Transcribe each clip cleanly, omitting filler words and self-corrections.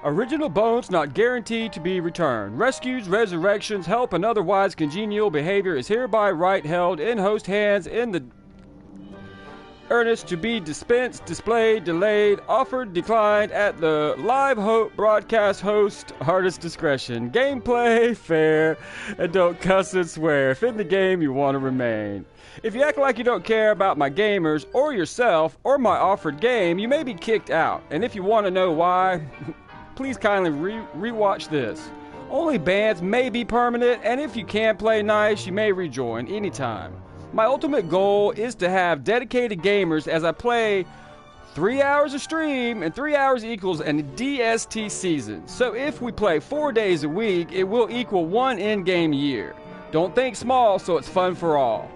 Original bones not guaranteed to be returned. Rescues, resurrections, help, and otherwise congenial behavior is hereby right held in host hands in the earnest to be dispensed, displayed, delayed, offered, declined at the live broadcast host artist discretion. Gameplay, fair, and don't cuss and swear if in the game you want to remain. If you act like you don't care about my gamers or yourself or my offered game, you may be kicked out. And if you want to know why, please kindly rewatch this. Only bans may be permanent, and if you can't play nice, you may rejoin anytime. My ultimate goal is to have dedicated gamers as I play 3 hours a stream, and 3 hours equals an DST season. So if we play 4 days a week, it will equal 1 in-game year. Don't think small, so it's fun for all.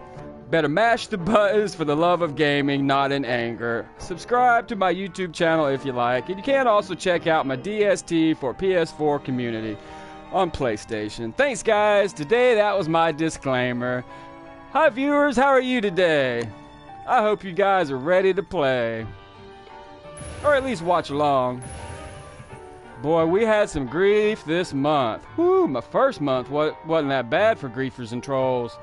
Better mash the buttons for the love of gaming, not in anger. Subscribe to my YouTube channel if you like, and you can also check out my DST for PS4 community on PlayStation. Thanks guys, today that was my disclaimer. Hi viewers, how are you today? I hope you guys are ready to play. Or at least watch along. Boy, we had some grief this month. Whew, my first month wasn't that bad for griefers and trolls.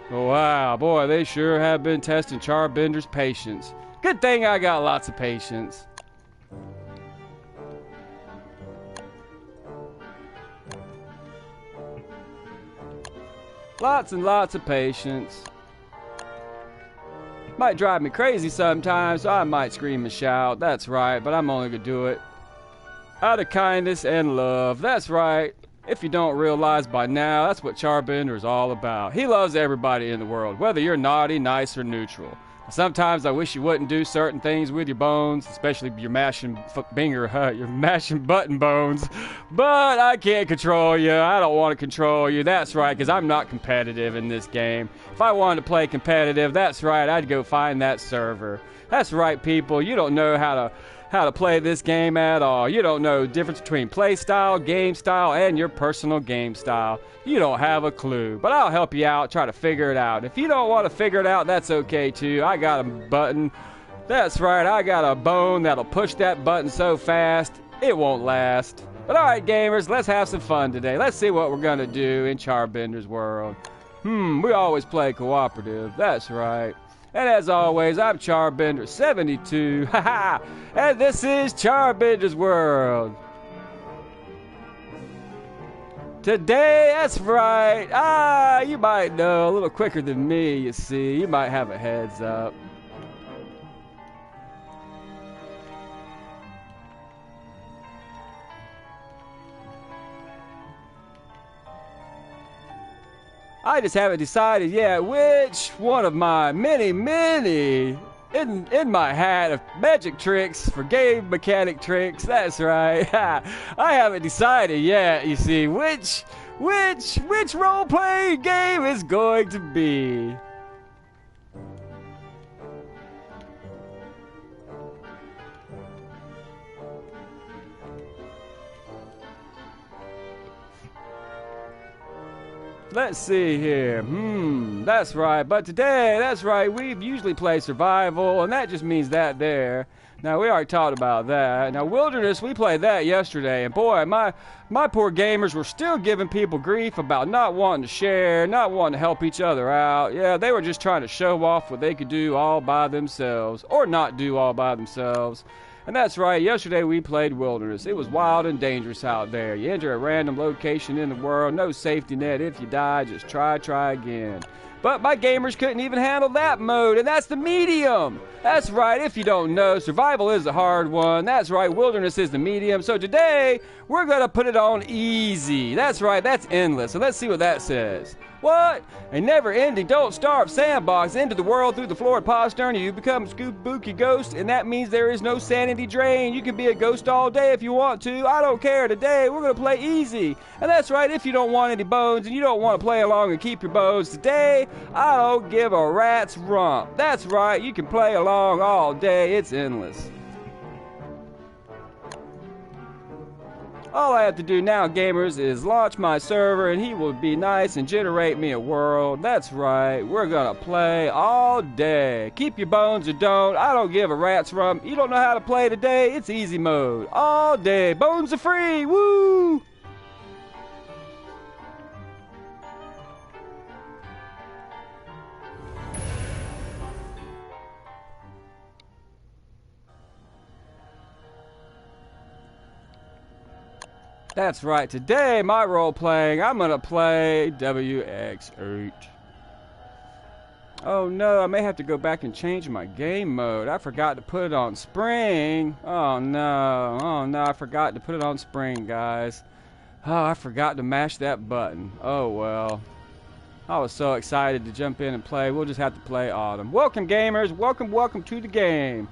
Wow, boy, they sure have been testing Charbender's patience. Good thing I got lots of patience. Lots and lots of patience. Might drive me crazy sometimes, so I might scream and shout. That's right, but I'm only gonna do it out of kindness and love. That's right. If you don't realize by now, that's what Charbender is all about. He loves everybody in the world, whether you're naughty, nice, or neutral. Sometimes I wish you wouldn't do certain things with your bones, especially your mashing button bones. But I can't control you. I don't want to control you. That's right, because I'm not competitive in this game. If I wanted to play competitive, that's right, I'd go find that server. That's right, people. You don't know how to play this game at all. You don't know the difference between play style, game style, and your personal game style. You don't have a clue, but I'll help you out, try to figure it out. If you don't want to figure it out, that's okay too. I got a button. That's right, I got a bone that'll push that button so fast, it won't last. But alright gamers, let's have some fun today. Let's see what we're gonna do in Charbender's world. We always play cooperative, that's right. And as always, I'm Charbender72, haha, and this is Charbender's World. Today, that's right, you might know a little quicker than me, you see, you might have a heads up. I just haven't decided yet which one of my many in my hat of magic tricks for game mechanic tricks. That's right. I haven't decided yet, you see, which role-playing game is going to be. Let's see here. That's right. But today, that's right, we usually play survival, and that just means that there. Now, we already talked about that. Now, Wilderness, we played that yesterday, and boy, my poor gamers were still giving people grief about not wanting to share, not wanting to help each other out. Yeah, they were just trying to show off what they could do all by themselves, or not do all by themselves. And that's right, yesterday we played Wilderness. It was wild and dangerous out there. You enter a random location in the world, no safety net. If you die, just try again. But my gamers couldn't even handle that mode, and that's the medium. That's right, if you don't know, survival is the hard one. That's right, Wilderness is the medium. So today, we're gonna put it on easy. That's right, that's endless. So let's see what that says. What? A never-ending, don't-starve sandbox into the world through the floor postern. You become a spooky ghost, and that means there is no sanity drain. You can be a ghost all day if you want to. I don't care. Today, we're going to play easy. And that's right, if you don't want any bones and you don't want to play along and keep your bones, today, I don't give a rat's rump. That's right, you can play along all day. It's endless. All I have to do now, gamers, is launch my server and he will be nice and generate me a world. That's right, we're gonna play all day. Keep your bones or don't, I don't give a rat's rump. You don't know how to play today? It's easy mode. All day, bones are free, woo! That's right, today my role playing, I'm gonna play WX8. Oh no, I may have to go back and change my game mode. I forgot to put it on spring. Oh no, I forgot to put it on spring, guys. Oh, I forgot to mash that button. Oh well. I was so excited to jump in and play. We'll just have to play autumn. Welcome gamers, welcome to the game.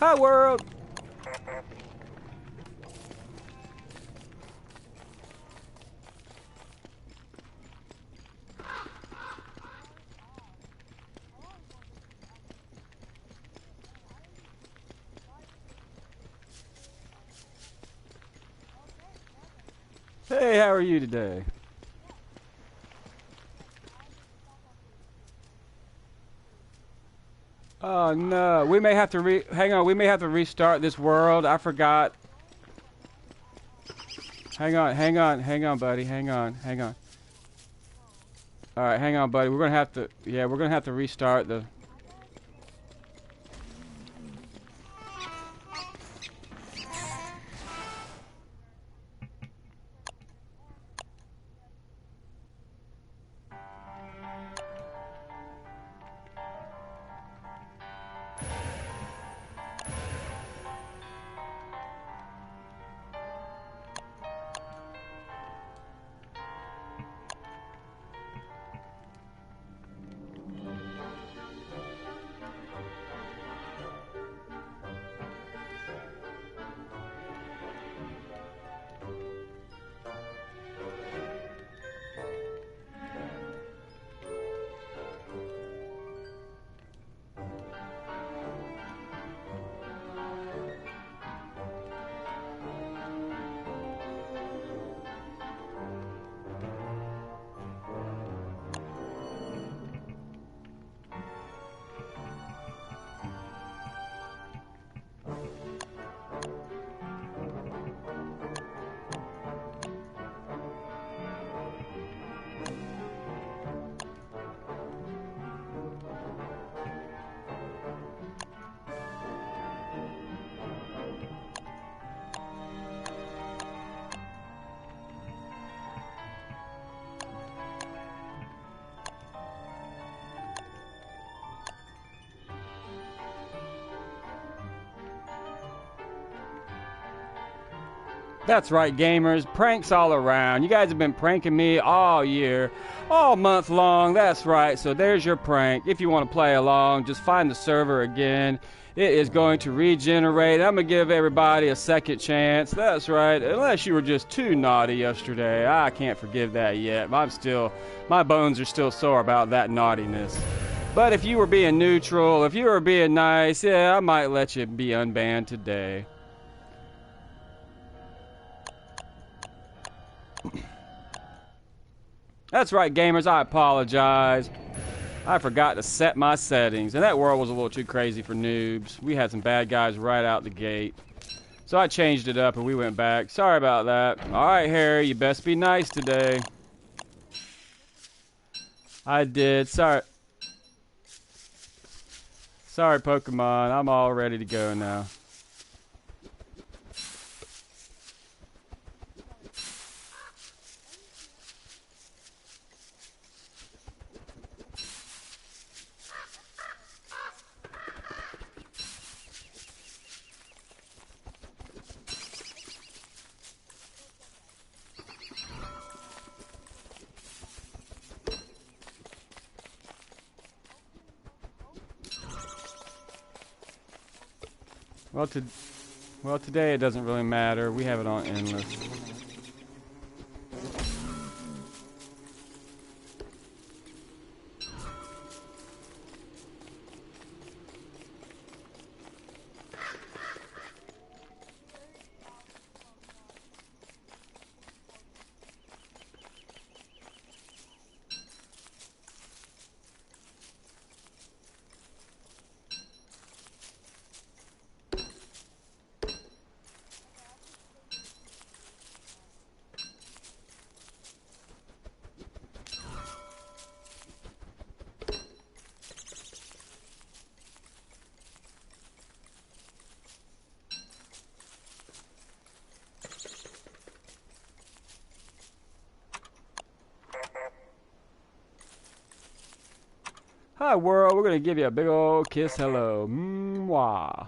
Hi world! Hey, how are you today? Oh no, we may have to hang on, we may have to restart this world. I forgot. Hang on, buddy. Hang on. Alright, hang on, buddy. We're gonna have to, yeah, we're gonna have to restart the... That's right, gamers. Pranks all around. You guys have been pranking me all year, all month long. That's right. So there's your prank. If you want to play along, just find the server again. It is going to regenerate. I'm going to give everybody a second chance. That's right. Unless you were just too naughty yesterday. I can't forgive that yet. My bones are still sore about that naughtiness. But if you were being neutral, if you were being nice, yeah, I might let you be unbanned today. That's right, gamers, I apologize. I forgot to set my settings, and that world was a little too crazy for noobs. We had some bad guys right out the gate. So I changed it up and we went back. Sorry about that. Alright, Harry, you best be nice today. I did. Sorry, Pokemon. I'm all ready to go now. Well, today it doesn't really matter. We have it on endless. Hi world, we're gonna give you a big old kiss hello. Mwah.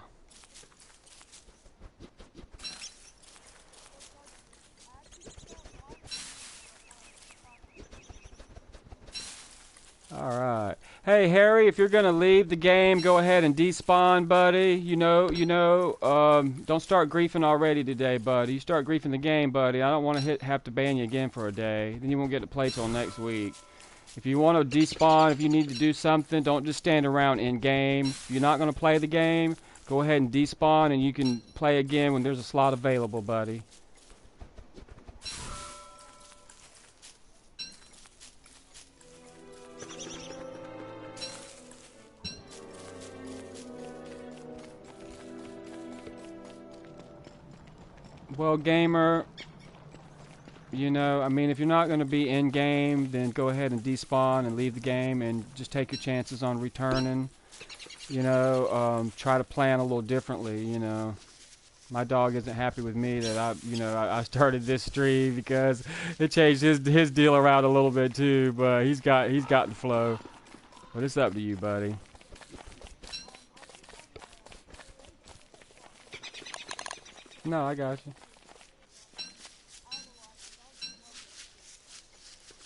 Alright. Hey Harry, if you're gonna leave the game, go ahead and despawn, buddy. Don't start griefing already today, buddy. You start griefing the game, buddy. I don't want to have to ban you again for a day. Then you won't get to play till next week. If you want to despawn, if you need to do something, don't just stand around in game. If you're not gonna play the game, go ahead and despawn and you can play again when there's a slot available, buddy. Well, gamer, I mean, if you're not going to be in-game, then go ahead and despawn and leave the game and just take your chances on returning. Try to plan a little differently, My dog isn't happy with me that I started this stream because it changed his deal around a little bit too, but he's got the flow. But it's up to you, buddy. No, I got you.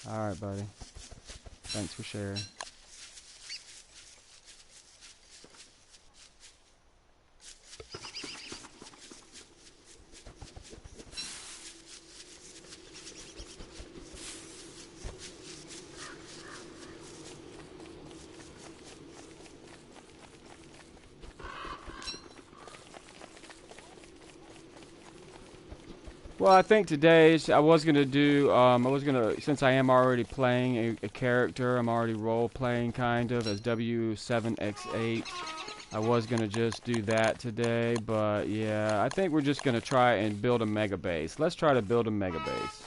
Alright, buddy. Thanks for sharing. Well, I think today I was gonna do. Since I am already playing a character, I'm already role playing kind of as W7X8. I was gonna just do that today, but yeah, I think we're just gonna try and build a mega base. Let's try to build a mega base.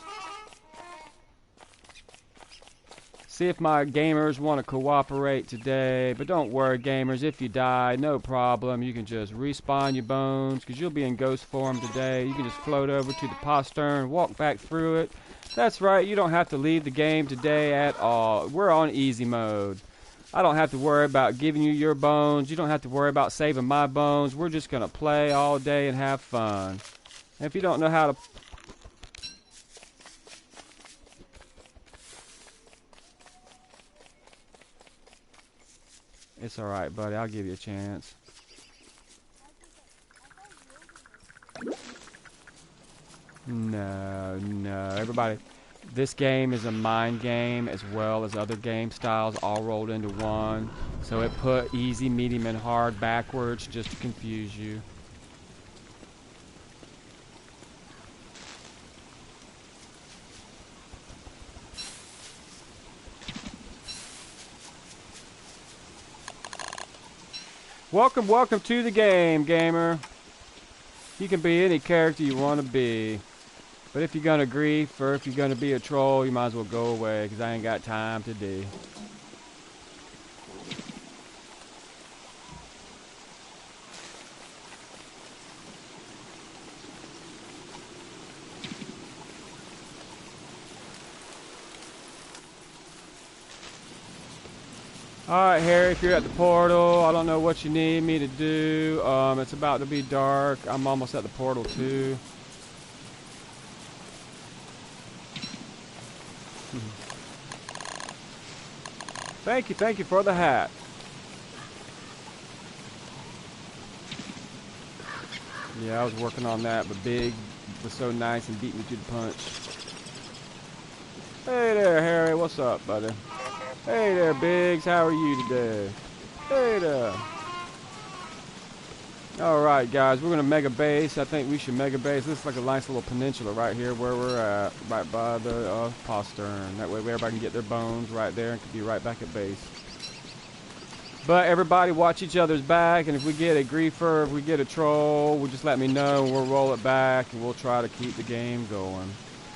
See if my gamers want to cooperate today. But don't worry, gamers. If you die, no problem. You can just respawn your bones because you'll be in ghost form today. You can just float over to the postern, walk back through it. That's right. You don't have to leave the game today at all. We're on easy mode. I don't have to worry about giving you your bones. You don't have to worry about saving my bones. We're just going to play all day and have fun. And if you don't know how to... It's alright, buddy. I'll give you a chance. No. Everybody, this game is a mind game as well as other game styles all rolled into one. So it put easy, medium, and hard backwards just to confuse you. Welcome to the game, gamer. You can be any character you want to be. But if you're going to grief or if you're going to be a troll, you might as well go away because I ain't got time today. Alright, Harry, if you're at the portal, I don't know what you need me to do. It's about to be dark. I'm almost at the portal, too. Thank you for the hat. Yeah, I was working on that, but Big was so nice and beat me to the punch. Hey there, Harry, what's up, buddy? Hey there, Biggs. How are you today? Hey there. Alright, guys. We're going to mega base. I think we should mega base. This is like a nice little peninsula right here where we're at. Right by the postern. That way everybody can get their bones right there and can be right back at base. But everybody watch each other's back. And if we get a griefer, if we get a troll, just let me know. And we'll roll it back. And we'll try to keep the game going.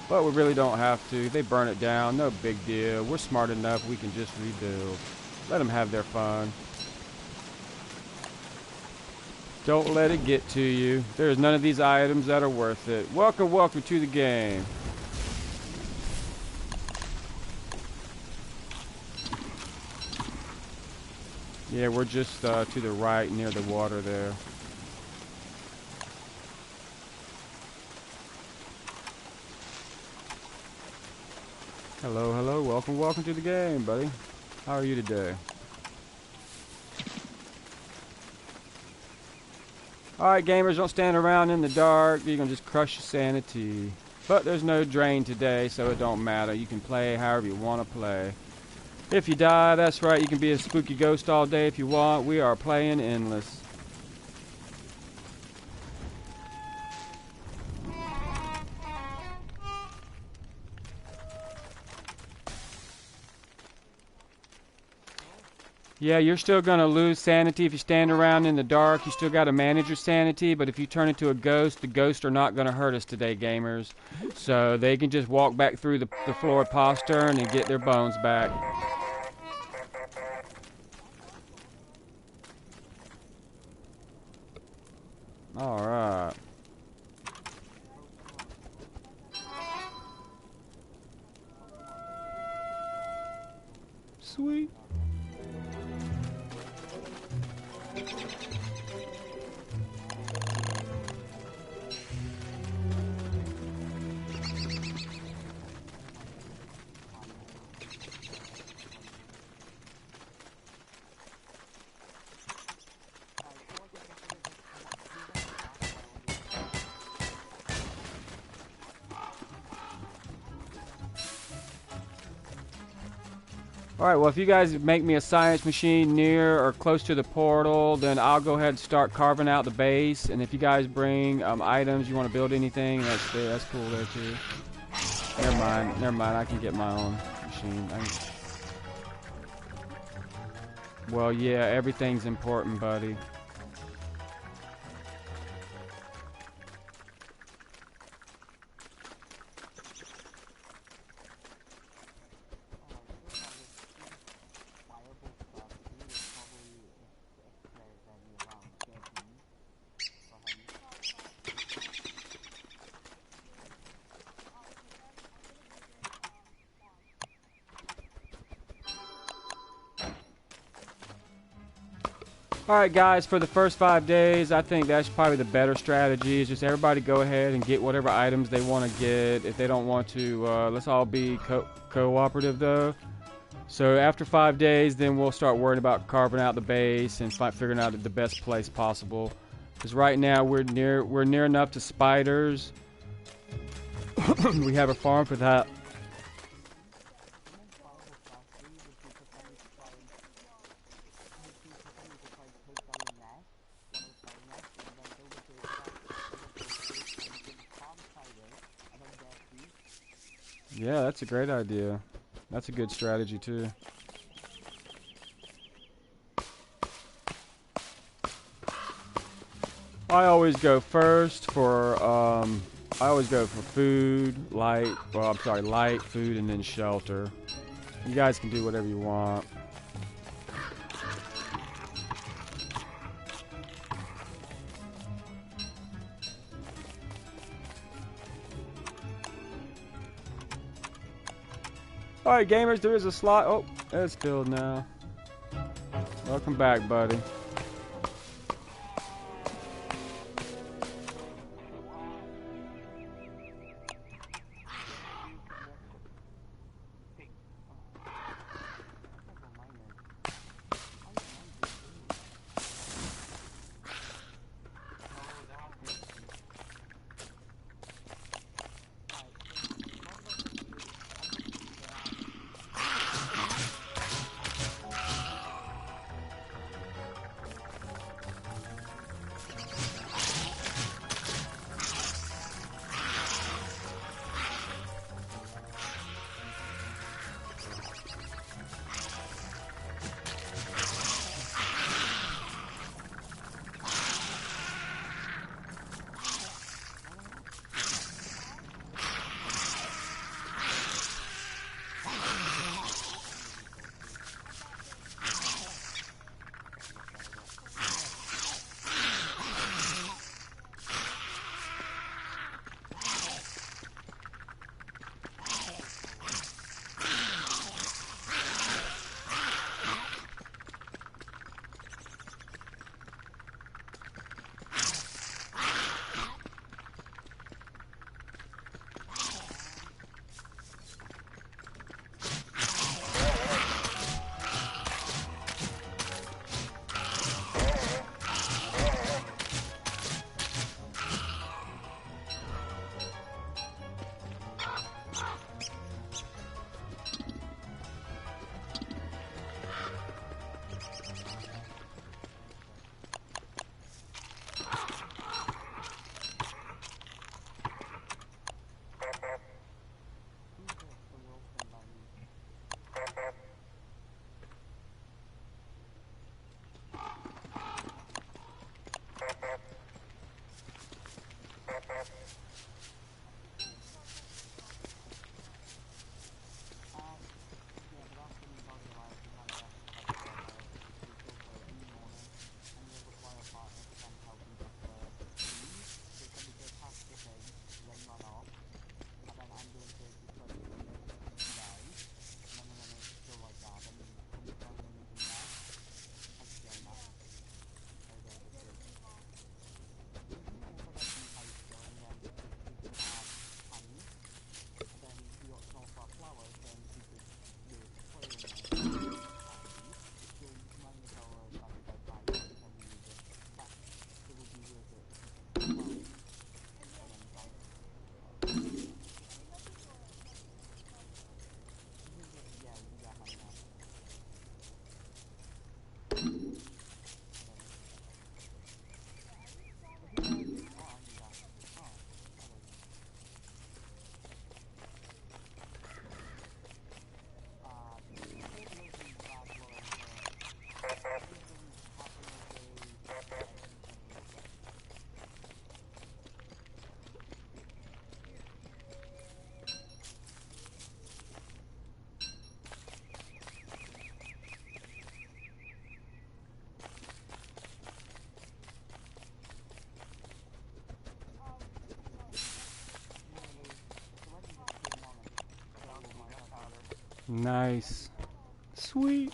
But we really don't have to. They burn it down. No big deal. We're smart enough. We can just rebuild. Let them have their fun. Don't let it get to you. There's none of these items that are worth it. Welcome to the game. Yeah, we're just to the right near the water there. Hello, hello, welcome to the game, buddy. How are you today? Alright, gamers, don't stand around in the dark. You're gonna just crush your sanity. But there's no drain today, so it don't matter. You can play however you want to play. If you die, that's right, you can be a spooky ghost all day if you want. We are playing endless. Yeah, you're still going to lose sanity if you stand around in the dark. You still got to manage your sanity, but if you turn into a ghost, the ghosts are not going to hurt us today, gamers. So they can just walk back through the floor postern and get their bones back. Alright. Sweet. Alright, well if you guys make me a science machine near or close to the portal, then I'll go ahead and start carving out the base. And if you guys bring items, you want to build anything, that's cool there too. Never mind, I can get my own machine. Well yeah, everything's important, buddy. Alright guys, for the first 5 days, I think that's probably the better strategy. Is just everybody go ahead and get whatever items they want to get. If they don't want to, let's all be cooperative though. So after 5 days, then we'll start worrying about carving out the base and figuring out the best place possible. Because right now we're near enough to spiders. We have a farm for that. Yeah, that's a great idea. That's a good strategy too. I always go first for food, light, food, and then shelter. You guys can do whatever you want. Alright gamers, there is a slot. Oh, it's filled now. Welcome back, buddy. Nice. Sweet.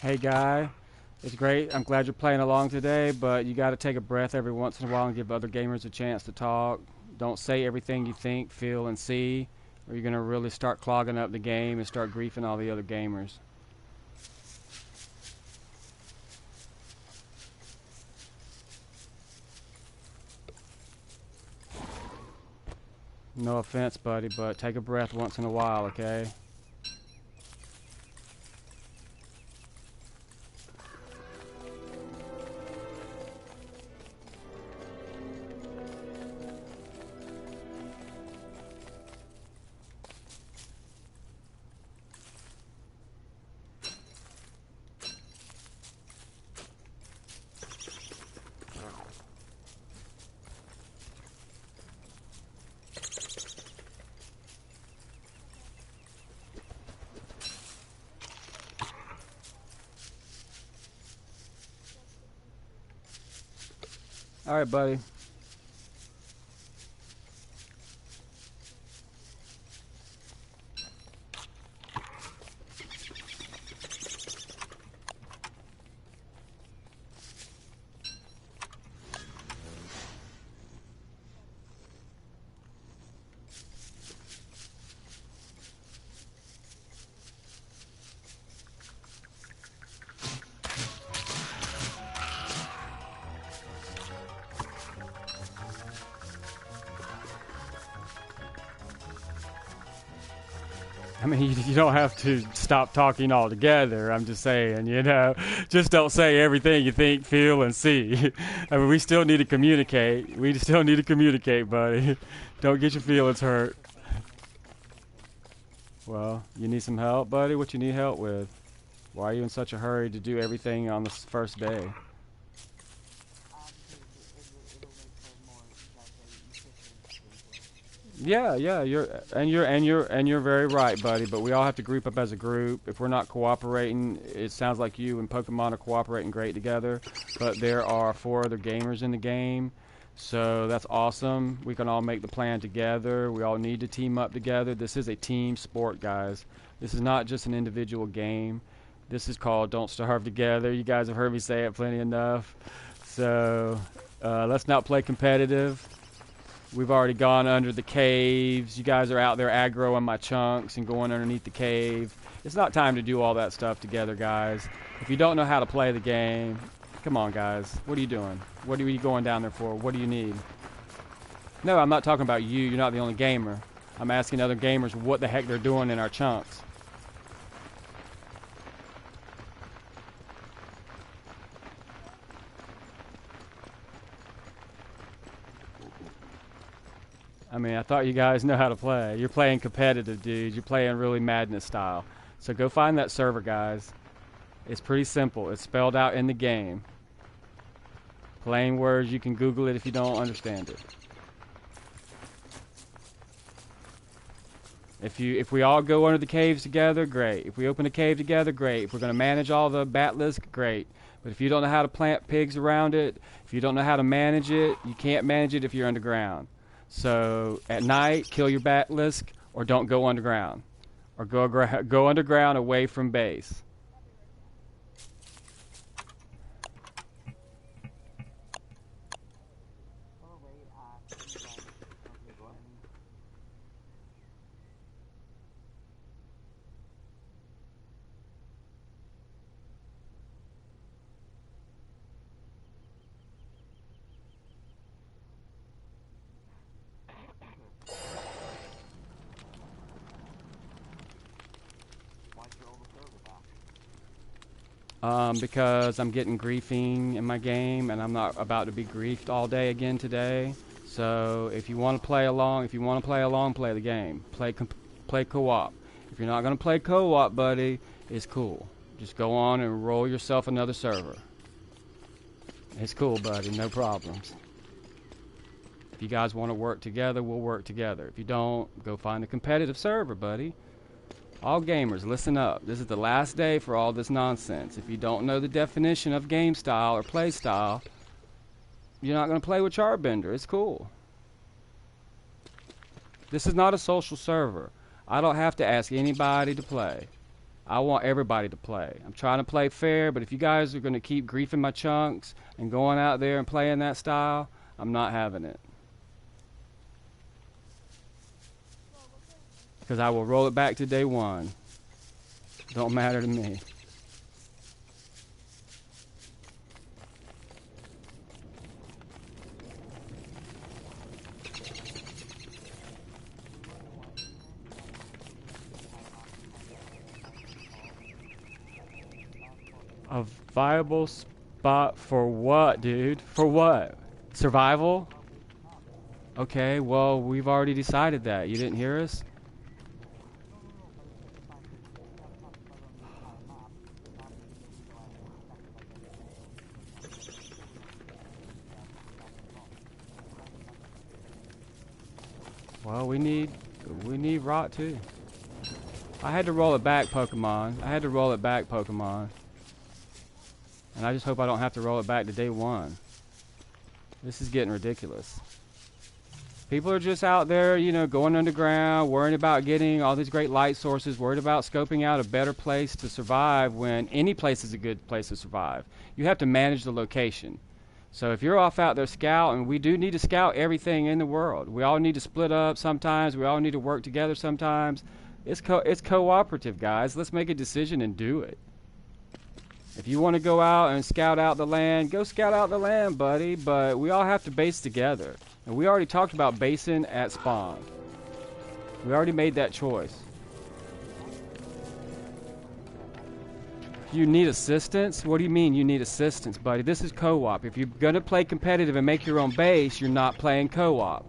Hey guy, it's great. I'm glad you're playing along today, but you got to take a breath every once in a while and give other gamers a chance to talk. Don't say everything you think, feel, and see, or you're going to really start clogging up the game and start griefing all the other gamers. No offense, buddy, but take a breath once in a while, okay? All right, buddy. I mean, you don't have to stop talking altogether. I'm just saying, you know, just don't say everything you think, feel, and see. I mean, we still need to communicate. We still need to communicate, buddy. Don't get your feelings hurt. Well, you need some help, buddy? What you need help with? Why are you in such a hurry to do everything on the first day? Yeah, you're very right, buddy. But we all have to group up as a group. If we're not cooperating, it sounds like you and Pokemon are cooperating great together. But there are 4 other gamers in the game, so that's awesome. We can all make the plan together. We all need to team up together. This is a team sport, guys. This is not just an individual game. This is called Don't Starve Together. You guys have heard me say it plenty enough. So let's not play competitive. We've already gone under the caves. You guys are out there aggroing my chunks and going underneath the cave. It's not time to do all that stuff together, guys. If you don't know how to play the game, come on, guys. What are you doing? What are you going down there for? What do you need? No, I'm not talking about you. You're not the only gamer. I'm asking other gamers what the heck they're doing in our chunks. I mean, I thought you guys know how to play. You're playing competitive, dude. You're playing really Madness style. So go find that server, guys. It's pretty simple. It's spelled out in the game. Plain words. You can Google it if you don't understand it. If we all go under the caves together, great. If we open a cave together, great. If we're going to manage all the Batlisk, great. But if you don't know how to plant pigs around it, if you don't know how to manage it, you can't manage it if you're underground. So at night, kill your Batlisk, or don't go underground, or go underground away from base. Because I'm getting griefing in my game, and I'm not about to be griefed all day again today. So if you want to play along, play the game. Play co-op. If you're not going to play co-op, buddy, it's cool. Just go on and roll yourself another server. It's cool, buddy. No problems. If you guys want to work together, we'll work together. If you don't, go find a competitive server, buddy. All gamers, listen up. This is the last day for all this nonsense. If you don't know the definition of game style or play style, you're not going to play with Charbender. It's cool. This is not a social server. I don't have to ask anybody to play. I want everybody to play. I'm trying to play fair, but if you guys are going to keep griefing my chunks and going out there and playing that style, I'm not having it. Because I will roll it back to day 1. Don't matter to me. A viable spot for what, dude? For what? Survival? Okay, well, we've already decided that. You didn't hear us? Well, we need rot too. I had to roll it back, Pokemon. And I just hope I don't have to roll it back to day 1. This is getting ridiculous. People are just out there, you know, going underground, worrying about getting all these great light sources, worried about scoping out a better place to survive when any place is a good place to survive. You have to manage the location. So if you're off out there scouting, we do need to scout everything in the world. We all need to split up sometimes. We all need to work together sometimes. It's cooperative, guys. Let's make a decision and do it. If you want to go out and scout out the land, go scout out the land, buddy. But we all have to base together. And we already talked about basing at spawn. We already made that choice. You need assistance? What do you mean you need assistance, buddy? This is co-op. If you're going to play competitive and make your own base, you're not playing co-op.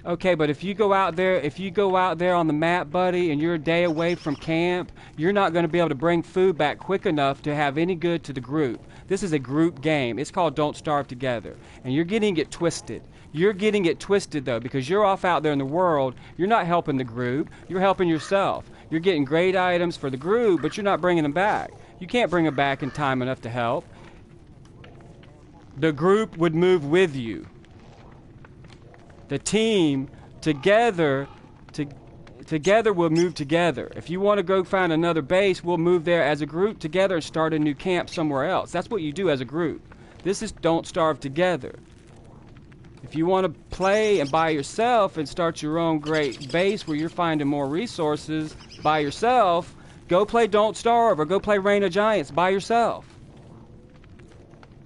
Okay, but if you go out there on the map, buddy, and you're a day away from camp, you're not going to be able to bring food back quick enough to have any good to the group. This is a group game. It's called Don't Starve Together. And you're getting it twisted. You're getting it twisted, though, because you're off out there in the world. You're not helping the group. You're helping yourself. You're getting great items for the group, but you're not bringing them back. You can't bring them back in time enough to help. The group would move with you. The team together will move together. If you want to go find another base, we'll move there as a group together and start a new camp somewhere else. That's what you do as a group. This is Don't Starve Together. If you want to play and by yourself and start your own great base where you're finding more resources by yourself, go play Don't Starve or go play Reign of Giants by yourself.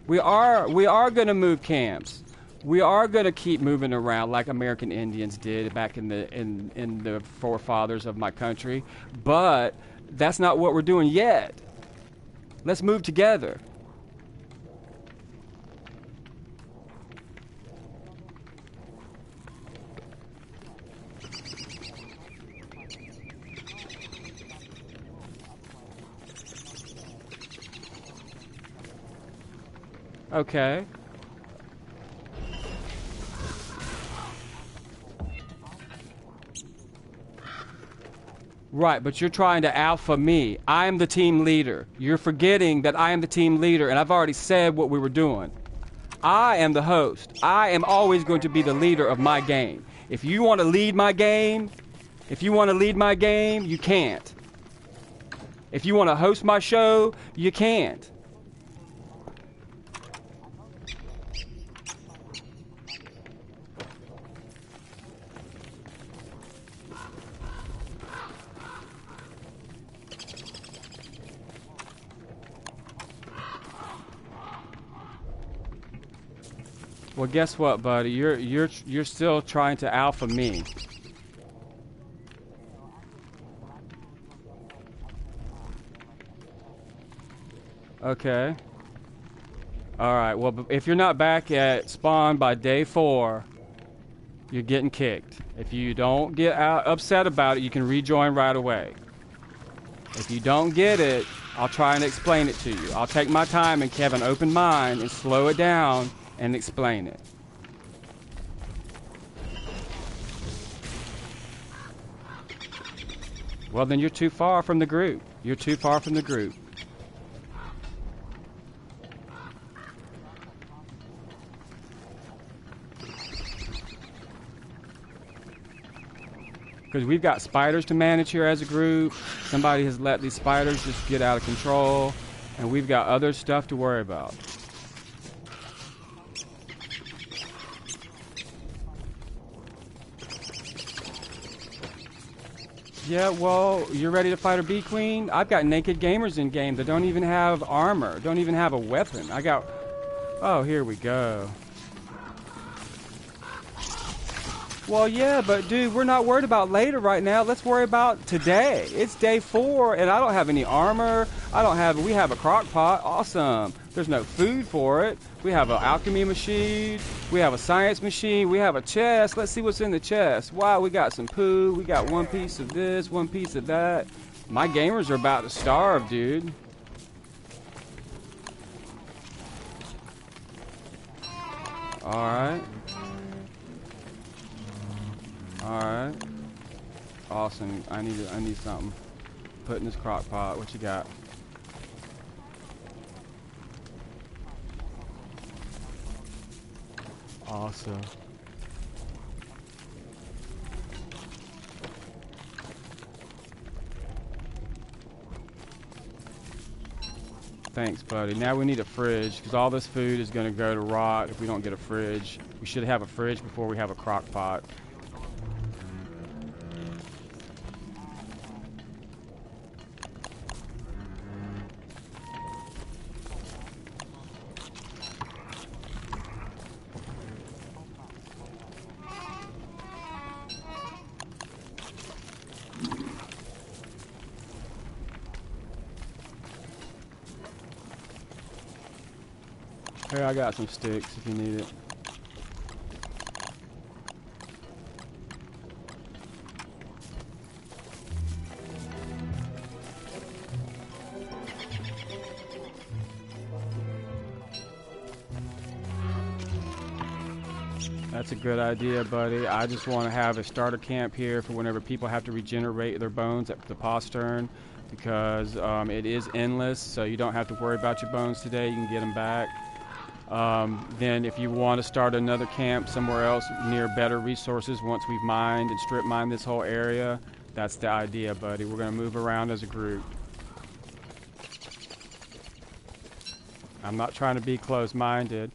We are going to move camps. We are going to keep moving around like American Indians did back in the forefathers of my country, but that's not what we're doing yet. Let's move together. Okay. Right, but you're trying to alpha me. I am the team leader. You're forgetting that I am the team leader, and I've already said what we were doing. I am the host. I am always going to be the leader of my game. If you want to lead my game, you can't. If you want to host my show, you can't. Well, guess what, buddy? You're still trying to alpha me. Okay. All right. Well, if you're not back at spawn by day 4, you're getting kicked. If you don't get upset about it, you can rejoin right away. If you don't get it, I'll try and explain it to you. I'll take my time and have an open mind and slow it down and explain it. Well, then you're too far from the group. You're too far from the group. Because we've got spiders to manage here as a group. Somebody has let these spiders just get out of control. And we've got other stuff to worry about. Yeah, well, you're ready to fight a bee queen? I've got naked gamers in game that don't even have armor, don't even have a weapon. I got... Oh, here we go. Well, yeah, but dude, we're not worried about later right now. Let's worry about today. It's day 4, and I don't have any armor. We have a crock pot. Awesome. There's no food for it. We have an alchemy machine. We have a science machine. We have a chest. Let's see what's in the chest. Wow, we got some poo. We got one piece of this, one piece of that. My gamers are about to starve, dude. Alright. Alright. Awesome. I need something. Put in this crock pot. What you got? Awesome. Thanks, buddy. Now we need a fridge, because all this food is going to go to rot if we don't get a fridge. We should have a fridge before we have a crock pot. Here, I got some sticks if you need it. That's a good idea, buddy. I just want to have a starter camp here for whenever people have to regenerate their bones at the postern, because it is endless, so you don't have to worry about your bones today. You can get them back. Then if you want to start another camp somewhere else near better resources once we've mined and strip mined this whole area, that's the idea, buddy. We're going to move around as a group. I'm not trying to be closed-minded.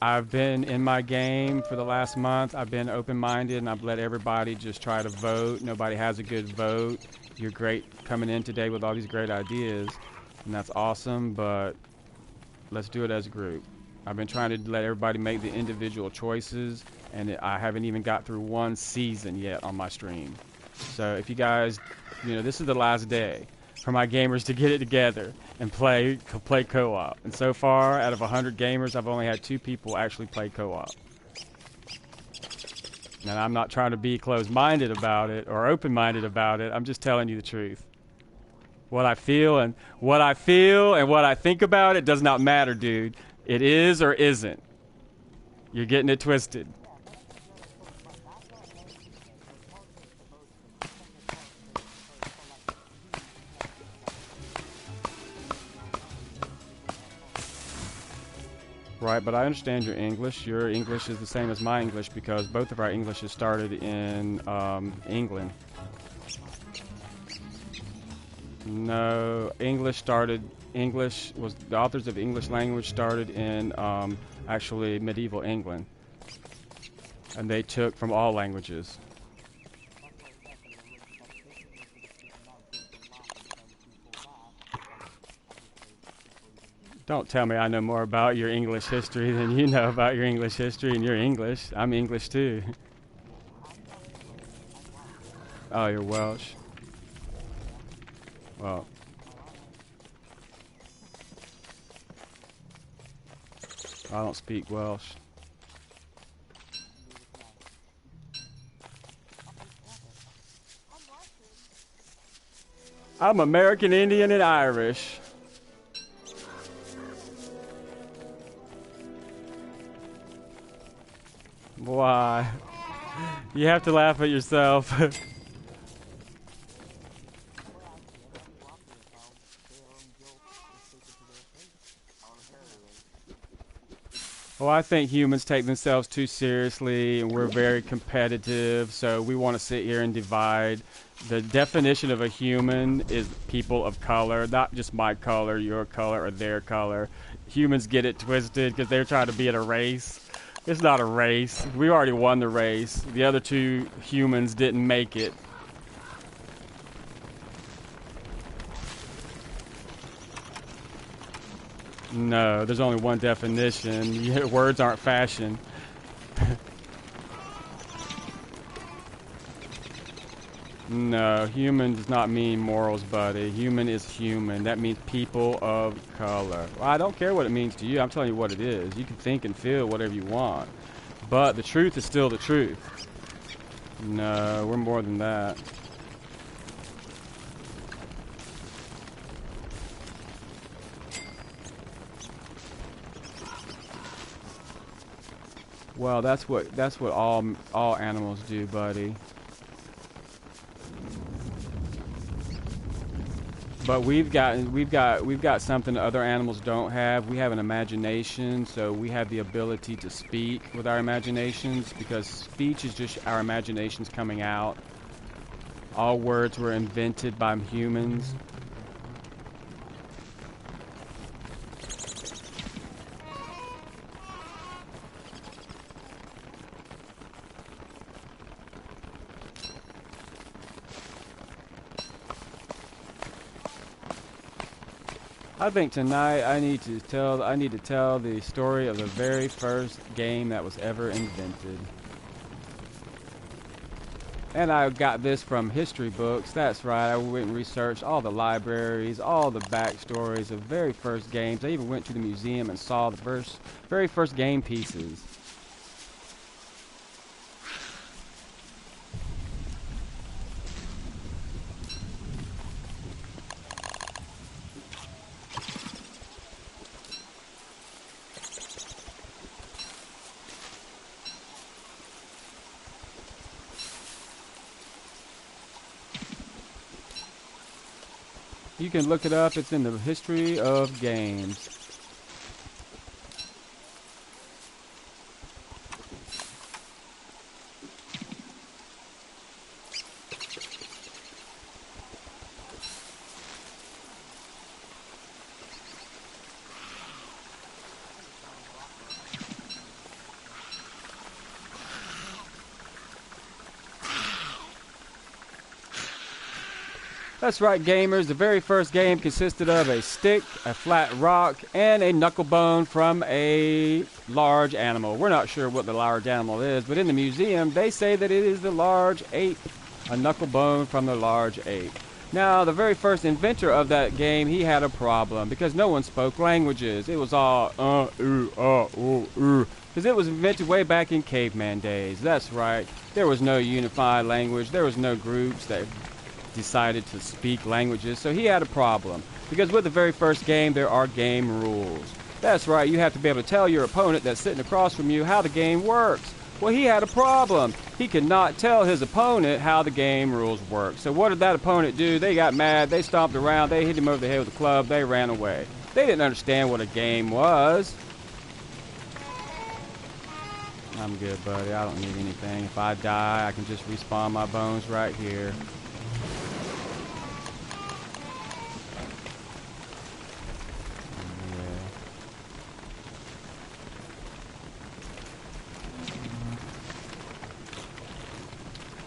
I've been in my game for the last month. I've been open-minded, and I've let everybody just try to vote. Nobody has a good vote. You're great coming in today with all these great ideas, and that's awesome, but let's do it as a group. I've been trying to let everybody make the individual choices, and I haven't even got through one season yet on my stream. So if you guys, this is the last day for my gamers to get it together and play co-op. And so far, out of 100 gamers, I've only had 2 people actually play co-op. And I'm not trying to be closed-minded about it or open-minded about it. I'm just telling you the truth. What I feel and what I think about it does not matter, dude. It is or isn't. You're getting it twisted. Right, but I understand your English. Your English is the same as my English because both of our Englishes started in England. No, English was the authors of English language started in actually medieval England, and they took from all languages. Don't tell me I know more about your English history than you know about your English history and your English. I'm English too. Oh, you're Welsh. Well, I don't speak Welsh. I'm American Indian and Irish. Why? You have to laugh at yourself. Well, I think humans take themselves too seriously, and we're very competitive, so we want to sit here and divide. The definition of a human is people of color, not just my color, your color, or their color. Humans get it twisted because they're trying to be in a race. It's not a race. We already won the race. The other 2 humans didn't make it. No, there's only one definition. Words aren't fashion. No, human does not mean morals, buddy. Human is human. That means people of color. Well, I don't care what it means to you. I'm telling you what it is. You can think and feel whatever you want. But the truth is still the truth. No, we're more than that. Well, that's what all animals do, buddy. But we've got something other animals don't have. We have an imagination, so we have the ability to speak with our imaginations, because speech is just our imaginations coming out. All words were invented by humans. I think tonight I need to tell the story of the very first game that was ever invented. And I got this from history books. That's right. I went and researched all the libraries, all the backstories of very first games. I even went to the museum and saw the very first game pieces. You can look it up. It's in the history of games. That's right, gamers. The very first game consisted of a stick, a flat rock, and a knuckle bone from a large animal. We're not sure what the large animal is, but in the museum, they say that it is the large ape, a knuckle bone from the large ape. Now, the very first inventor of that game, he had a problem because no one spoke languages. It was all, because it was invented way back in caveman days. That's right. There was no unified language. There was no groups that decided to speak languages, so he had a problem because with the very first game there are game rules. That's right, you have to be able to tell your opponent that's sitting across from you how the game works. Well, he had a problem. He could not tell his opponent how the game rules work. So what did that opponent do? They got mad, they stomped around, they hit him over the head with a club, they ran away. They didn't understand what a game was. I'm good, buddy. I don't need anything. If I die, I can just respawn my bones right here.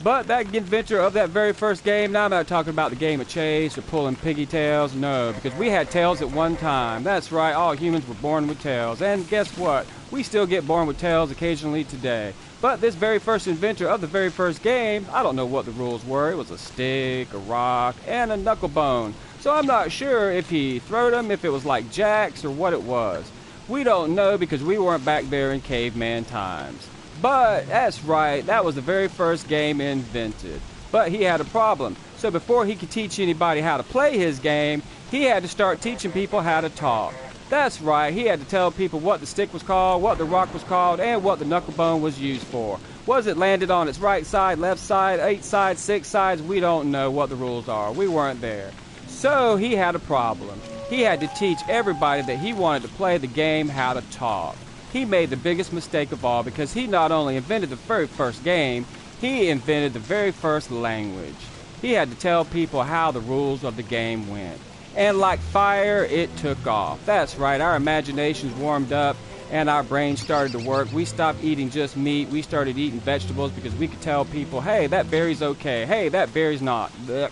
But that inventor of that very first game, now I'm not talking about the game of chase or pulling piggy tails, no, because we had tails at one time. That's right, all humans were born with tails. And guess what? We still get born with tails occasionally today. But this very first inventor of the very first game, I don't know what the rules were. It was a stick, a rock, and a knuckle bone. So I'm not sure if he throwed them, if it was like jacks, or what it was. We don't know because we weren't back there in caveman times. But that's right, that was the very first game invented. But he had a problem. So before he could teach anybody how to play his game, he had to start teaching people how to talk. That's right, he had to tell people what the stick was called, what the rock was called, and what the knuckle bone was used for. Was it landed on its right side, left side, 8 sides, 6 sides? We don't know what the rules are. We weren't there. So he had a problem. He had to teach everybody that he wanted to play the game how to talk. He made the biggest mistake of all because he not only invented the very first game, he invented the very first language. He had to tell people how the rules of the game went. And like fire, it took off. That's right, our imaginations warmed up and our brains started to work. We stopped eating just meat. We started eating vegetables because we could tell people, hey, that berry's okay. Hey, that berry's not. Blech.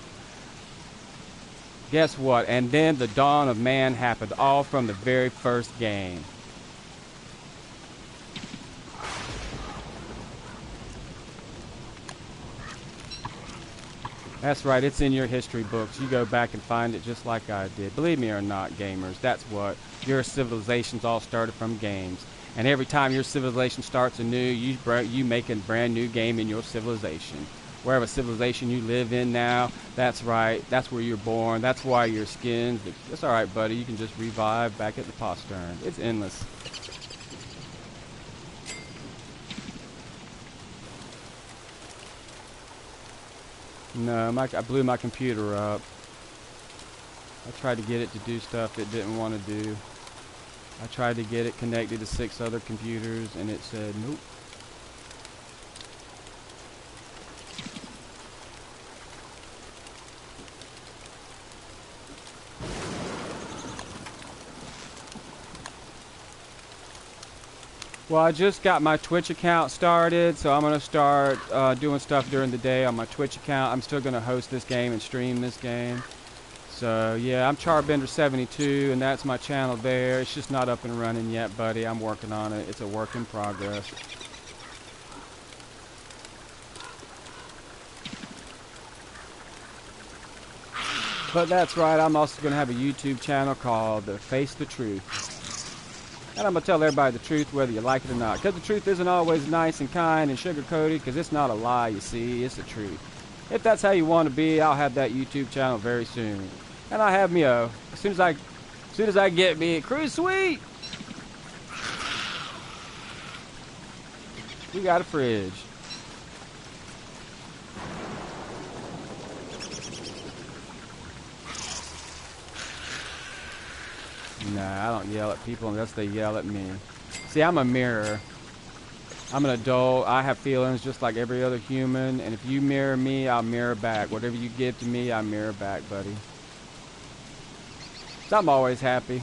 Guess what? And then the dawn of man happened, all from the very first game. That's right, it's in your history books. You go back and find it just like I did. Believe me or not, gamers, that's what. Your civilizations all started from games. And every time your civilization starts anew, you make a brand new game in your civilization. Wherever civilization you live in now, that's right, that's where you're born. That's why your skin, that's all right, buddy. You can just revive back at the postern. It's endless. No, I blew my computer up. I tried to get it to do stuff it didn't want to do. I tried to get it connected to 6 other computers and it said nope. Well, I just got my Twitch account started, so I'm going to start doing stuff during the day on my Twitch account. I'm still going to host this game and stream this game. So, yeah, I'm Charbender 72, and that's my channel there. It's just not up and running yet, buddy. I'm working on it. It's a work in progress. But that's right, I'm also going to have a YouTube channel called Face the Truth. And I'm going to tell everybody the truth whether you like it or not. Because the truth isn't always nice and kind and sugar-coated, because it's not a lie, you see, it's the truth. If that's how you want to be, I'll have that YouTube channel very soon. And I have me as soon as I get me Cruise Sweet. We got a fridge. Nah, I don't yell at people unless they yell at me. See, I'm a mirror. I'm an adult. I have feelings just like every other human. And if you mirror me, I'll mirror back. Whatever you give to me, I mirror back, buddy. So I'm always happy.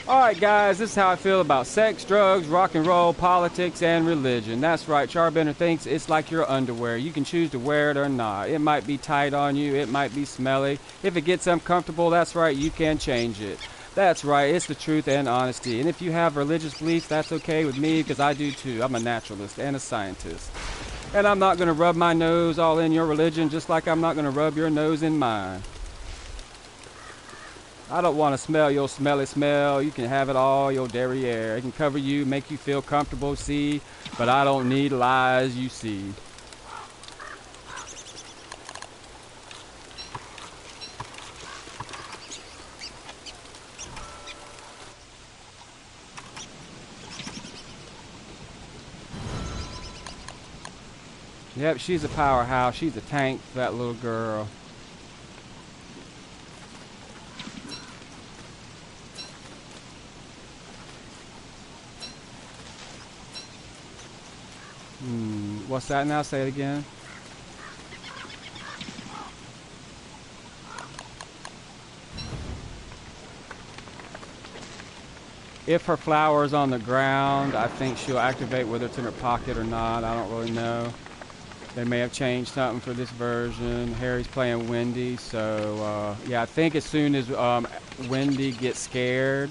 Alright guys, this is how I feel about sex, drugs, rock and roll, politics, and religion. That's right, Charbender thinks it's like your underwear. You can choose to wear it or not. It might be tight on you, it might be smelly. If it gets uncomfortable, that's right, you can change it. That's right, it's the truth and honesty. And if you have religious beliefs, that's okay with me, because I do too. I'm a naturalist and a scientist. And I'm not going to rub my nose all in your religion, just like I'm not going to rub your nose in mine. I don't want to smell your smelly smell. You can have it all, your derriere. It can cover you, make you feel comfortable, see? But I don't need lies, you see. Yep, she's a powerhouse. She's a tank, that little girl. What's that now? Say it again. If her flower is on the ground, I think she'll activate whether it's in her pocket or not. I don't really know. They may have changed something for this version. Harry's playing Wendy, so yeah, I think as soon as Wendy gets scared,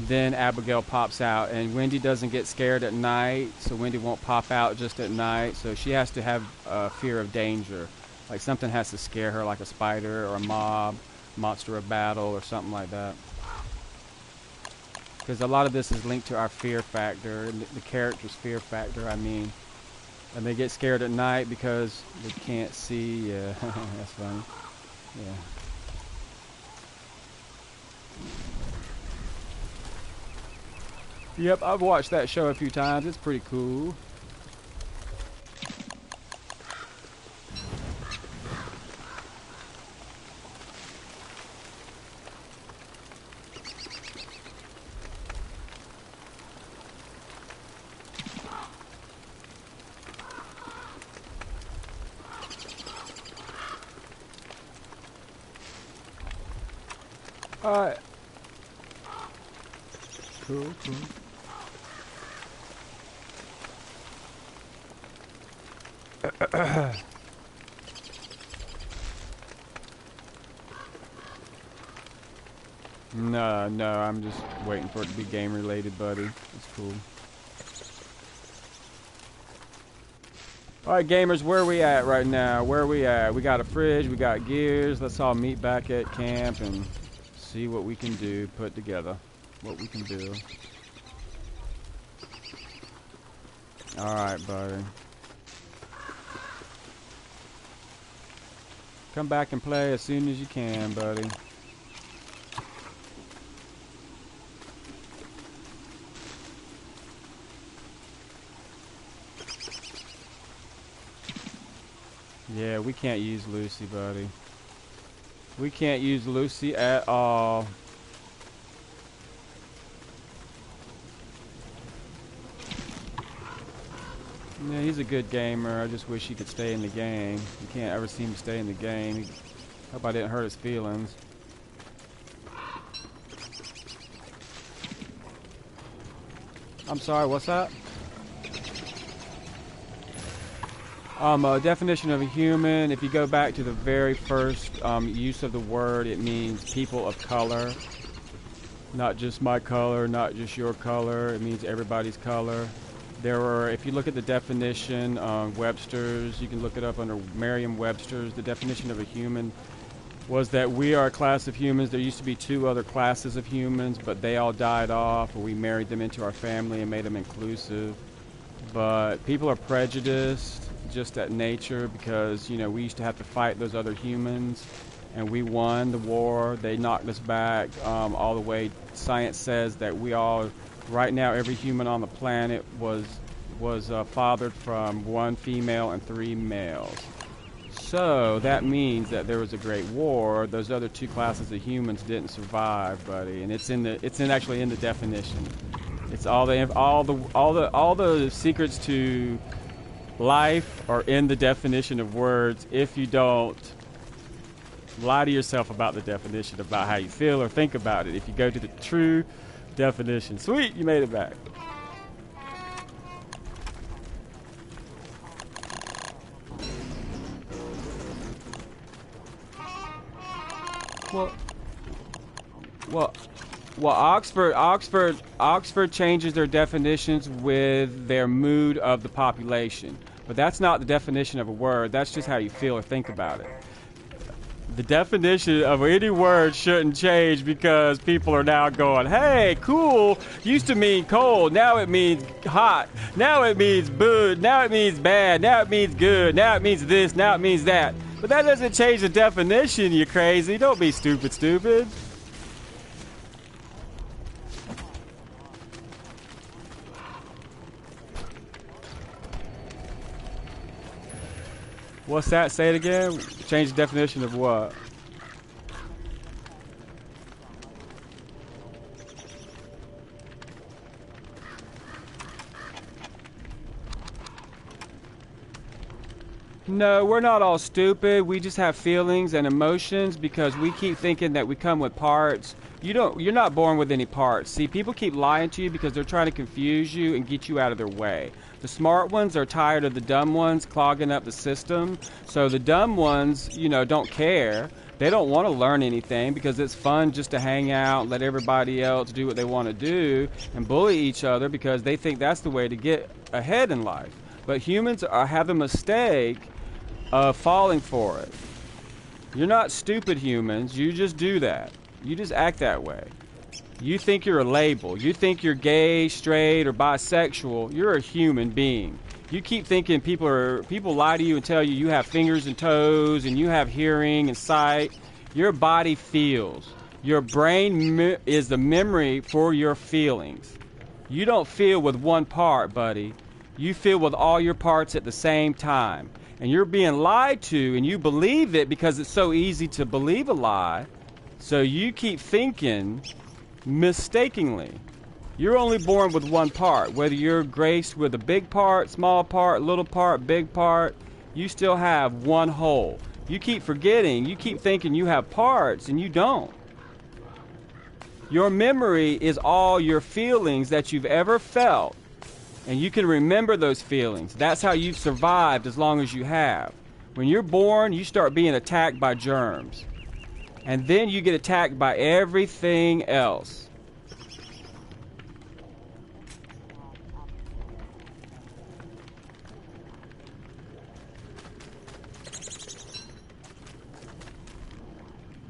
then Abigail pops out, and Wendy doesn't get scared at night, so Wendy won't pop out just at night, so she has to have a fear of danger. Like something has to scare her, like a spider or a mob, monster of battle or something like that. Because a lot of this is linked to our fear factor, the character's fear factor, I mean. And they get scared at night because they can't see. Yeah, that's funny. Yeah. Yep, I've watched that show a few times. It's pretty cool. Alright. Cool, cool. No, I'm just waiting for it to be game related, buddy. It's cool. Alright gamers, where are we at right now? Where are we at? We got a fridge, we got gears. Let's all meet back at camp and see what we can do, put together what we can do. Alright, buddy. Come back and play as soon as you can, buddy. Yeah, we can't use Lucy, buddy. We can't use Lucy at all. Yeah, he's a good gamer. I just wish he could stay in the game. He can't ever seem to stay in the game. Hope I didn't hurt his feelings. I'm sorry, what's that? Definition of a human, if you go back to the very first use of the word, it means people of color. Not just my color, not just your color. It means everybody's color. There were, if you look at the definition on Webster's, you can look it up under Merriam-Webster's. The definition of a human was that we are a class of humans. There used to be 2 other classes of humans, but they all died off, or we married them into our family and made them inclusive. But people are prejudiced just at nature because, you know, we used to have to fight those other humans, and we won the war. They knocked us back all the way. Science says that we all, right now, every human on the planet was fathered from 1 female and 3 males. So that means that there was a great war. Those other 2 classes of humans didn't survive, buddy, and it's actually in the definition. It's all the secrets to life are in the definition of words. If you don't lie to yourself about the definition, about how you feel or think about it, if you go to the true definition. Sweet, you made it back. Well, Oxford changes their definitions with their mood of the population. But that's not the definition of a word. That's just how you feel or think about it. The definition of any word shouldn't change because people are now going, hey, cool used to mean cold. Now it means hot. Now it means good. Now it means bad. Now it means good. Now it means this. Now it means that. But that doesn't change the definition, you crazy. Don't be stupid. What's that? Say it again. Change the definition of what? No, we're not all stupid. We just have feelings and emotions because we keep thinking that we come with parts. You're not born with any parts. See, people keep lying to you because they're trying to confuse you and get you out of their way. The smart ones are tired of the dumb ones clogging up the system. So the dumb ones, you know, don't care. They don't want to learn anything because it's fun just to hang out, let everybody else do what they want to do, and bully each other because they think that's the way to get ahead in life. But humans have a mistake of falling for it. You're not stupid humans. You just do that. You just act that way. You think you're a label. You think you're gay, straight, or bisexual. You're a human being. You keep thinking people lie to you and tell you you have fingers and toes and you have hearing and sight. Your body feels. Your brain is the memory for your feelings. You don't feel with one part, buddy. You feel with all your parts at the same time. And you're being lied to and you believe it because it's so easy to believe a lie. So you keep thinking mistakenly. You're only born with one part. Whether you're graced with a big part, small part, little part, big part, you still have one whole. You keep forgetting, you keep thinking you have parts, and you don't. Your memory is all your feelings that you've ever felt, and you can remember those feelings. That's how you've survived as long as you have. When you're born, you start being attacked by germs. And then you get attacked by everything else.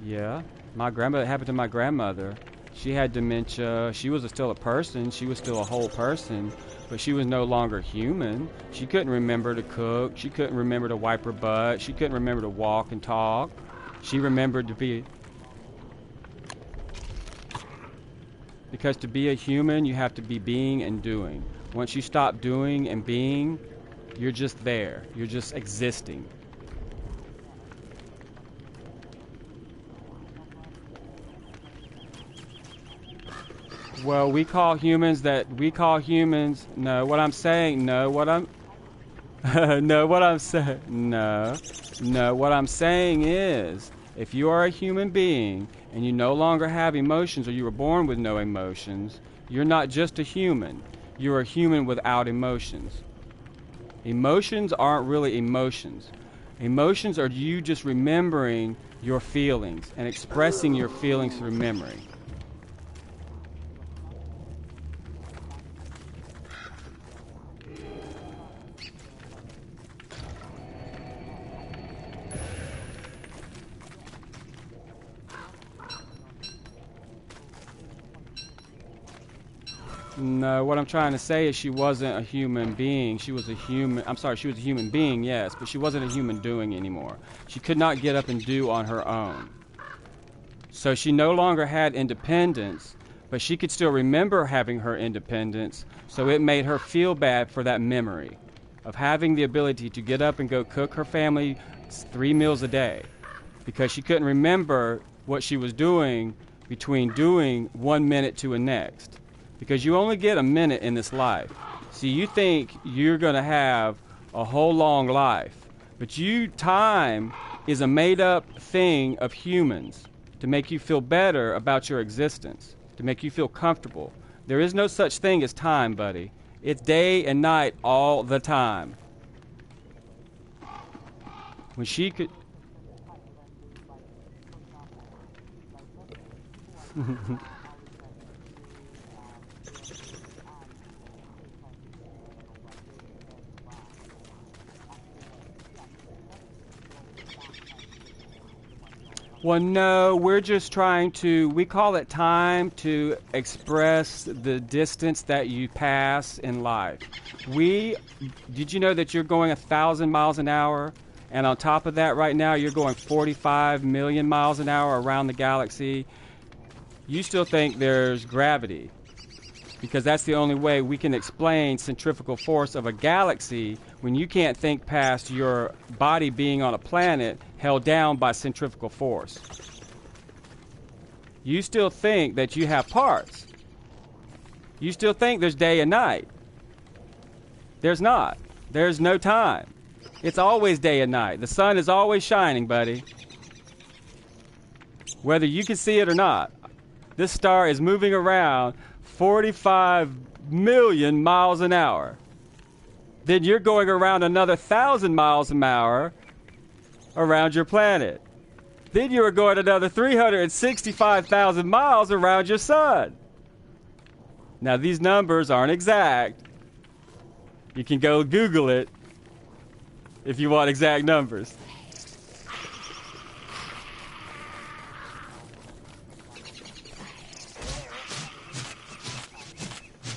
Yeah, it happened to my grandmother. She had dementia. She was still a person. She was still a whole person, but she was no longer human. She couldn't remember to cook. She couldn't remember to wipe her butt. She couldn't remember to walk and talk. She remembered to be... Because to be a human, you have to be being and doing. Once you stop doing and being, you're just there. You're just existing. Well, no, what I'm saying, no, what I'm... no, what I'm saying, no, what I'm saying is, if you are a human being and you no longer have emotions or you were born with no emotions, you're not just a human. You're a human without emotions. Emotions aren't really emotions. Emotions are you just remembering your feelings and expressing your feelings through memory. No, what I'm trying to say is she wasn't a human being. She was a human. I'm sorry, she was a human being, yes, but she wasn't a human doing anymore. She could not get up and do on her own. So she no longer had independence, but she could still remember having her independence, so it made her feel bad for that memory of having the ability to get up and go cook her family 3 meals a day, because she couldn't remember what she was doing between doing 1 minute to the next. Because you only get a minute in this life. See, you think you're going to have a whole long life, but time is a made-up thing of humans to make you feel better about your existence, to make you feel comfortable. There is no such thing as time, buddy. It's day and night all the time. When she could... Well, no, we're just trying to, we call it time to express the distance that you pass in life. Did you know that you're going 1,000 miles an hour? And on top of that, right now, you're going 45 million miles an hour around the galaxy. You still think there's gravity, because that's the only way we can explain centrifugal force of a galaxy when you can't think past your body being on a planet held down by centrifugal force. You still think that you have parts. You still think there's day and night. There's not. There's no time. It's always day and night. The sun is always shining, buddy. Whether you can see it or not. This star is moving around 45 million miles an hour. Then you're going around another 1,000 miles an hour around your planet. Then you are going another 365,000 miles around your sun. Now, these numbers aren't exact. You can go Google it if you want exact numbers.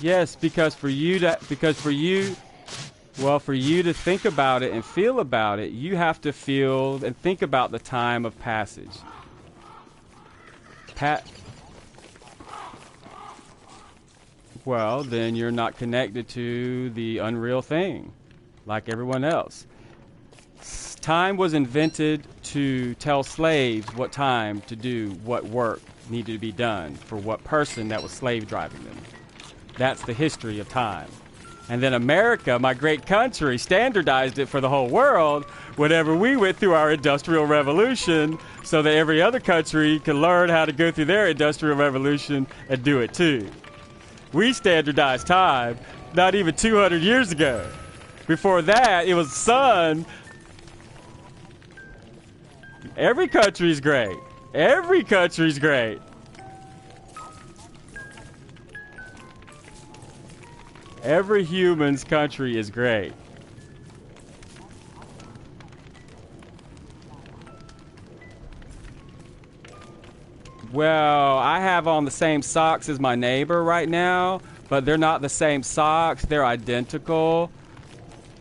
Yes, because for you to think about it and feel about it, you have to feel and think about the time of passage. Well, then you're not connected to the unreal thing, like everyone else. Time was invented to tell slaves what time to do, what work needed to be done for what person that was slave driving them. That's the history of time. And then America, my great country, standardized it for the whole world whenever we went through our Industrial Revolution, so that every other country can learn how to go through their Industrial Revolution and do it too. We standardized time not even 200 years ago. Before that, it was sun. Every country's great. Every country's great. Every human's country is great. Well, I have on the same socks as my neighbor right now, but they're not the same socks. They're identical.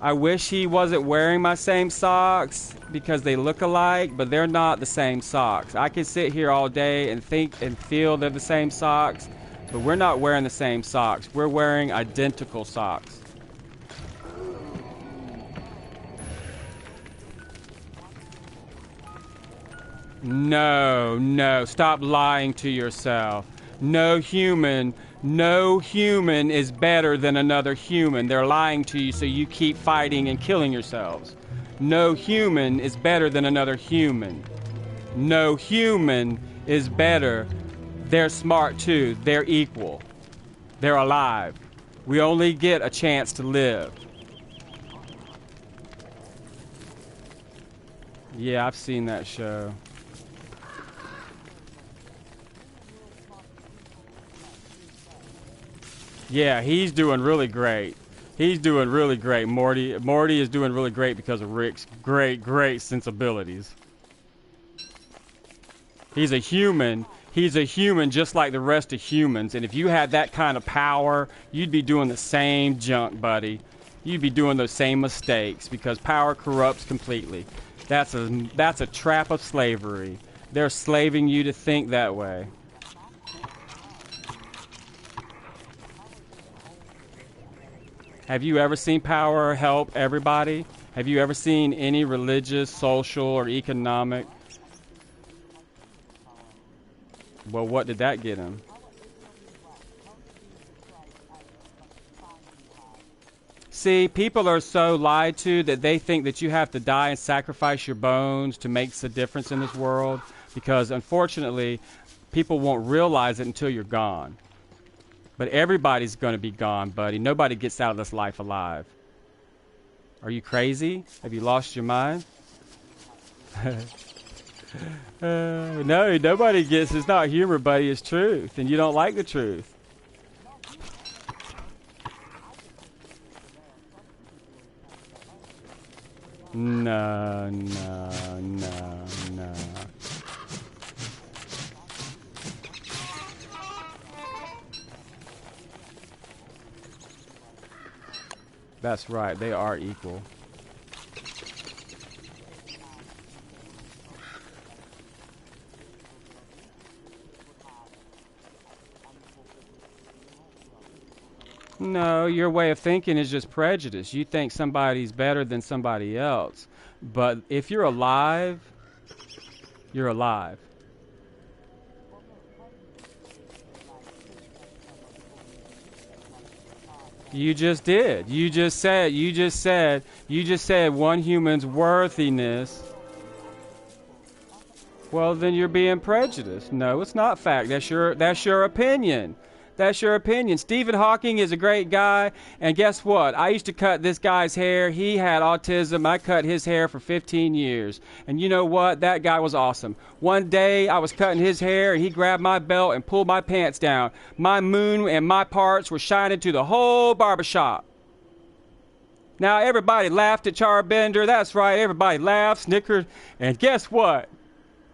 I wish he wasn't wearing my same socks because they look alike, but they're not the same socks. I can sit here all day and think and feel they're the same socks, but we're not wearing the same socks. We're wearing identical socks. No, stop lying to yourself. No human is better than another human. They're lying to you so you keep fighting and killing yourselves. No human is better than another human. No human is better. They're smart too. They're equal. They're alive. We only get a chance to live. Yeah, I've seen that show. Yeah, he's doing really great. He's doing really great. Morty is doing really great because of Rick's great sensibilities. He's a human. He's a human just like the rest of humans. And if you had that kind of power, you'd be doing the same junk, buddy. You'd be doing those same mistakes because power corrupts completely. That's a trap of slavery. They're slaving you to think that way. Have you ever seen power help everybody? Have you ever seen any religious, social, or economic? Well, what did that get him? See, people are so lied to that they think that you have to die and sacrifice your bones to make a difference in this world. Because, unfortunately, people won't realize it until you're gone. But everybody's going to be gone, buddy. Nobody gets out of this life alive. Are you crazy? Have you lost your mind? No, nobody gets. It's not humor, buddy. It's truth. And you don't like the truth. No. That's right. They are equal. No, your way of thinking is just prejudice. You think somebody's better than somebody else. But if you're alive, you're alive. You just did. You just said one human's worthiness. Well, then you're being prejudiced. No, it's not fact. That's your opinion. That's your opinion. Stephen Hawking is a great guy, and guess what? I used to cut this guy's hair. He had autism. I cut his hair for 15 years. And you know what? That guy was awesome. One day, I was cutting his hair, and he grabbed my belt and pulled my pants down. My moon and my parts were shining to the whole barbershop. Now, everybody laughed at Charbender. That's right. Everybody laughed, snickered, and guess what?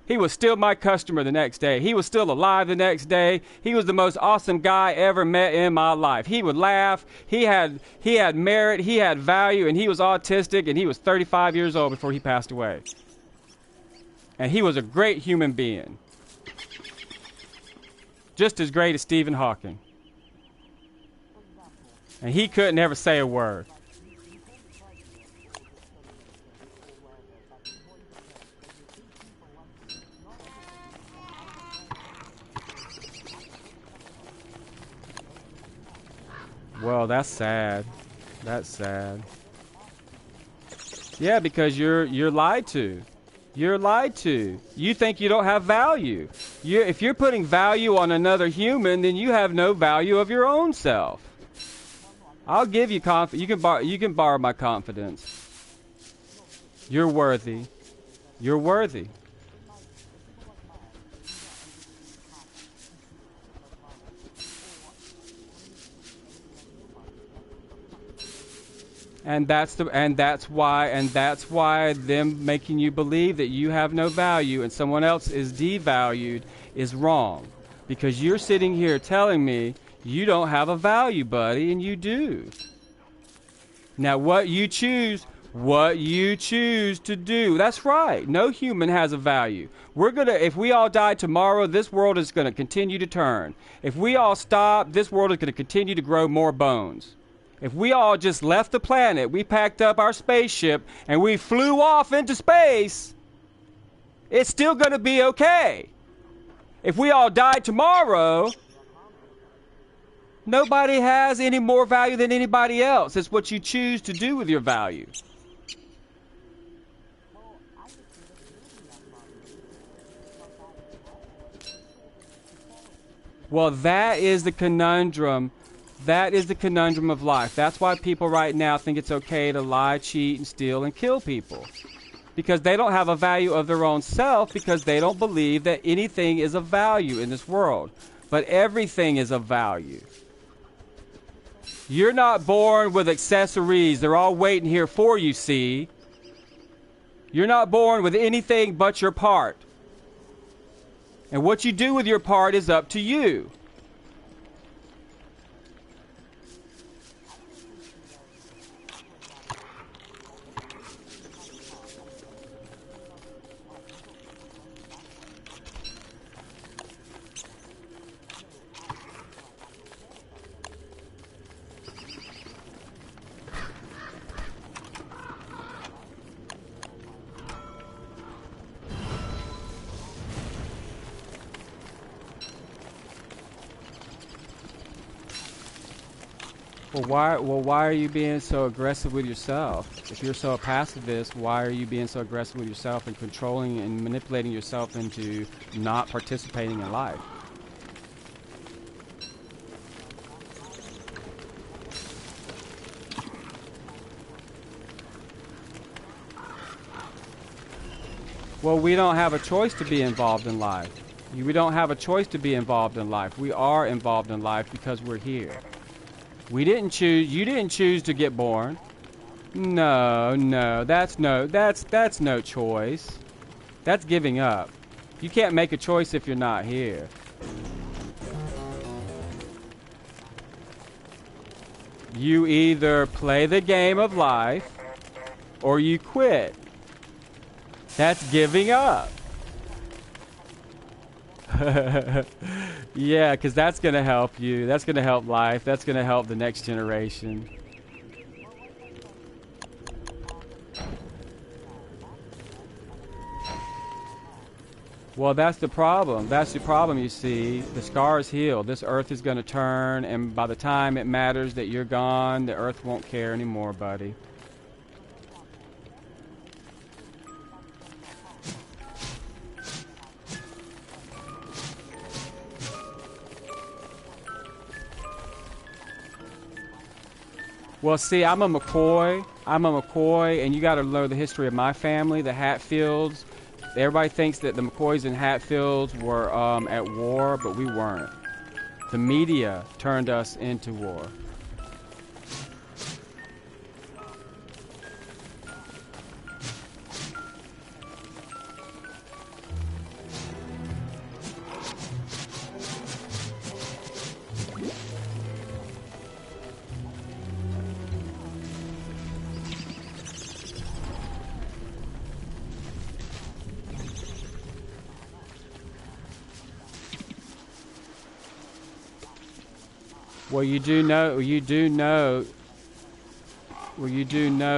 He was still my customer the next day. He was still alive the next day. He was the most awesome guy I ever met in my life. He would laugh. He had merit. He had value, and he was autistic, and he was 35 years old before he passed away. And he was a great human being. Just as great as Stephen Hawking. And he couldn't ever say a word. Well, that's sad. That's sad. Yeah, because you're lied to. You're lied to. You think you don't have value. If you're putting value on another human, then you have no value of your own self. I'll give you confidence. You can borrow my confidence. You're worthy. You're worthy. And that's why them making you believe that you have no value and someone else is devalued is wrong. Because you're sitting here telling me you don't have a value, buddy, and you do. Now what you choose to do, that's right. No human has a value. If we all die tomorrow, this world is gonna continue to turn. If we all stop, this world is gonna continue to grow more bones. If we all just left the planet, we packed up our spaceship, and we flew off into space, it's still going to be okay. If we all died tomorrow, nobody has any more value than anybody else. It's what you choose to do with your value. Well, that is the conundrum. That is the conundrum of life. That's why people right now think it's okay to lie, cheat, and steal, and kill people. Because they don't have a value of their own self, because they don't believe that anything is of value in this world. But everything is of value. You're not born with accessories. They're all waiting here for you, see? You're not born with anything but your part. And what you do with your part is up to you. Well, why are you being so aggressive with yourself? If you're so a pacifist, why are you being so aggressive with yourself and controlling and manipulating yourself into not participating in life? Well, we don't have a choice to be involved in life. We don't have a choice to be involved in life. We are involved in life because we're here. We didn't choose. You didn't choose to get born. No, that's no choice. That's giving up. You can't make a choice if you're not here. You either play the game of life or you quit. That's giving up. Yeah, because that's going to help you. That's going to help life. That's going to help the next generation. Well, that's the problem. That's the problem, you see. The scars heal. This earth is going to turn, and by the time it matters that you're gone, the earth won't care anymore, buddy. Well, see, I'm a McCoy, and you got to know the history of my family, the Hatfields. Everybody thinks that the McCoys and Hatfields were at war, but we weren't. The media turned us into war. Well, you do know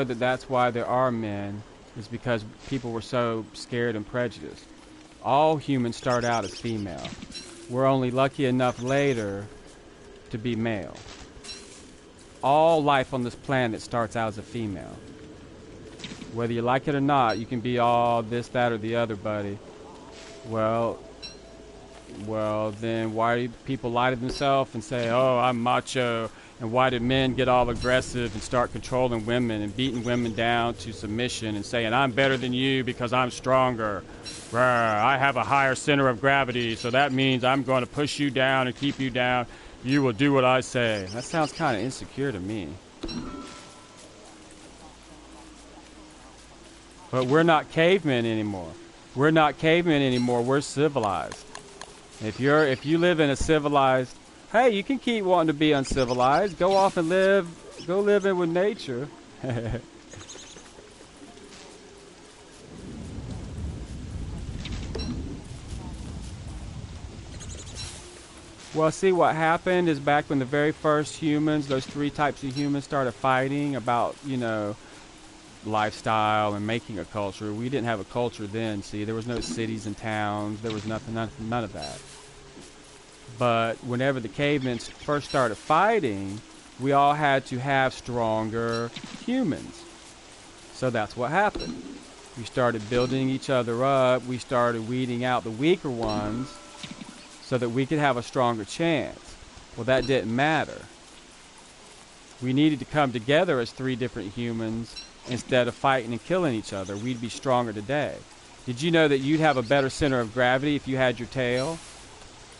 that that's why there are men, is because people were so scared and prejudiced. All humans start out as female. We're only lucky enough later to be male. All life on this planet starts out as a female. Whether you like it or not, you can be all this, that, or the other, buddy. Well, then why do people lie to themselves and say, oh, I'm macho? And why did men get all aggressive and start controlling women and beating women down to submission and saying, I'm better than you because I'm stronger. I have a higher center of gravity, so that means I'm going to push you down and keep you down. You will do what I say. That sounds kind of insecure to me. But we're not cavemen anymore. We're civilized. If you live in a civilized, hey, you can keep wanting to be uncivilized. Go off and go live in with nature. Well, see, what happened is back when the very first humans, those three types of humans started fighting about, lifestyle and making a culture. We didn't have a culture then, see. There was no cities and towns. There was none of that. But whenever the cavemen first started fighting, we all had to have stronger humans. So that's what happened. We started building each other up. We started weeding out the weaker ones so that we could have a stronger chance. Well, that didn't matter. We needed to come together as three different humans instead of fighting and killing each other. We'd be stronger today. Did you know that you'd have a better center of gravity if you had your tail?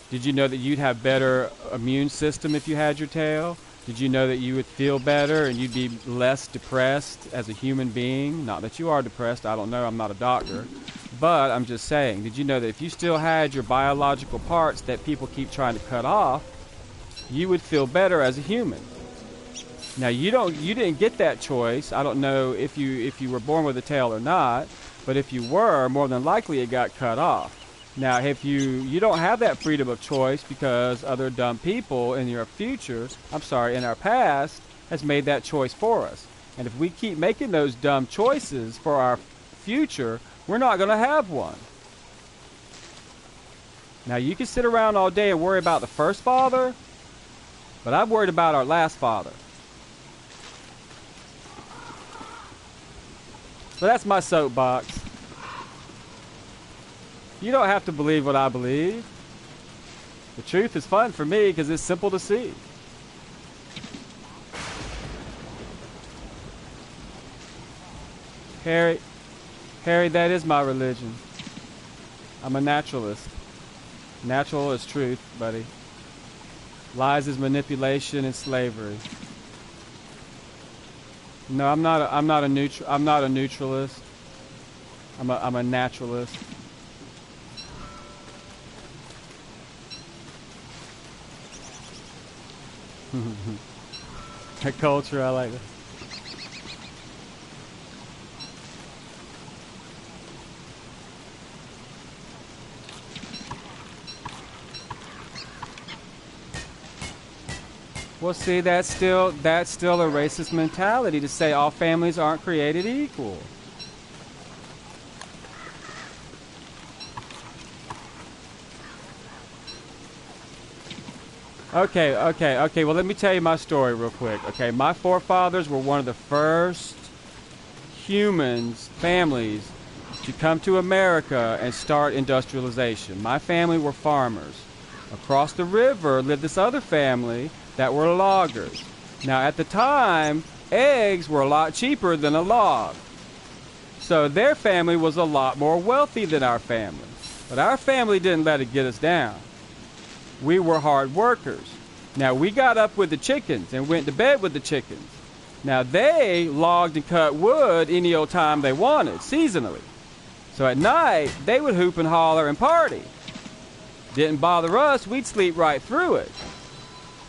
Did you know that you'd have better immune system if you had your tail? Did you know that you would feel better and you'd be less depressed as a human being? Not that you are depressed, I don't know, I'm not a doctor. But I'm just saying, did you know that if you still had your biological parts that people keep trying to cut off, you would feel better as a human? Now you didn't get that choice. I don't know if you were born with a tail or not, but if you were, more than likely it got cut off. Now if you don't have that freedom of choice because other dumb people in your future, in our past, has made that choice for us. And if we keep making those dumb choices for our future, we're not going to have one. Now you can sit around all day and worry about the first father, but I'm worried about our last father. So that's my soapbox. You don't have to believe what I believe. The truth is fun for me because it's simple to see. Harry, that is my religion. I'm a naturalist. Natural is truth, buddy. Lies is manipulation and slavery. No, I'm not a neutralist. I'm a naturalist. That culture, I like that. Well, see, that's still a racist mentality to say all families aren't created equal. Okay. Well, let me tell you my story real quick. Okay, my forefathers were one of the first families to come to America and start industrialization. My family were farmers. Across the river lived this other family that were loggers. Now, at the time, eggs were a lot cheaper than a log. So their family was a lot more wealthy than our family. But our family didn't let it get us down. We were hard workers. Now, we got up with the chickens and went to bed with the chickens. Now, they logged and cut wood any old time they wanted, seasonally. So at night, they would hoop and holler and party. Didn't bother us, we'd sleep right through it.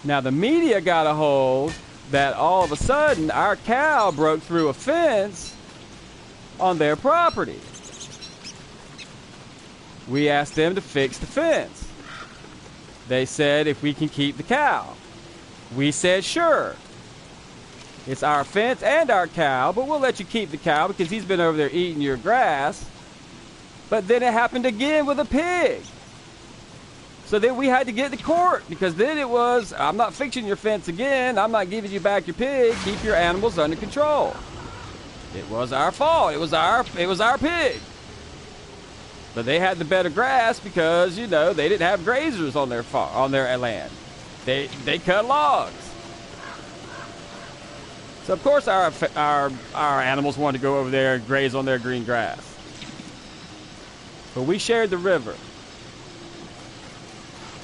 Now, the media got a hold that all of a sudden our cow broke through a fence on their property. We asked them to fix the fence. They said if we can keep the cow. We said sure. It's our fence and our cow, but we'll let you keep the cow because he's been over there eating your grass. But then it happened again with a pig. So then we had to get to court because then it was, I'm not fixing your fence again. I'm not giving you back your pig. Keep your animals under control. It was our fault. It was our pig. But they had the better grass because, they didn't have grazers on their land. They cut logs. So of course our animals wanted to go over there and graze on their green grass. But we shared the river.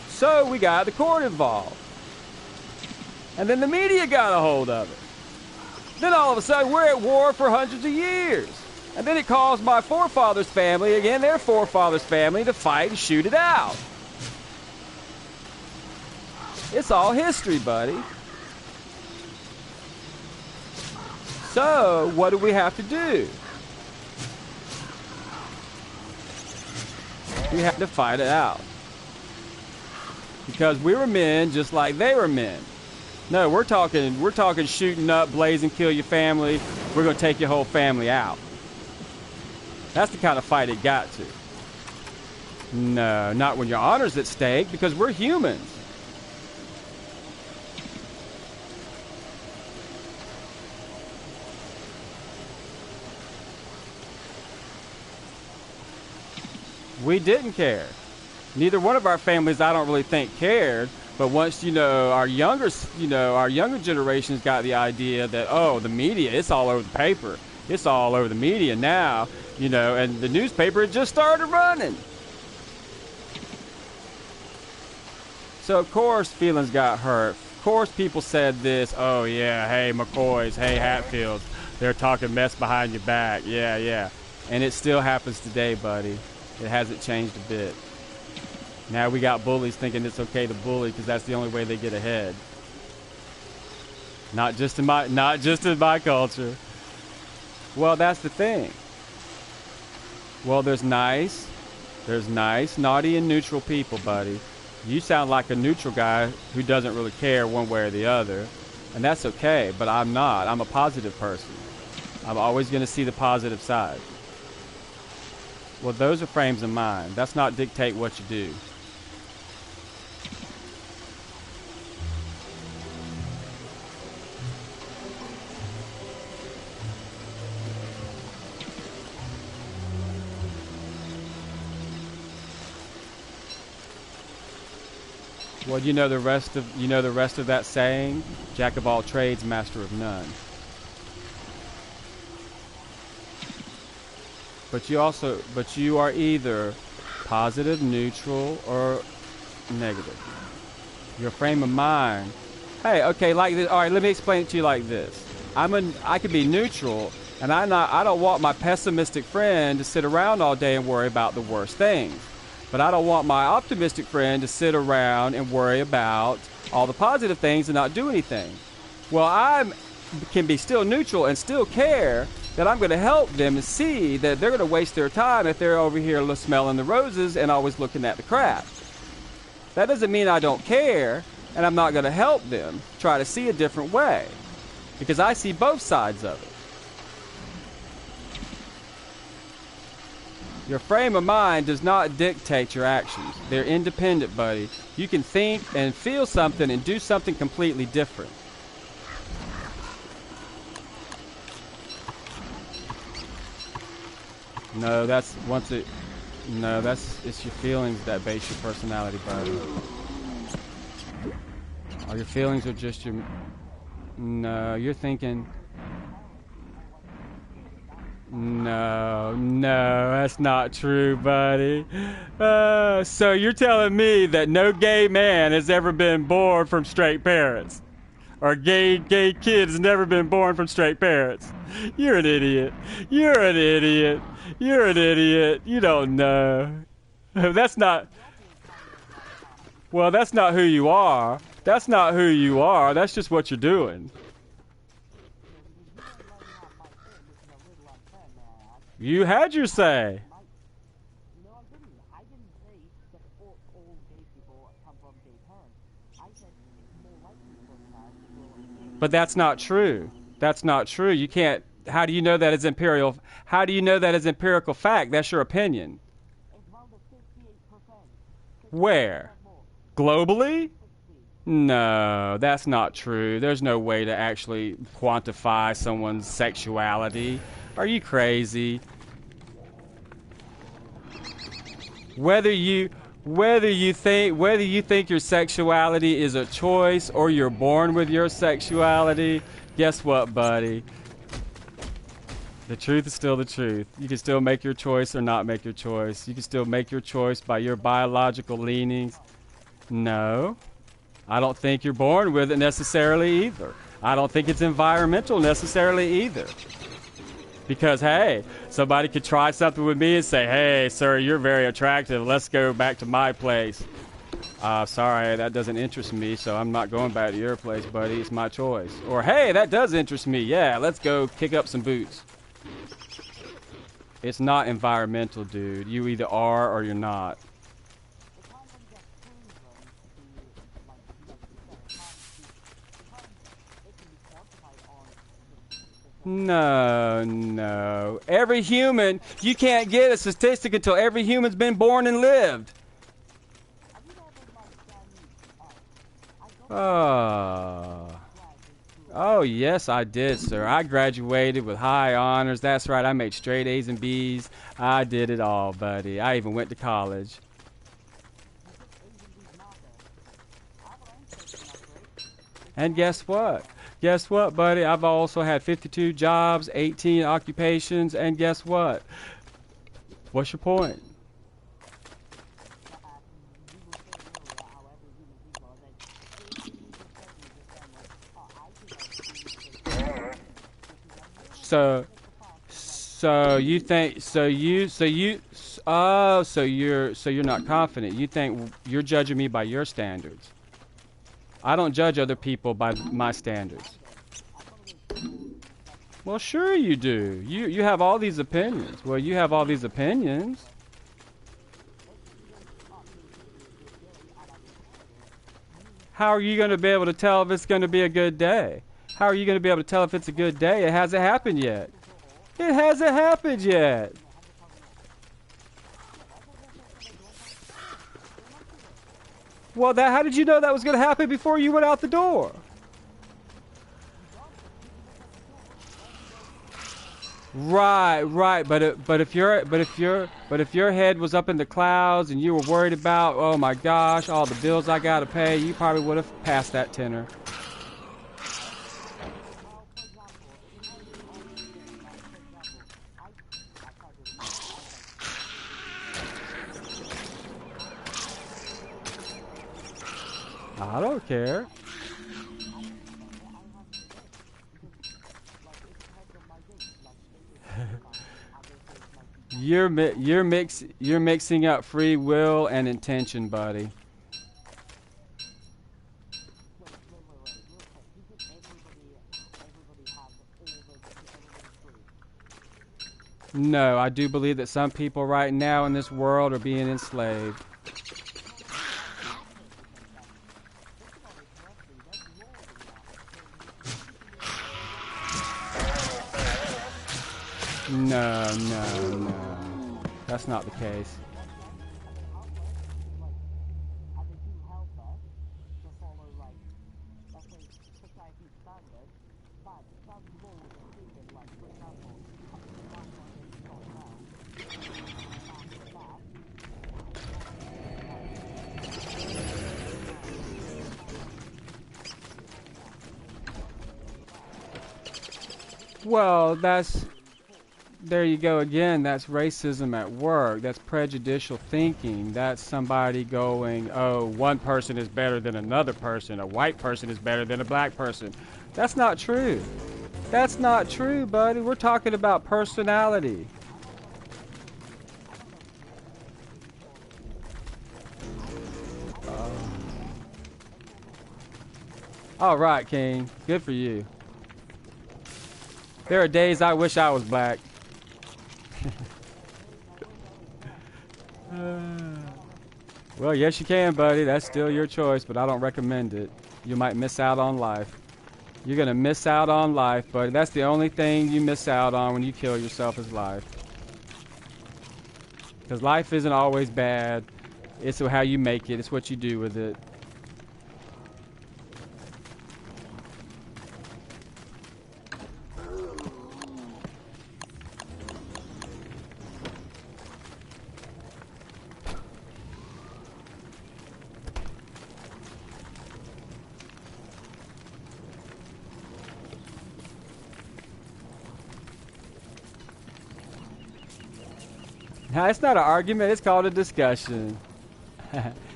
So we got the court involved. And then the media got a hold of it. Then all of a sudden we're at war for hundreds of years. And then it caused my forefathers' family, again their forefathers' family, to fight and shoot it out. It's all history, buddy. So what do we have to do? We have to fight it out. Because we were men just like they were men. No, we're talking shooting up, blazing, kill your family. We're going to take your whole family out. That's the kind of fight it got to. No, not when your honor's at stake, because we're humans. We didn't care. Neither one of our families, I don't really think, cared. But once, our younger generations got the idea that, oh, the media, it's all over the paper. It's all over the media now, and the newspaper had just started running. So, of course, feelings got hurt. Of course, people said this, oh, yeah, hey, McCoys, hey, Hatfields, they're talking mess behind your back. Yeah. And it still happens today, buddy. It hasn't changed a bit. Now we got bullies thinking it's okay to bully because that's the only way they get ahead. Not just in my culture. Well, that's the thing. Well, there's nice, naughty, and neutral people, buddy. You sound like a neutral guy who doesn't really care one way or the other. And that's okay, but I'm not. I'm a positive person. I'm always going to see the positive side. Well, those are frames of mind. That's not dictate what you do. Well, you know the rest of that saying, jack of all trades, master of none. But you are either positive, neutral, or negative. Your frame of mind. Hey, okay, like this. All right, let me explain it to you like this. I could be neutral, and I don't want my pessimistic friend to sit around all day and worry about the worst things. But I don't want my optimistic friend to sit around and worry about all the positive things and not do anything. Well, I can be still neutral and still care that I'm going to help them and see that they're going to waste their time if they're over here smelling the roses and always looking at the crap. That doesn't mean I don't care and I'm not going to help them try to see a different way, because I see both sides of it. Your frame of mind does not dictate your actions. They're independent, buddy. You can think and feel something and do something completely different. No, it's your feelings that base your personality, buddy. Or your feelings are just your... No, you're thinking... No, that's not true, buddy. So you're telling me that no gay man has ever been born from straight parents? Or gay kid has never been born from straight parents? You're an idiot. You're an idiot. You're an idiot. You don't know. That's not... Well, that's not who you are. That's not who you are. That's just what you're doing. You had your say. But that's not true. That's not true. You can't... How do you know that is empirical? How do you know that is empirical fact? That's your opinion. Where? Globally? No, that's not true. There's no way to actually quantify someone's sexuality. Are you crazy? Whether you think your sexuality is a choice or you're born with your sexuality, guess what, buddy? The truth is still the truth. You can still make your choice or not make your choice. You can still make your choice by your biological leanings. No, I don't think you're born with it necessarily either. I don't think it's environmental necessarily either. Because, hey, somebody could try something with me and say, hey, sir, you're very attractive. Let's go back to my place. Sorry, that doesn't interest me, so I'm not going back to your place, buddy. It's my choice. Or, hey, that does interest me. Yeah, let's go kick up some boots. It's not environmental, dude. You either are or you're not. No. Every human, you can't get a statistic until every human's been born and lived. Oh, yes, I did, sir. I graduated with high honors. That's right. I made straight A's and B's. I did it all, buddy. I even went to college. And guess what? Guess what, buddy? I've also had 52 jobs, 18 occupations, and guess what? What's your point? So you think so you're not confident. You think you're judging me by your standards. I don't judge other people by my standards. Well, sure you do. You have all these opinions. Well, you have all these opinions. How are you going to be able to tell if it's going to be a good day? How are you going to be able to tell if it's a good day? It hasn't happened yet. It hasn't happened yet. Well, how did you know that was going to happen before you went out the door? Right, right. But if your head was up in the clouds and you were worried about, oh my gosh, all the bills I gotta pay, you probably would have passed that tenor. I don't care. You're mixing up free will and intention, buddy. No, I do believe that some people right now in this world are being enslaved. No, no, no. That's not the case. Well, there you go again. That's racism at work. That's prejudicial thinking. That's somebody going, oh, one person is better than another person. A white person is better than a black person. That's not true. That's not true, buddy. We're talking about personality. All right, King. Good for you. There are days I wish I was black. Well, yes you can, buddy. That's still your choice, but I don't recommend it. You might miss out on life. You're going to miss out on life, buddy. That's the only thing you miss out on when you kill yourself is life. Because life isn't always bad. It's how you make it. It's what you do with it. Now, it's not an argument, it's called a discussion.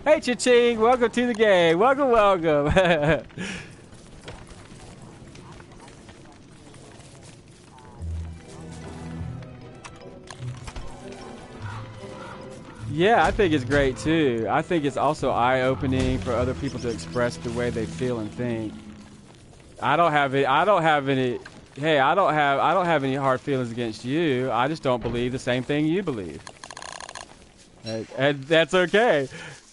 Hey, Cha-Ching, welcome to the game. Welcome, welcome. Yeah, I think it's great too. I think it's also eye-opening for other people to express the way they feel and think. I don't have any hard feelings against you. I just don't believe the same thing you believe. And that's okay.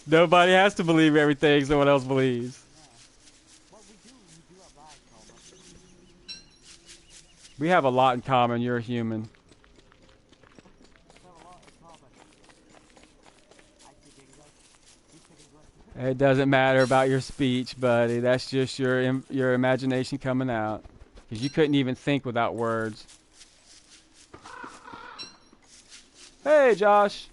Nobody has to believe everything someone else believes. We have a lot in common. You're a human. It doesn't matter about your speech, buddy. That's just your imagination coming out. Because you couldn't even think without words. Hey, Josh.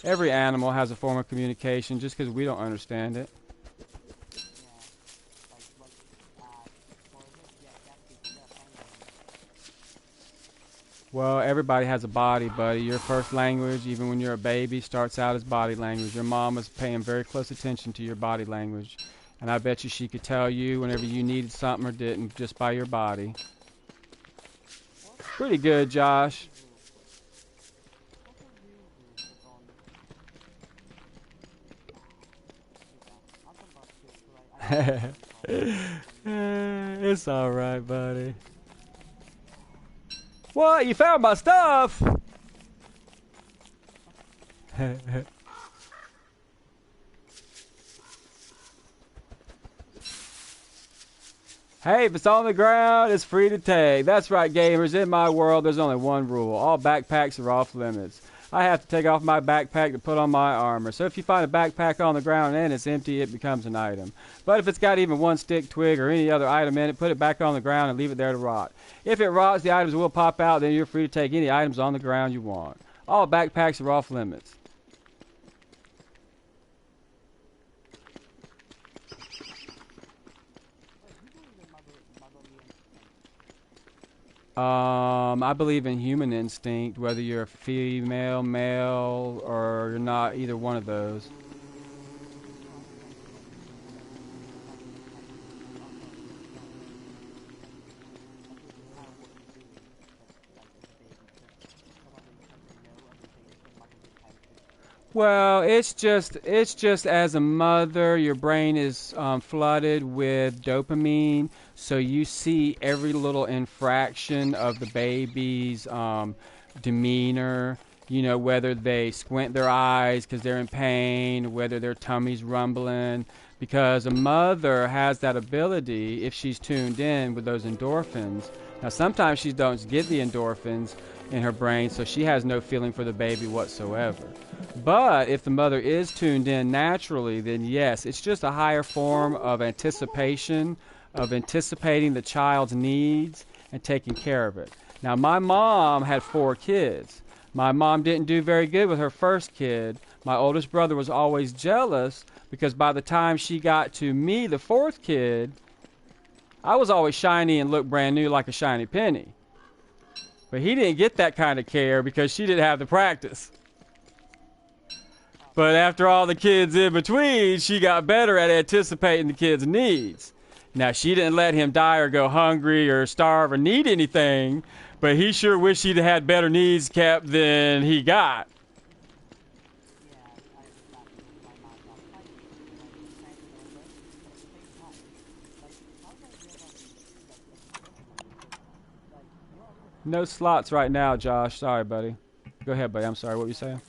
Every animal has a form of communication just because we don't understand it. Well, everybody has a body, buddy. Your first language, even when you're a baby, starts out as body language. Your mom is paying very close attention to your body language. And I bet you she could tell you whenever you needed something or didn't just by your body. Pretty good, Josh. It's alright, buddy. What? You found my stuff? Hey, if it's on the ground, it's free to take. That's right, gamers. In my world, there's only one rule. All backpacks are off limits. I have to take off my backpack to put on my armor. So if you find a backpack on the ground and it's empty, it becomes an item. But if it's got even one stick, twig, or any other item in it, put it back on the ground and leave it there to rot. If it rots, the items will pop out. Then you're free to take any items on the ground you want. All backpacks are off limits. I believe in human instinct, whether you're a female, male, or you're not either one of those. Well, it's just as a mother, your brain is flooded with dopamine, so you see every little infraction of the baby's demeanor. You know, whether they squint their eyes because they're in pain, whether their tummy's rumbling, because a mother has that ability if she's tuned in with those endorphins. Now, sometimes she don't get the endorphins in her brain, so she has no feeling for the baby whatsoever. But if the mother is tuned in naturally, then yes, it's just a higher form of anticipation, of anticipating the child's needs and taking care of it. Now, my mom had 4 kids. My mom didn't do very good with her first kid. My oldest brother was always jealous because by the time she got to me, the 4th kid, I was always shiny and looked brand new like a shiny penny. But he didn't get that kind of care because she didn't have the practice. But after all the kids in between, she got better at anticipating the kids' needs. Now, she didn't let him die or go hungry or starve or need anything, but he sure wished he'd had better needs kept than he got. No slots right now, Josh. Sorry, buddy. Go ahead, buddy. I'm sorry. What were you saying?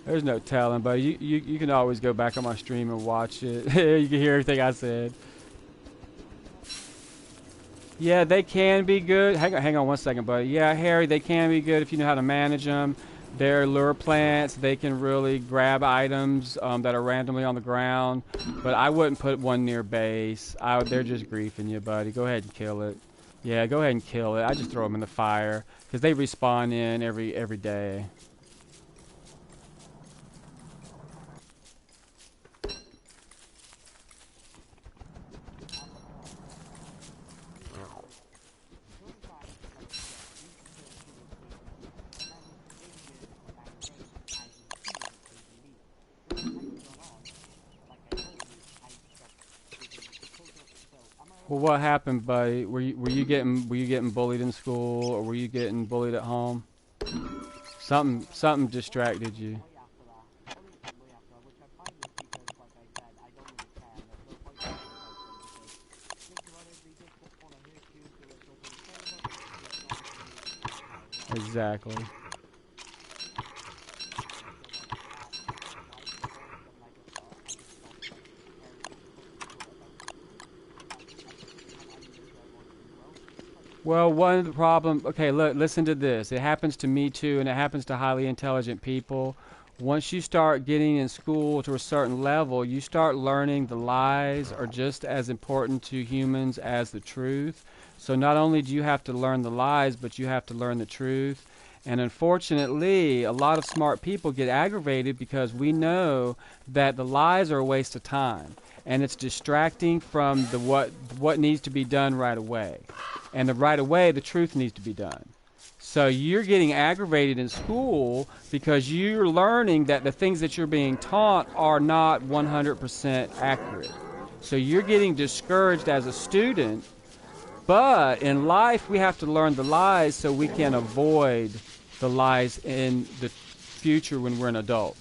There's no telling, but you can always go back on my stream and watch it. You can hear everything I said. Yeah, they can be good. Hang on one second, buddy. Yeah, Harry, they can be good if you know how to manage them. They're lure plants. They can really grab items that are randomly on the ground. But I wouldn't put one near base. They're just griefing you, buddy. Go ahead and kill it. Yeah, go ahead and kill it. I just throw them in the fire because they respawn in every day. Well, what happened, buddy? Were you getting bullied in school, or were you getting bullied at home? Something distracted you. Exactly. Well, one of the problem. Okay, look, listen to this. It happens to me too, and it happens to highly intelligent people. Once you start getting in school to a certain level, you start learning the lies are just as important to humans as the truth. So not only do you have to learn the lies, but you have to learn the truth. And unfortunately, a lot of smart people get aggravated because we know that the lies are a waste of time, and it's distracting from the what needs to be done right away. And the right away, the truth needs to be done. So you're getting aggravated in school because you're learning that the things that you're being taught are not 100% accurate. So you're getting discouraged as a student, but in life we have to learn the lies so we can avoid the lies in the future when we're an adult.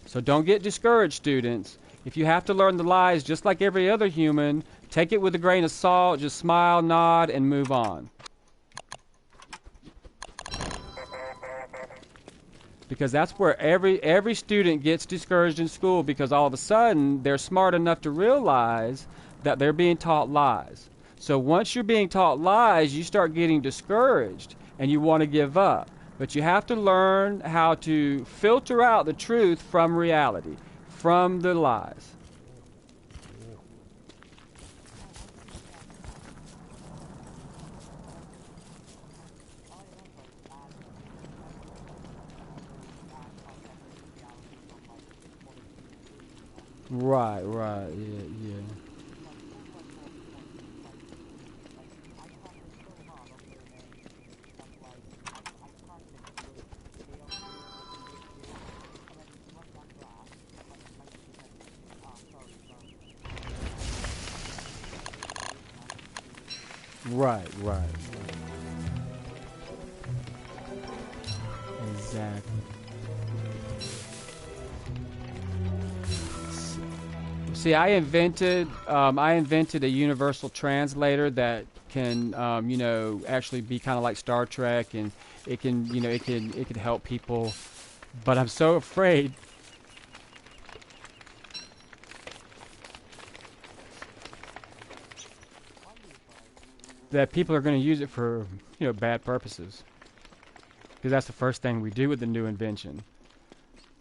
So don't get discouraged, students. If you have to learn the lies just like every other human, take it with a grain of salt, just smile, nod, and move on. Because that's where every student gets discouraged in school, because all of a sudden they're smart enough to realize that they're being taught lies. So once you're being taught lies, you start getting discouraged and you want to give up. But you have to learn how to filter out the truth from reality, from the lies. Right, yeah. Right. Exactly. See, I invented a universal translator that can, actually be kind of like Star Trek, and it can, it can help people. But I'm so afraid that people are going to use it for, bad purposes. Because that's the first thing we do with the new invention.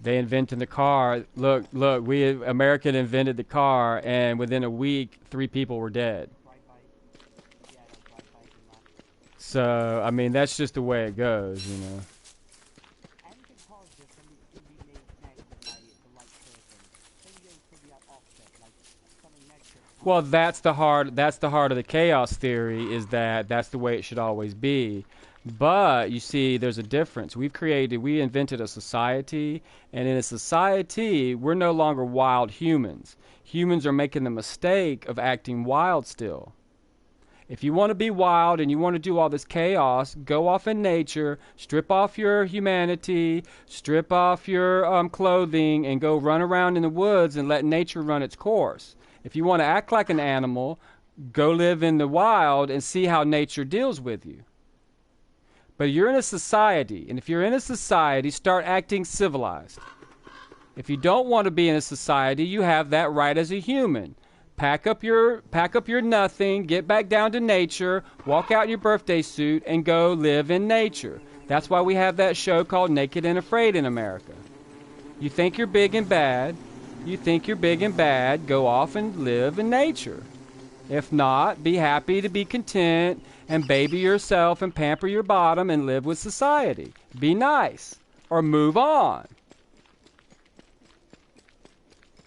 They invented the car. Look, we American invented the car, and within a week, 3 people were dead. So, I mean, that's just the way it goes. Well, that's the heart of the chaos theory, is that that's the way it should always be. But you see, there's a difference. We invented a society, and in a society, we're no longer wild humans. Humans are making the mistake of acting wild still. If you want to be wild and you want to do all this chaos, go off in nature, strip off your humanity, strip off your clothing, and go run around in the woods and let nature run its course. If you want to act like an animal, go live in the wild and see how nature deals with you. But you're in a society, and if you're in a society, start acting civilized. If you don't want to be in a society, you have that right as a human. Pack up your nothing, get back down to nature, walk out in your birthday suit, and go live in nature. That's why we have that show called Naked and Afraid in America. You think you're big and bad. Go off and live in nature. If not, be happy to be content and baby yourself and pamper your bottom and live with society. Be nice or move on.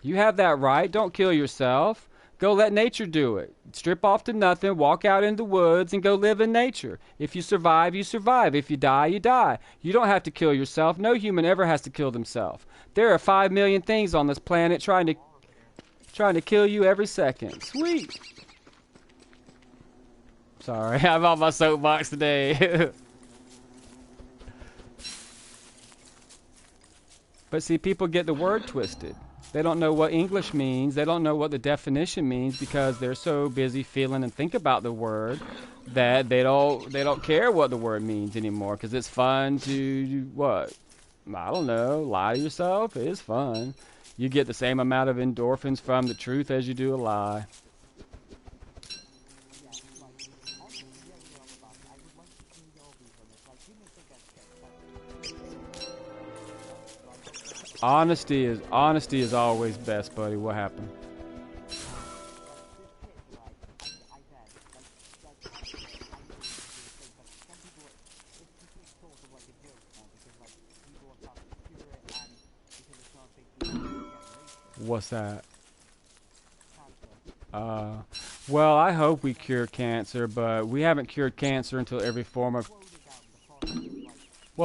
You have that right. Don't kill yourself. Go let nature do it. Strip off to nothing, walk out in the woods, and go live in nature. If you survive, you survive. If you die, you die. You don't have to kill yourself. No human ever has to kill themselves. There are 5 million things on this planet trying to kill you every second. Sweet. Sorry, I'm on my soapbox today. But see, people get the word twisted. They don't know what English means. They don't know what the definition means because they're so busy feeling and think about the word that they don't care what the word means anymore, because it's fun to, what? I don't know, lie to yourself. It is fun. You get the same amount of endorphins from the truth as you do a lie. Honesty is always best, buddy. What happened? What's that? Well, I hope we cure cancer, but we haven't cured cancer until every form of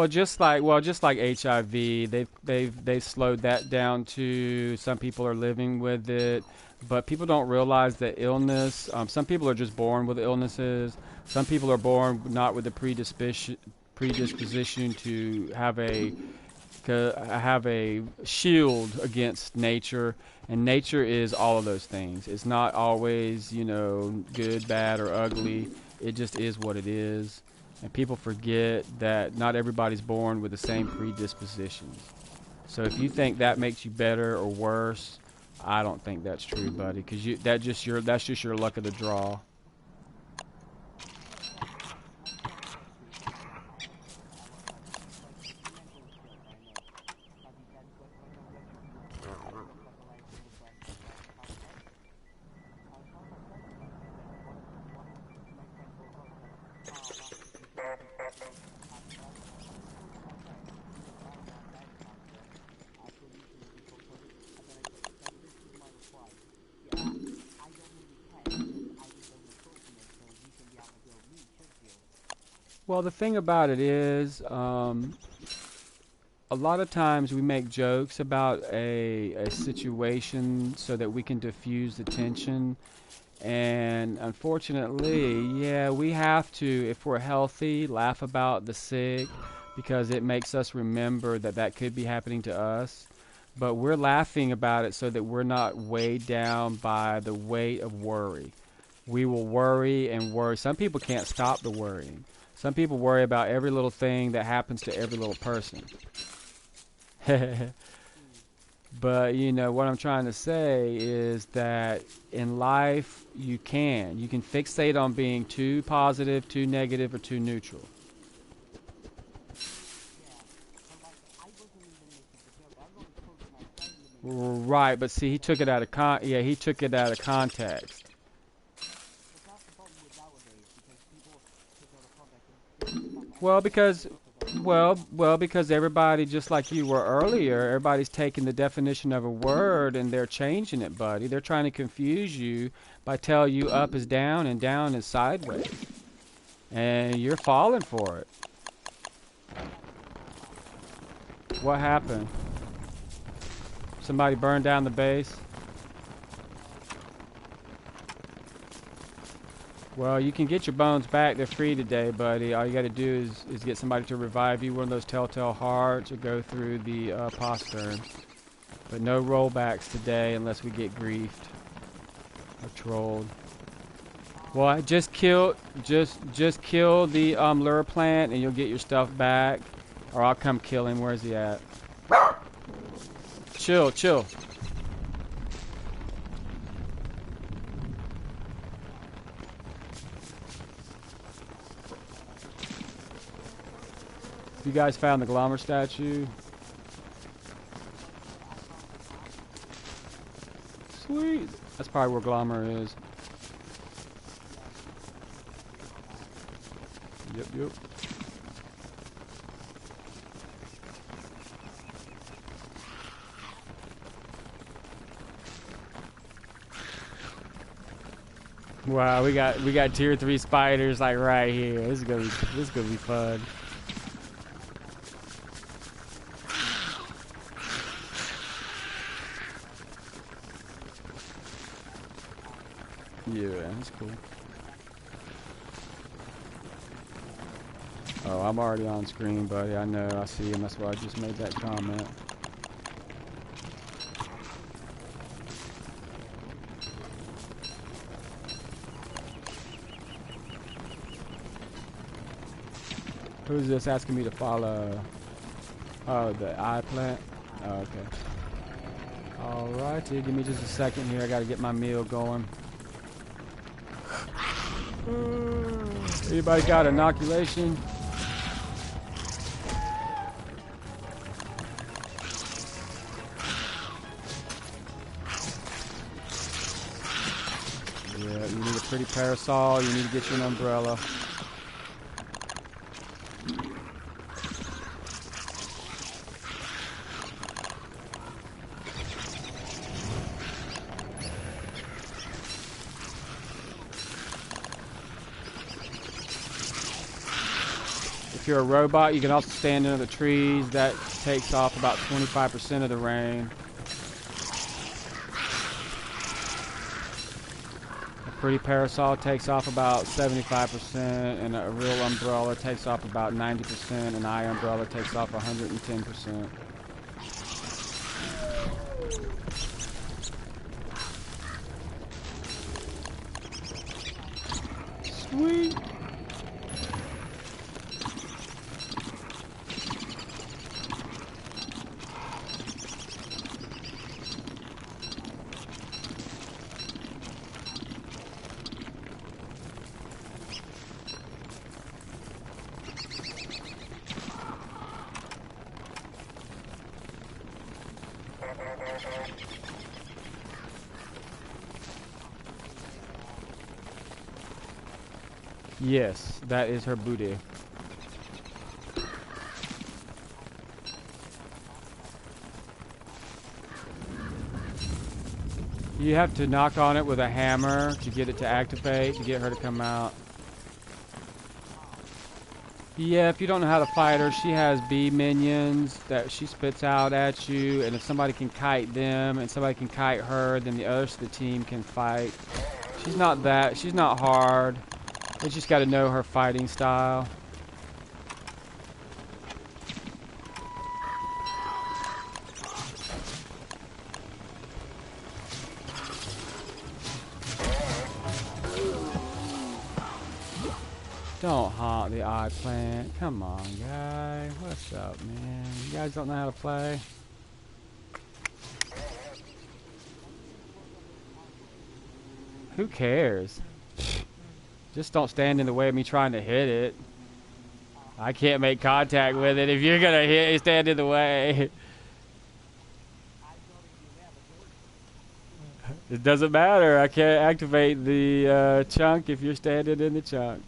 just like HIV, they've slowed that down too. Some people are living with it, but people don't realize that illness. Some people are just born with illnesses. Some people are born not with the predisposition to have a shield against nature, and nature is all of those things. It's not always, good, bad, or ugly. It just is what it is. And people forget that not everybody's born with the same predispositions. So if you think that makes you better or worse, I don't think that's true, buddy, because that's just your luck of the draw. Well, the thing about it is, a lot of times we make jokes about a situation so that we can diffuse the tension. And unfortunately, yeah, we have to, if we're healthy, laugh about the sick because it makes us remember that that could be happening to us. But we're laughing about it so that we're not weighed down by the weight of worry. We will worry and worry. Some people can't stop the worrying. Some people worry about every little thing that happens to every little person. But, what I'm trying to say is that in life, you can fixate on being too positive, too negative, or too neutral. Right, but see, he took it out of context. Well, because because everybody, just like you were earlier, everybody's taking the definition of a word and they're changing it, buddy. They're trying to confuse you by telling you up is down and down is sideways. And you're falling for it. What happened? Somebody burned down the base? Well, you can get your bones back. They're free today, buddy. All you got to do is get somebody to revive you, one of those telltale hearts, or go through the postern. But no rollbacks today unless we get griefed or trolled. Well, just kill the lure plant and you'll get your stuff back. Or I'll come kill him. Where's he at? Chill. You guys found the Glommer statue? Sweet. That's probably where Glommer is. Yep. Wow, we got tier 3 spiders like right here. This is gonna be fun. Yeah, that's cool. Oh, I'm already on screen, buddy. I know. I see him. That's why I just made that comment. Who's this asking me to follow? Oh, the eye plant? Oh, okay. Alrighty, give me just a second here. I gotta get my meal going. Anybody got inoculation? pretty parasol, you need to get you an umbrella. If you're a robot, you can also stand under the trees. That takes off about 25% of the rain. A pretty parasol takes off about 75%, and a real umbrella takes off about 90%, an eye umbrella takes off 110%. Sweet. Yes, that is her booty. You have to knock on it with a hammer to get it to activate, to get her to come out. Yeah, if you don't know how to fight her, she has bee minions that she spits out at you, and if somebody can kite them and somebody can kite her, then the others of the team can fight. She's not hard. You just got to know her fighting style. Don't haunt the eye plant. Come on, guy. What's up, man? You guys don't know how to play? Who cares? Just don't stand in the way of me trying to hit it. I can't make contact with it. If you're gonna hit, stand in the way. It doesn't matter. I can't activate the chunk if you're standing in the chunk.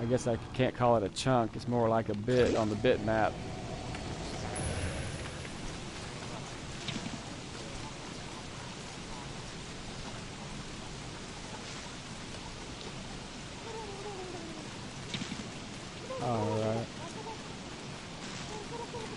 I guess I can't call it a chunk. It's more like a bit on the bit map.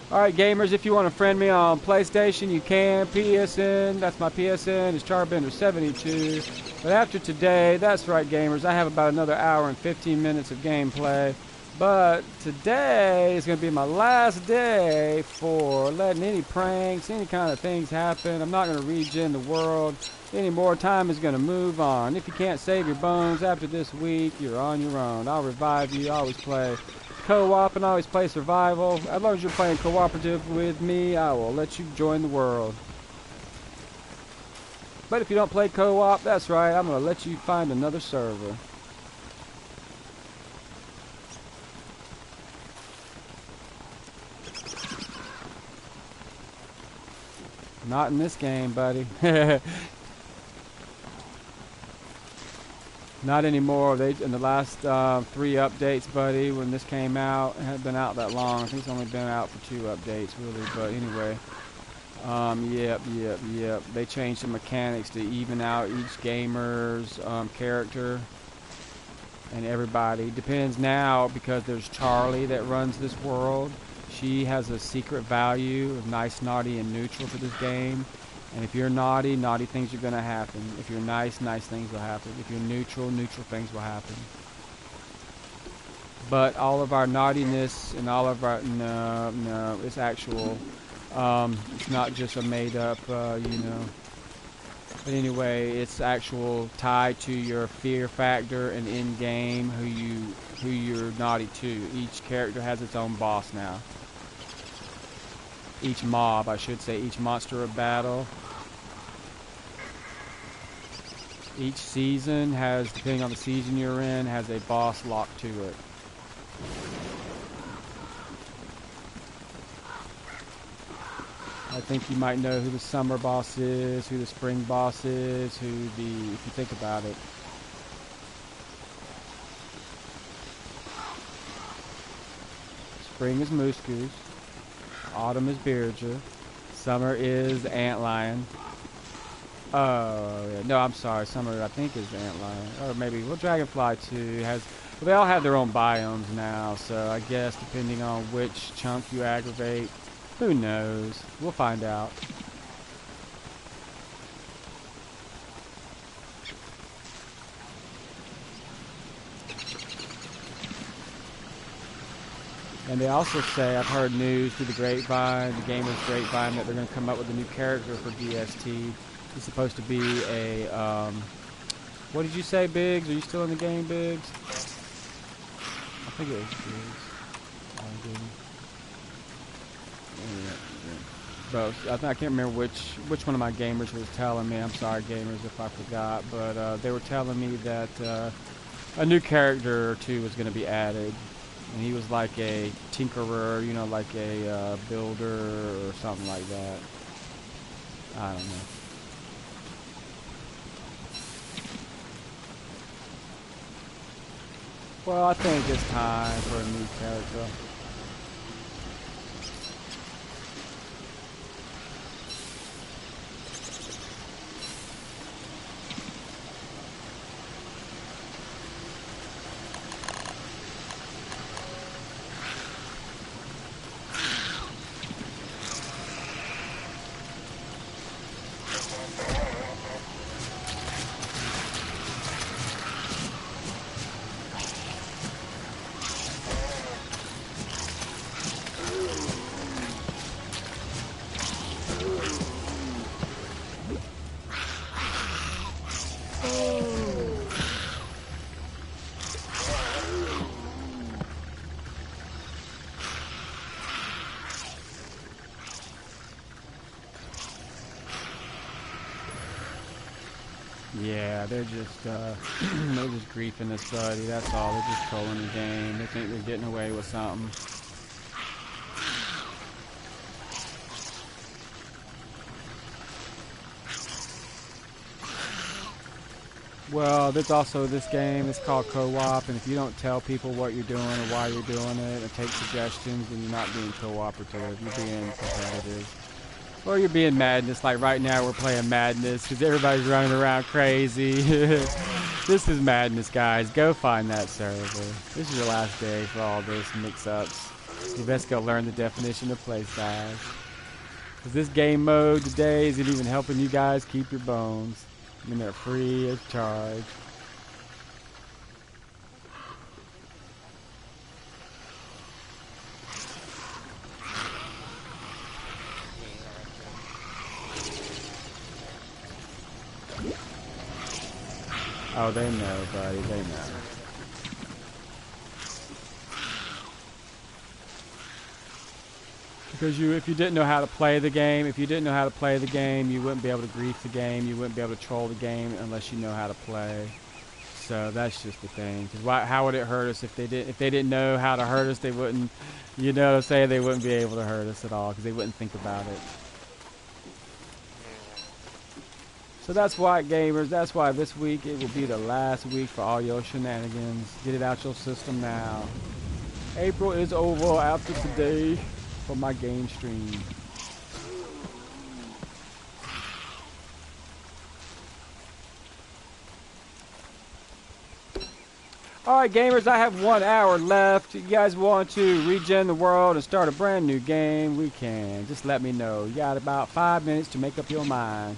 Alright gamers, if you want to friend me on PlayStation, you can. PSN, that's my PSN, is Charbender72. But after today, that's right gamers, I have about another hour and 15 minutes of gameplay. But today is going to be my last day for letting any pranks, any kind of things happen. I'm not going to regen the world anymore. Time is going to move on. If you can't save your bones after this week, you're on your own. I'll revive you. I always play co-op and always play survival. As long as you're playing cooperative with me, I will let you join the world. But if you don't play co-op, that's right, I'm going to let you find another server. Not in this game, buddy. Not anymore. In the last 3 updates, buddy, when this came out, it hadn't been out that long. I think it's only been out for 2 updates, really. But anyway, yep. They changed the mechanics to even out each gamer's character and everybody. Depends now because there's Charlie that runs this world. She has a secret value of nice, naughty, and neutral for this game. And if you're naughty, naughty things are going to happen. If you're nice, nice things will happen. If you're neutral, neutral things will happen. But all of our naughtiness and all of our... No, it's actual. It's not just a made-up, you know. But anyway, it's actual tied to your fear factor and in-game, who you're naughty to. Each character has its own boss now. Each mob, I should say, each monster of battle. Each season has, depending on the season you're in, has a boss locked to it. I think you might know who the summer boss is, who the spring boss is, who the, if you think about it. Spring is moose goose. Autumn is beardja. Summer is antlion. Oh, yeah. No, I'm sorry. Summer, I think, is antlion. Or maybe, well, dragonfly too has. Well, they all have their own biomes now, so I guess depending on which chunk you aggravate, who knows? We'll find out. And they also say, I've heard news through the grapevine, the gamer's grapevine, that they're going to come up with a new character for DST. It's supposed to be a, what did you say, Biggs? Are you still in the game, Biggs? I think it was Biggs. Both. I can't remember which one of my gamers was telling me. I'm sorry, gamers, if I forgot. But they were telling me that a new character or two was going to be added. And he was like a tinkerer, you know, like a builder or something like that. I don't know. Well, I think it's time for a new character. Yeah, they're just griefing this buddy. That's all. They're just trolling the game. They think they're getting away with something. Well, there's also this game. It's called co-op, and if you don't tell people what you're doing or why you're doing it, and take suggestions, then you're not being cooperative. You're being competitive. Or you're being madness, like right now we're playing madness because everybody's running around crazy. This is madness, guys. Go find that server. This is your last day for all this mix-ups. You best go learn the definition of play size. Because this game mode today isn't even helping you guys keep your bones. I mean, they're free of charge. Oh, they know, buddy. They know. Because if you didn't know how to play the game, you wouldn't be able to grief the game. You wouldn't be able to troll the game unless you know how to play. So that's just the thing. Because how would it hurt us if they didn't know how to hurt us? They wouldn't, you know what I'm saying? They wouldn't be able to hurt us at all because they wouldn't think about it. So that's why, gamers, that's why this week it will be the last week for all your shenanigans. Get it out your system now. April is over after today for my game stream. Alright, gamers, I have 1 hour left. You guys want to regen the world and start a brand new game? We can. Just let me know. You got about 5 minutes to make up your mind.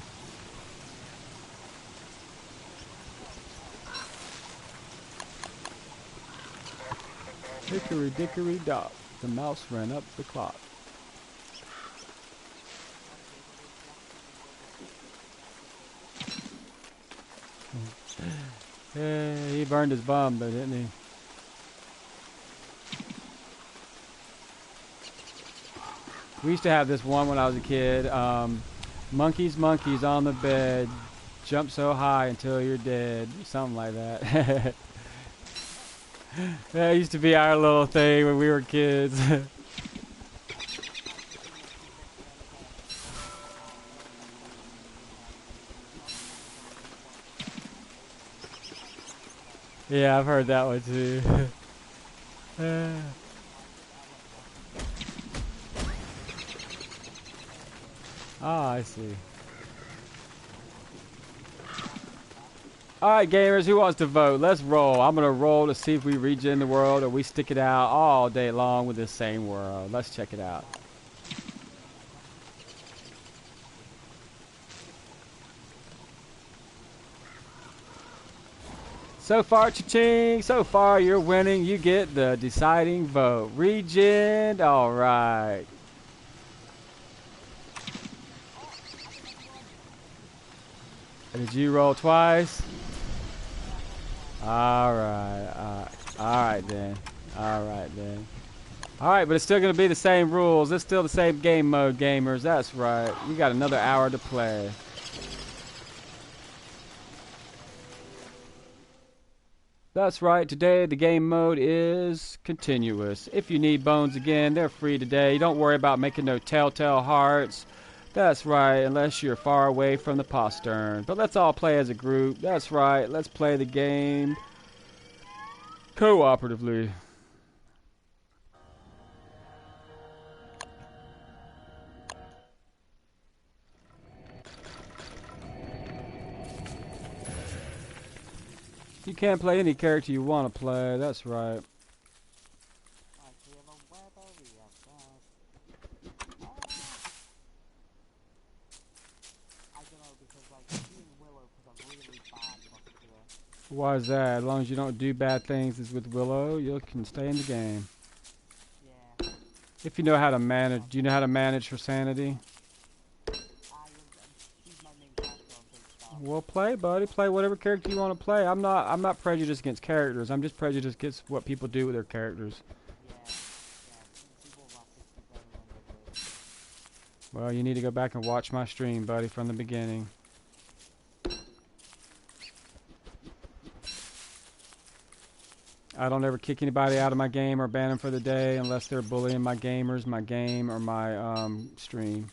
Hickory dickory dock, the mouse ran up the clock. Yeah, he burned his bum though, didn't he? We used to have this one when I was a kid. Monkeys, monkeys on the bed, jump so high until you're dead. Something like that. That used to be our little thing when we were kids. Yeah, I've heard that one too. Ah, I see. Alright, gamers, who wants to vote? Let's roll. I'm going to roll to see if we regen the world or we stick it out all day long with the same world. Let's check it out. So far, cha-ching. So far, you're winning. You get the deciding vote. Regen. Alright. Did you roll twice? Alright. Alright then. Alright then. Alright, but it's still going to be the same rules. It's still the same game mode, gamers. That's right. You got another hour to play. That's right. Today, the game mode is continuous. If you need bones again, they're free today. Don't worry about making no telltale hearts. That's right, unless you're far away from the postern. But let's all play as a group. That's right, let's play the game cooperatively. You can't play any character you want to play, that's right. Why is that? As long as you don't do bad things as with Willow, you can stay in the game. Yeah. If you know how to manage, do you know how to manage for sanity? Well, play, buddy. Play whatever character you want to play. I'm not prejudiced against characters. I'm just prejudiced against what people do with their characters. Well, you need to go back and watch my stream, buddy, from the beginning. I don't ever kick anybody out of my game or ban them for the day unless they're bullying my gamers, my game, or my stream.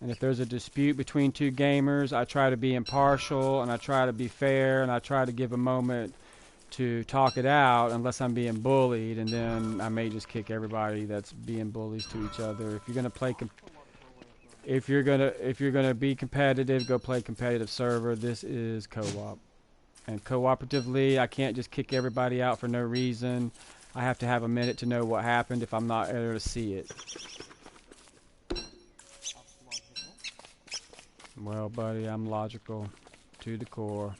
And if there's a dispute between two gamers, I try to be impartial and I try to be fair and I try to give a moment to talk it out unless I'm being bullied, and then I may just kick everybody that's being bullies to each other. If you're gonna play if you're gonna be competitive, go play competitive server. This is co-op, and cooperatively, I can't just kick everybody out for no reason. I have to have a minute to know what happened if I'm not able to see it. Well, buddy, I'm logical to the core.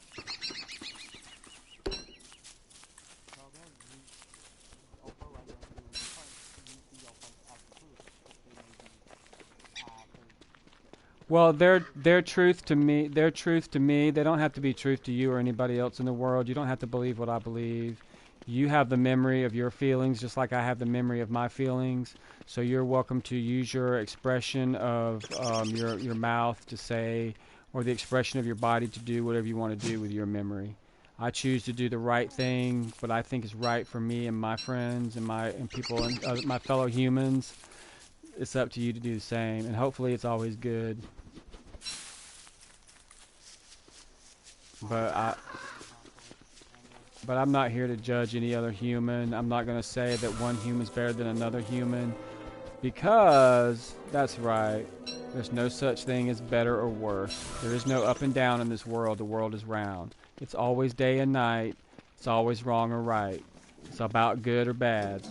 Well, their truth to me, they don't have to be truth to you or anybody else in the world. You don't have to believe what I believe. You have the memory of your feelings just like I have the memory of my feelings. So you're welcome to use your expression of your mouth to say, or the expression of your body to do whatever you want to do with your memory. I choose to do the right thing, what I think is right for me and my friends and people and my fellow humans. It's up to you to do the same, and hopefully it's always good. But I'm not here to judge any other human. I'm not going to say that one human's better than another human, because that's right. There's no such thing as better or worse. There is no up and down in this world. The world is round. It's always day and night. It's always wrong or right. It's about good or bad.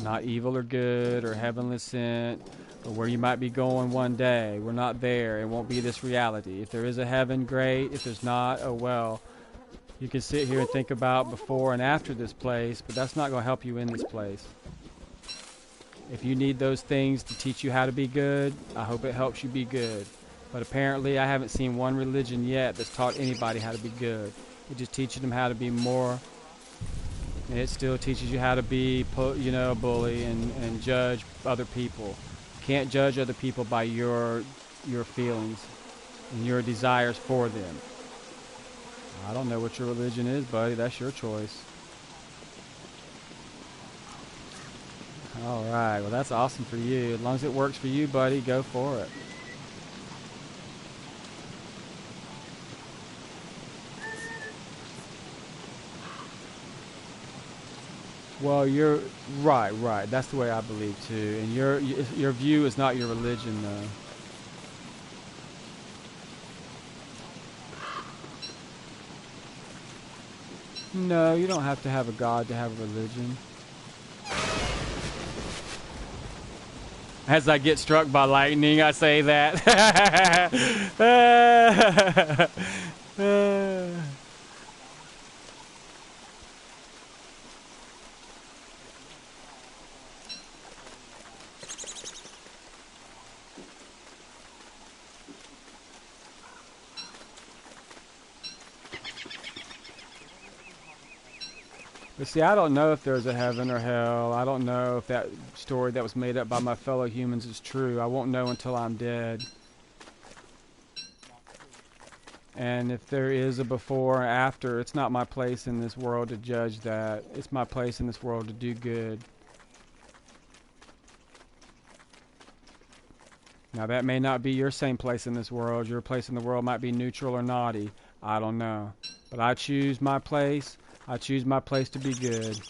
Not evil or good or heavenly sent or where you might be going one day. We're not there. It won't be this reality. If there is a heaven, great. If there's not, oh well. You can sit here and think about before and after this place, but that's not going to help you in this place. If you need those things to teach you how to be good, I hope it helps you be good. But apparently I haven't seen one religion yet that's taught anybody how to be good. It just teaches them how to be more. And it still teaches you how to be, a bully and judge other people. You can't judge other people by your feelings and your desires for them. I don't know what your religion is, buddy. That's your choice. All right. Well, that's awesome for you. As long as it works for you, buddy, go for it. Well, you're right, right. That's the way I believe too. And your view is not your religion, though. No, you don't have to have a god to have a religion. As I get struck by lightning, I say that. But see, I don't know if there's a heaven or hell. I don't know if that story that was made up by my fellow humans is true. I won't know until I'm dead. And if there is a before or after, it's not my place in this world to judge that. It's my place in this world to do good. Now, that may not be your same place in this world. Your place in the world might be neutral or naughty. I don't know. But I choose my place. I choose my place to be good.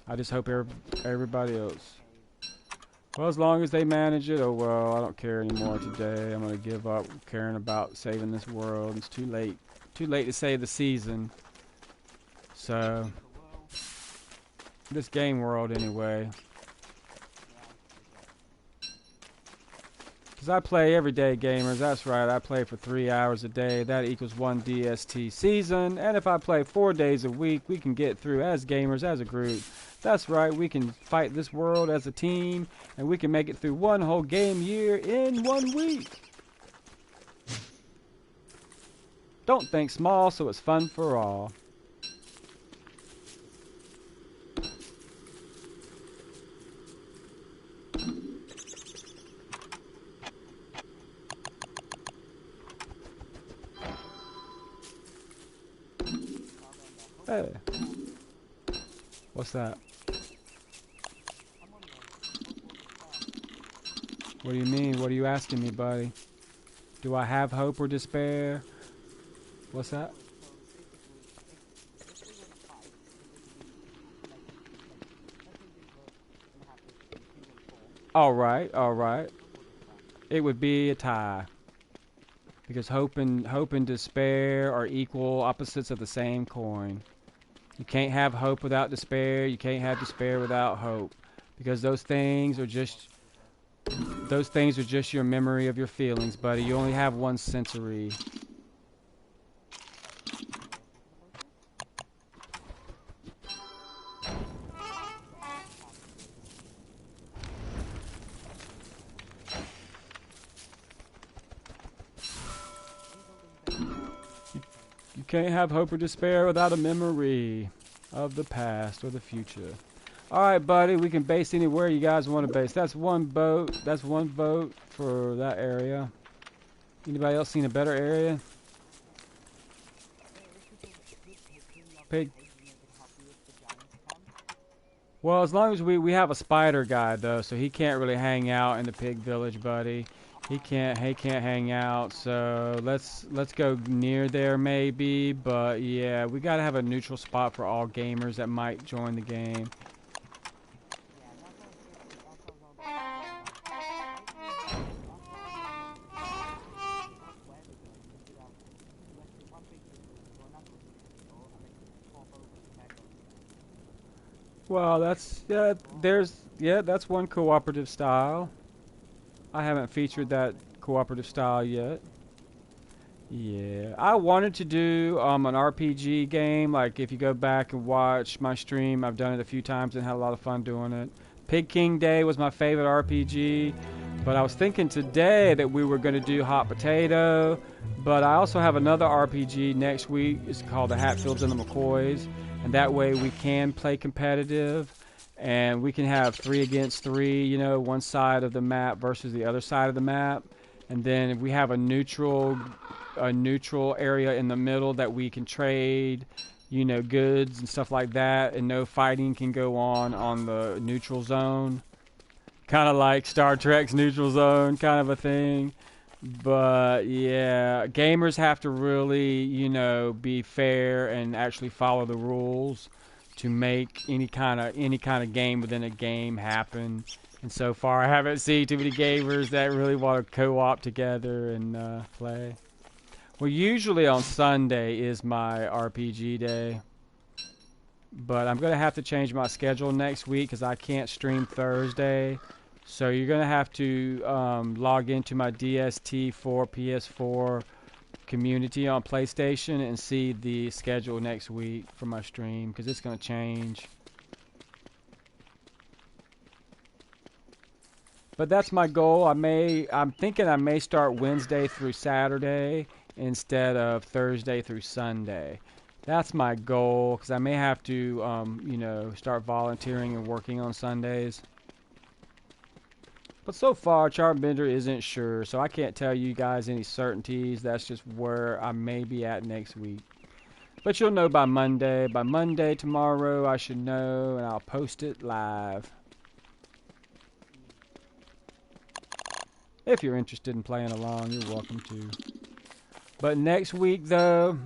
I just hope everybody else. Well, as long as they manage it, oh well, I don't care anymore today. I'm going to give up caring about saving this world. It's too late. Too late to save the season. So, this game world anyway. Because I play every day, gamers. That's right, I play for 3 hours a day. That equals 1 DST season. And if I play 4 days a week, we can get through as gamers, as a group. That's right, we can fight this world as a team. And we can make it through one whole game year in 1 week. Don't think small, so it's fun for all. Hey. What's that? What do you mean? What are you asking me, buddy? Do I have hope or despair? What's that? Alright, alright. It would be a tie. Because hope and despair are equal opposites of the same coin. You can't have hope without despair. You can't have despair without hope. Because those things are just your memory of your feelings, buddy. You only have one sensory. You can't have hope or despair without a memory of the past or the future. Alright, buddy, we can base anywhere you guys want to base. That's one boat. That's one vote for that area. Anybody else seen a better area? Pig. Well, as long as we have a spider guy, though, so he can't really hang out in the pig village, buddy. He can't hang out, so let's go near there maybe, but yeah, we gotta have a neutral spot for all gamers that might join the game. Well, that's that's one cooperative style. I haven't featured that cooperative style yet. Yeah, I wanted to do an RPG game. Like if you go back and watch my stream, I've done it a few times and had a lot of fun doing it. Pig King Day was my favorite RPG, but I was thinking today that we were going to do Hot Potato. But I also have another RPG next week. It's called the Hatfields and the McCoys, and that way we can play competitive. And we can have 3 against 3, you know, one side of the map versus the other side of the map. And then if we have a neutral area in the middle that we can trade, you know, goods and stuff like that, and no fighting can go on the neutral zone. Kind of like Star Trek's neutral zone kind of a thing. But yeah, gamers have to really, you know, be fair and actually follow the rules. to make any kind of game within a game happen. And so far, I haven't seen too many gamers that really want to co-op together and play. Well, usually on Sunday is my RPG day. But I'm going to have to change my schedule next week because I can't stream Thursday. So you're going to have to log into my DST for PS4 community on PlayStation and see the schedule next week for my stream because it's going to change. But that's my goal. I'm thinking I may start Wednesday through Saturday instead of Thursday through Sunday. That's my goal because I may have to, you know, start volunteering and working on Sundays. But so far, Charbender isn't sure, so I can't tell you guys any certainties. That's just where I may be at next week. But you'll know by Monday. By Monday tomorrow, I should know, and I'll post it live. If you're interested in playing along, you're welcome to. But next week, though...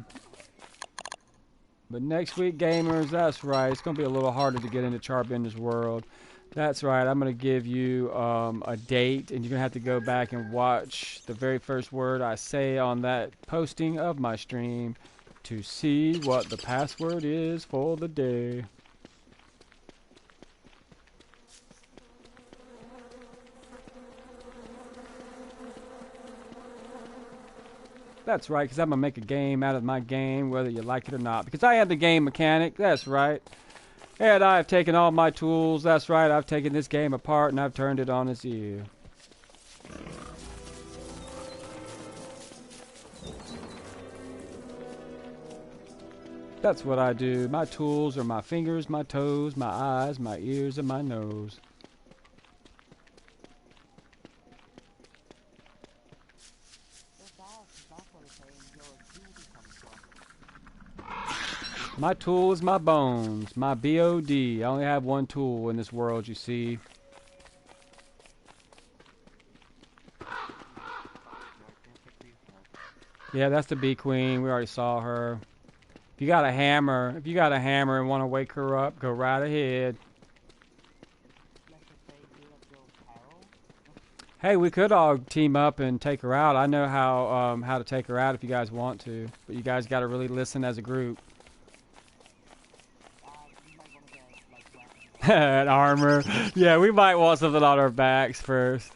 But next week, gamers, that's right. It's going to be a little harder to get into Charbender's world. That's right. I'm going to give you a date, and you're going to have to go back and watch the very first word I say on that posting of my stream to see what the password is for the day. That's right, because I'm going to make a game out of my game, whether you like it or not. Because I am the game mechanic, that's right. And I've taken all my tools, that's right. I've taken this game apart and I've turned it on its ear. That's what I do. My tools are my fingers, my toes, my eyes, my ears, and my nose. My tool is my bones, my B.O.D. I only have one tool in this world, you see. Yeah, that's the bee queen. We already saw her. If you got a hammer, and want to wake her up, go right ahead. Hey, we could all team up and take her out. I know how to take her out if you guys want to, but you guys got to really listen as a group. And armor. Yeah, we might want something on our backs first.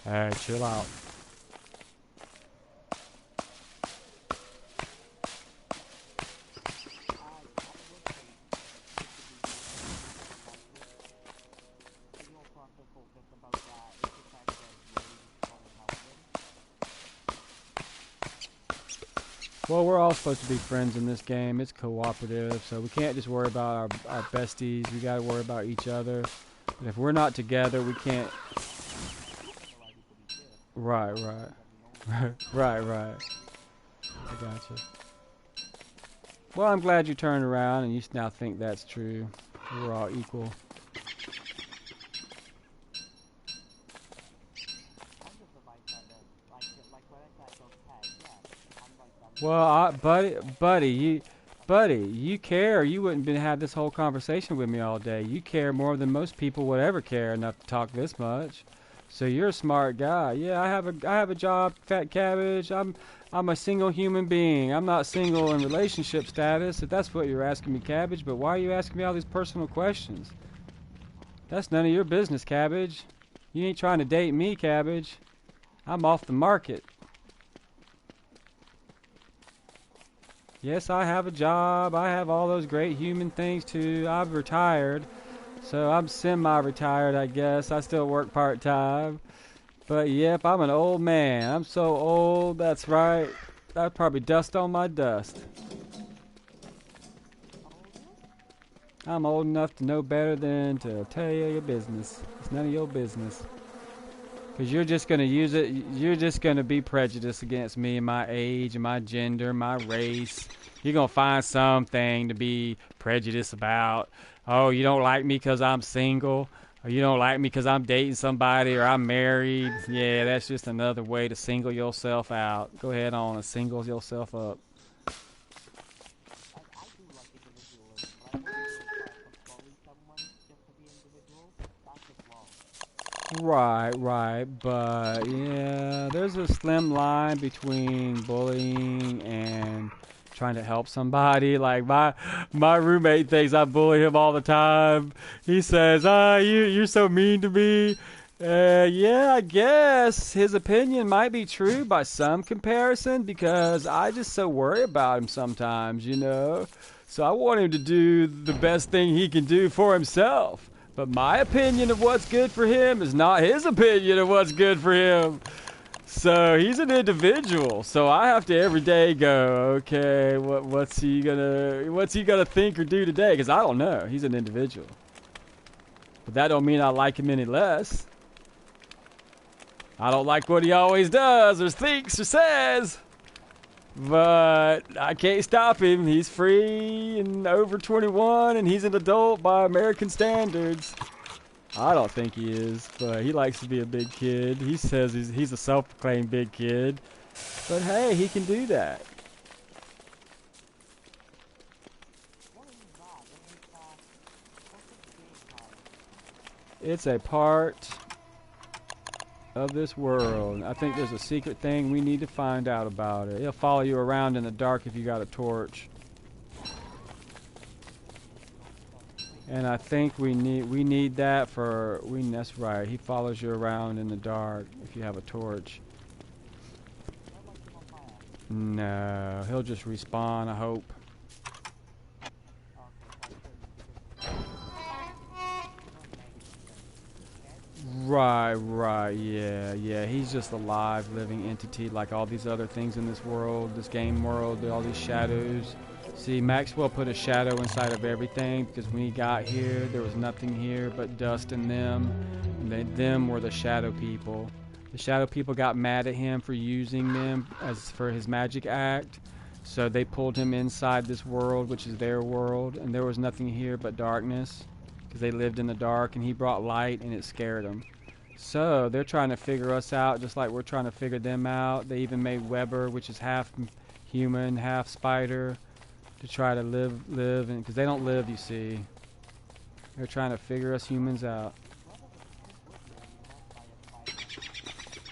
Hey, chill out. Well, we're all supposed to be friends in this game. It's cooperative, so we can't just worry about our besties. We gotta worry about each other. But if we're not together, we can't... Right. Right. I gotcha. Well, I'm glad you turned around and you now think that's true. We're all equal. Well, buddy, you care. You wouldn't have this whole conversation with me all day. You care more than most people would ever care enough to talk this much. So you're a smart guy. Yeah, I have a job, Fat Cabbage. I'm a single human being. I'm not single in relationship status, if that's what you're asking me, Cabbage. But why are you asking me all these personal questions? That's none of your business, Cabbage. You ain't trying to date me, Cabbage. I'm off the market. Yes, I have a job. I have all those great human things too. I've retired. So I'm semi-retired, I guess. I still work part-time. But yep, I'm an old man. I'm so old, that's right. I'd probably dust on my dust. I'm old enough to know better than to tell you your business. It's none of your business. Because you're just going to use it. You're just going to be prejudiced against me and my age and my gender, my race. You're going to find something to be prejudiced about. Oh, you don't like me because I'm single. Or you don't like me because I'm dating somebody or I'm married. Yeah, that's just another way to single yourself out. Go ahead on and single yourself up. Right, but yeah, there's a slim line between bullying and trying to help somebody. Like my roommate thinks I bully him all the time. He says, you're so mean to me." Yeah, I guess his opinion might be true by some comparison because I just so worry about him sometimes, you know. So I want him to do the best thing he can do for himself. But my opinion of what's good for him is not his opinion of what's good for him. So he's an individual. So I have to every day go, okay, what's he gonna think or do today? Because I don't know. He's an individual. But that don't mean I like him any less. I don't like what he always does or thinks or says. But I can't stop him. He's free and over 21 and he's an adult by American standards. I don't think he is, but he likes to be a big kid. He says he's a self-proclaimed big kid. But hey, he can do that. It's a part of this world. I think there's a secret thing we need to find out about it. He'll follow you around in the dark if you got a torch. And I think we need that for that's right. He follows you around in the dark if you have a torch. No, he'll just respawn, I hope. Right, yeah. He's just a live, living entity like all these other things in this world, this game world, all these shadows. See, Maxwell put a shadow inside of everything because when he got here, there was nothing here but dust and them. And them were the shadow people. The shadow people got mad at him for using them as for his magic act. So they pulled him inside this world, which is their world, and there was nothing here but darkness. Because they lived in the dark and he brought light and it scared them. So they're trying to figure us out just like we're trying to figure them out. They even made Weber, which is half human, half spider, to try to live and because they don't live, you see. They're trying to figure us humans out.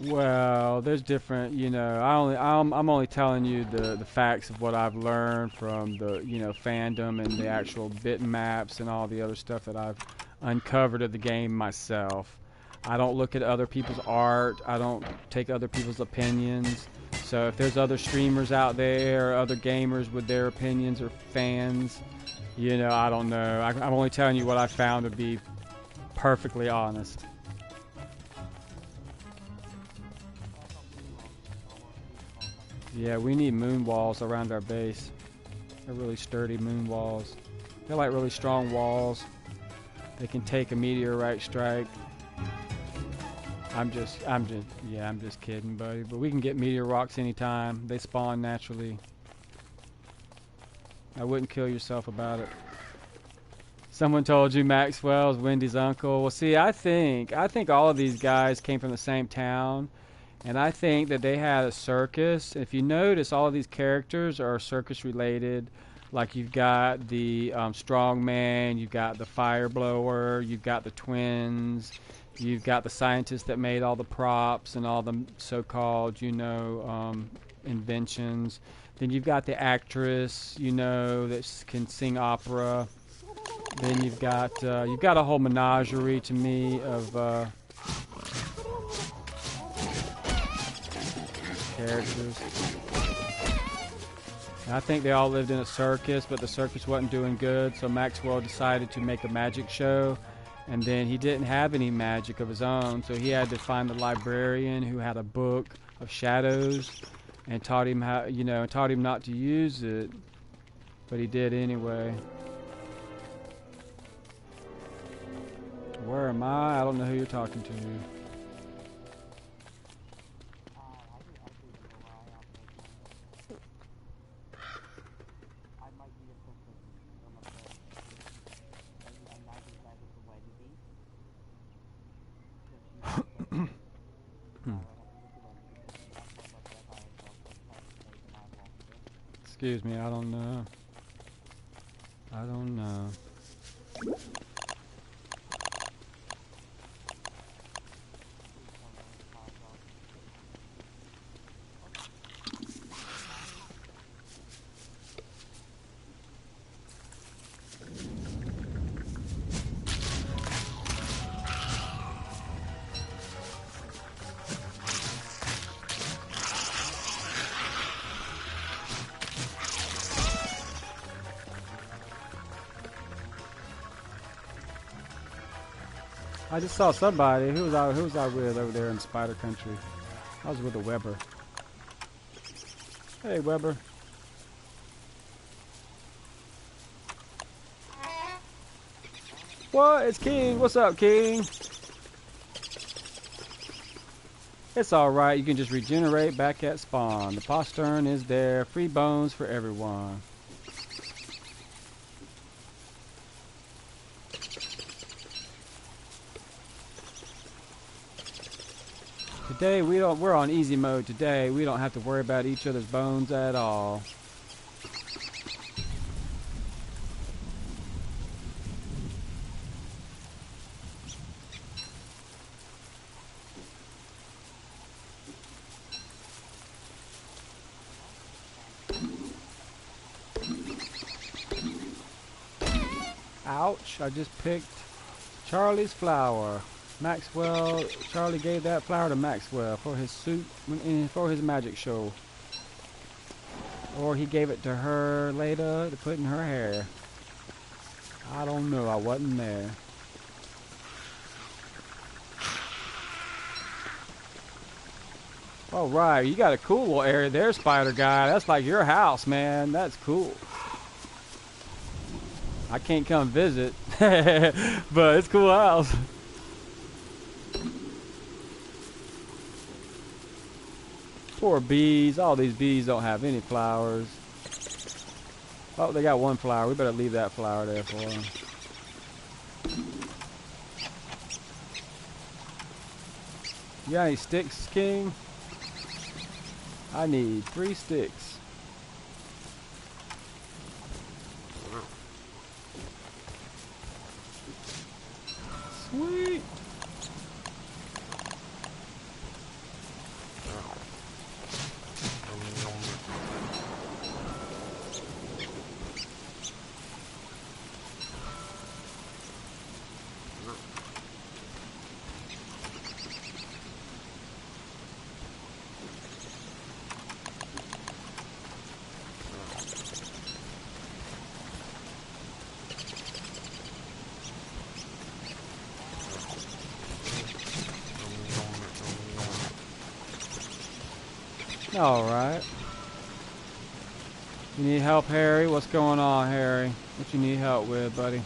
Well, there's different, you know, I'm only telling you the facts of what I've learned from the, you know, fandom and the actual bitmaps and all the other stuff that I've uncovered of the game myself. I don't look at other people's art. I don't take other people's opinions. So if there's other streamers out there or other gamers with their opinions or fans, you know, I don't know. I'm only telling you what I found to be perfectly honest. Yeah, we need moon walls around our base. They're really sturdy moon walls. They're like really strong walls. They can take a meteorite strike. I'm just kidding, buddy. But we can get meteor rocks anytime. They spawn naturally. I wouldn't kill yourself about it. Someone told you Maxwell's Wendy's uncle. Well, see, I think all of these guys came from the same town. And I think that they had a circus. If you notice, all of these characters are circus related. Like you've got the strongman, you've got the fire blower, you've got the twins, you've got the scientist that made all the props and all the so-called, you know, inventions. Then you've got the actress, you know, that can sing opera. Then you've got a whole menagerie to me of characters. And I think they all lived in a circus, but the circus wasn't doing good, so Maxwell decided to make a magic show, and then he didn't have any magic of his own, so he had to find the librarian who had a book of shadows and taught him how, you know, taught him not to use it, but he did anyway. Where am I? I don't know who you're talking to. Excuse me, I don't know. I don't know. I just saw somebody. Who was I with over there in Spider Country? I was with a Weber. Hey, Weber. What? It's King. What's up, King? It's alright. You can just regenerate back at spawn. The postern is there. Free bones for everyone. Today we're on easy mode today. We don't have to worry about each other's bones at all. Ouch, I just picked Charlie's flower. Charlie gave that flower to Maxwell for his suit, for his magic show. Or he gave it to her later to put in her hair. I don't know, I wasn't there. Alright, you got a cool little area there, Spider Guy. That's like your house, man. That's cool. I can't come visit, but it's a cool house. Poor bees. All these bees don't have any flowers. Oh, they got one flower. We better leave that flower there for them. You got any sticks, King? I need 3 sticks. Sweet. Alright. You need help, Harry? What's going on, Harry? What you need help with, buddy?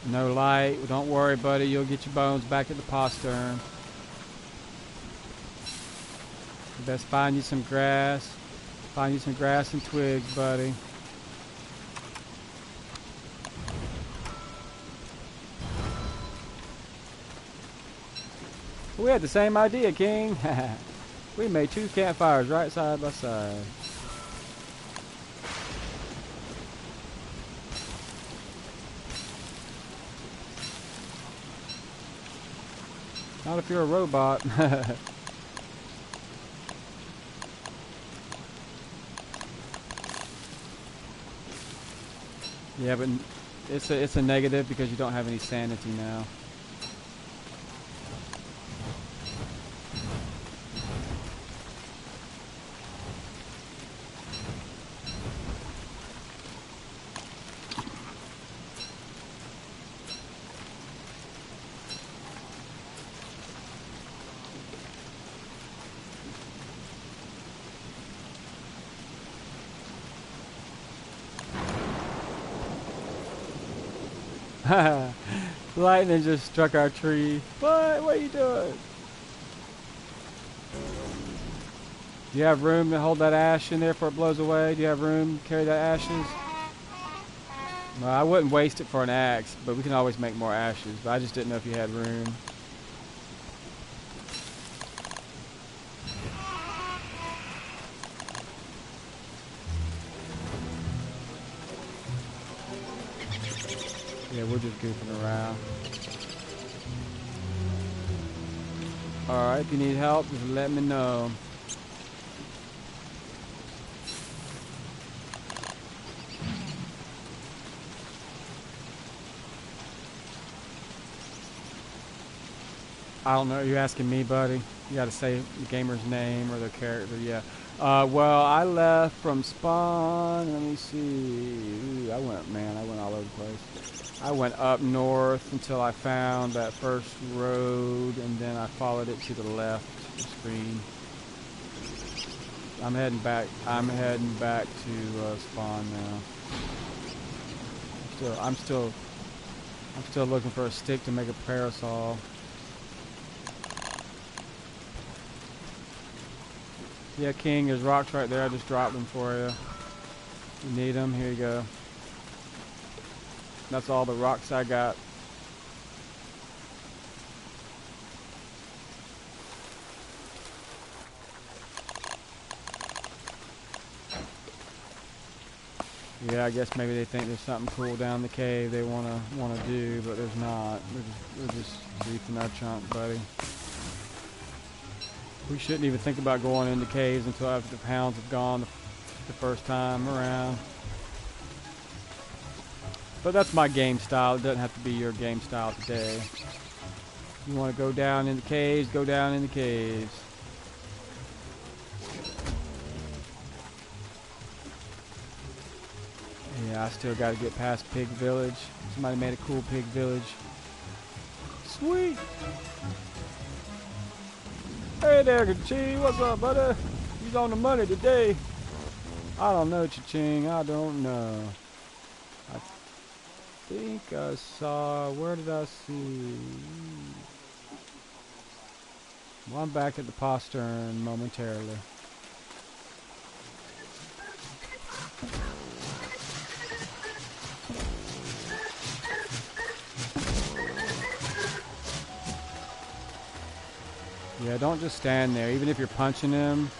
No light. Well, don't worry, buddy. You'll get your bones back at the postern. You best find you some grass. Find you some grass and twigs, buddy. We had the same idea, King. We made 2 campfires right side by side. Not if you're a robot. Yeah, but it's a negative because you don't have any sanity now. Lightning just struck our tree. What? What are you doing? Do you have room to hold that ash in there before it blows away? Do you have room to carry that ashes? Well, I wouldn't waste it for an axe, but we can always make more ashes. But I just didn't know if you had room. Yeah, we're just goofing around. Alright, if you need help, just let me know. I don't know. You're asking me, buddy? You gotta say the gamer's name or their character. Yeah. Well, I left from spawn. Let me see. Ooh, I went all over the place. I went up north until I found that first road, and then I followed it to the left of the screen. I'm heading back. I'm heading back to spawn now. I'm still looking for a stick to make a parasol. Yeah, King, there's rocks right there. I just dropped them for you. You need them? Here you go. That's all the rocks I got. Yeah, I guess maybe they think there's something cool down the cave they wanna do, but there's not. We're just reefing our chunk, buddy. We shouldn't even think about going into caves until after the pounds have gone the first time around. But that's my game style. It doesn't have to be your game style today. You want to go down in the caves, go down in the caves. Yeah, I still got to get past Pig Village. Somebody made a cool Pig Village. Sweet! Hey there, Cha-Ching. What's up, buddy? He's on the money today. I don't know, Cha-Ching. I don't know. I think I saw... Where did I see... Well, I'm back at the postern momentarily. Yeah, don't just stand there. Even if you're punching him,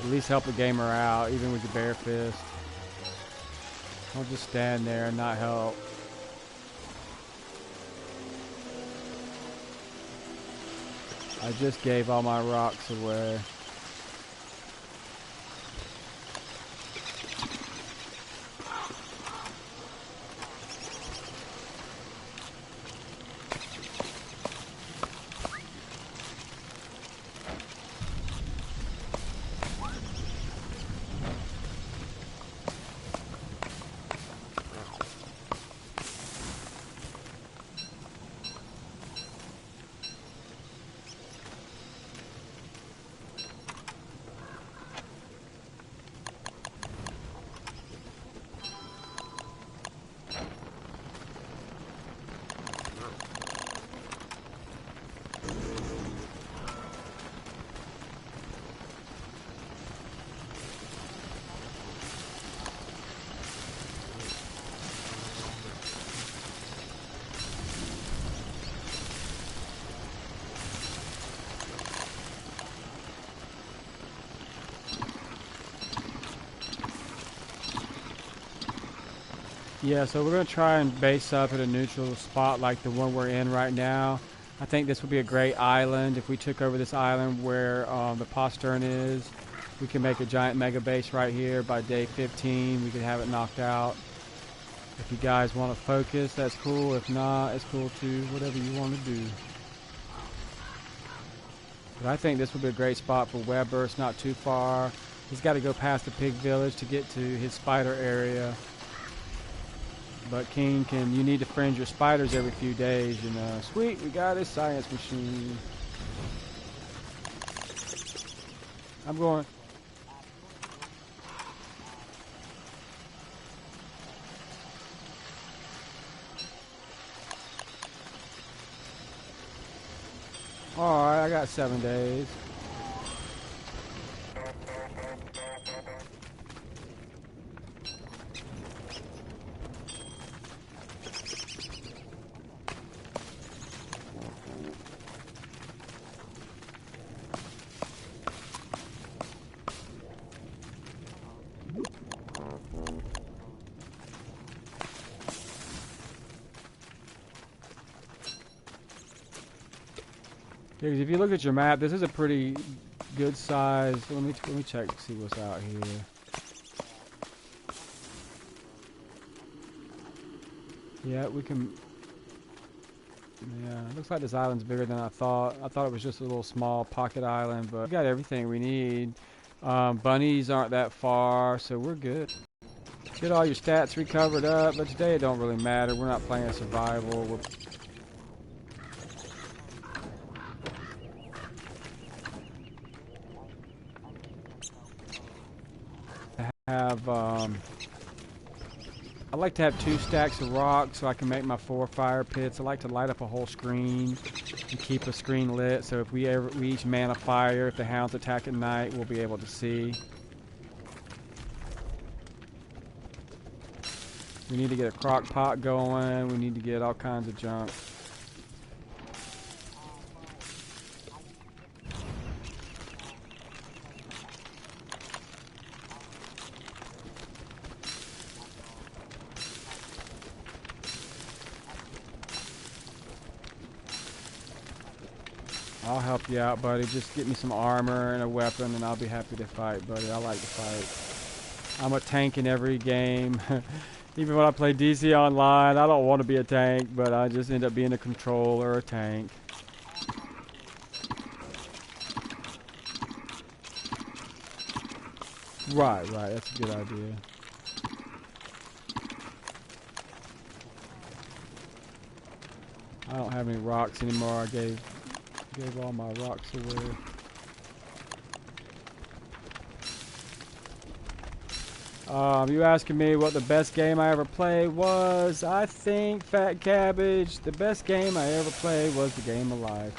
at least help the gamer out, even with your bare fist. Don't just stand there and not help. I just gave all my rocks away. Yeah, so we're going to try and base up at a neutral spot like the one we're in right now. I think this would be a great island. If we took over this island where the postern is, we can make a giant mega base right here. By day 15, we could have it knocked out. If you guys want to focus, that's cool. If not, it's cool too. Whatever you want to do. But I think this would be a great spot for Weber. It's not too far. He's got to go past the pig village to get to his spider area. But King, you need to fringe your spiders every few days, you know. Sweet, we got his science machine. I'm going. Alright, I got 7 days. Because if you look at your map, this is a pretty good size. Let me check to see what's out here. Yeah, we can. Yeah, it looks like this island's bigger than I thought. I thought it was just a little small pocket island, but we got everything we need. Bunnies aren't that far, so we're good. Get all your stats recovered up, but today it don't really matter. We're not playing a survival. We're I like to have 2 stacks of rocks so I can make my 4 fire pits. I like to light up a whole screen and keep a screen lit, so if we each man a fire, if the hounds attack at night, we'll be able to see. We need to get a crock pot going. We need to get all kinds of junk. I'll help you out, buddy. Just get me some armor and a weapon, and I'll be happy to fight, buddy. I like to fight. I'm a tank in every game. Even when I play DC Online, I don't want to be a tank, but I just end up being a controller or a tank. Right, that's a good idea. I don't have any rocks anymore. I gave all my rocks away. You asking me what the best game I ever played was? I think, Fat Cabbage, the best game I ever played was the game of life.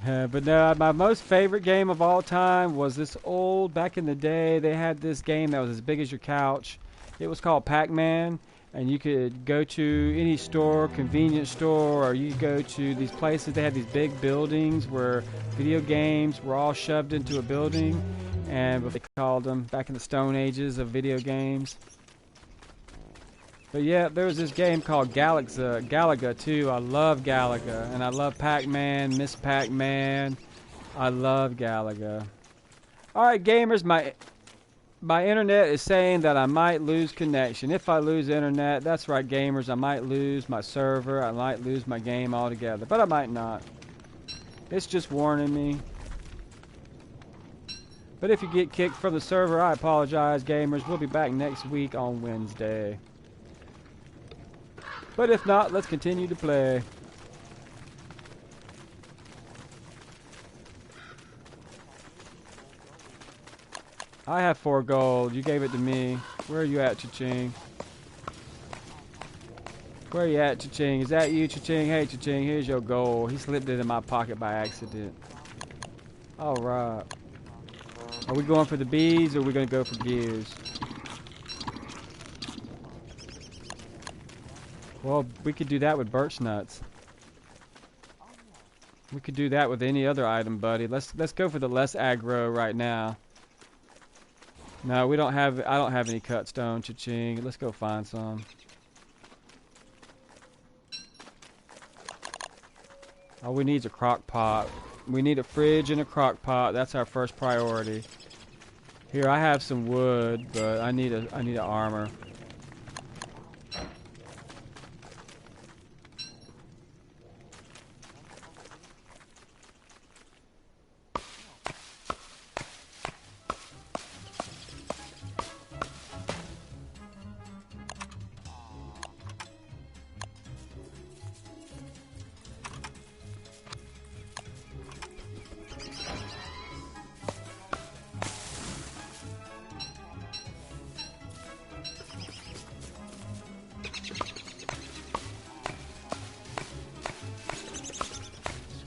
But no, my most favorite game of all time was this old, back in the day, they had this game that was as big as your couch. It was called Pac-Man. And you could go to any store, convenience store, or you could go to these places. They had these big buildings where video games were all shoved into a building, and they called them back in the Stone Ages of video games. But yeah, there was this game called Galaga too. I love Galaga, and I love Pac-Man, Miss Pac-Man. I love Galaga. All right, gamers, my internet is saying that I might lose connection. If I lose internet, that's right, gamers, I might lose my server. I might lose my game altogether, but I might not. It's just warning me. But if you get kicked from the server, I apologize, gamers. We'll be back next week on Wednesday. But if not, let's continue to play. I have 4 gold. You gave it to me. Where are you at, Cha-Ching? Where are you at, Cha-Ching? Is that you, Cha-Ching? Hey, Cha-Ching, here's your gold. He slipped it in my pocket by accident. Alright. Are we going for the bees, or are we going to go for gears? Well, we could do that with birch nuts. We could do that with any other item, buddy. Let's go for the less aggro right now. No, we don't have. I don't have any cut stone, Cha-Ching. Let's go find some. All we need is a crock pot. We need a fridge and a crock pot. That's our first priority. Here, I have some wood, but I need an armor.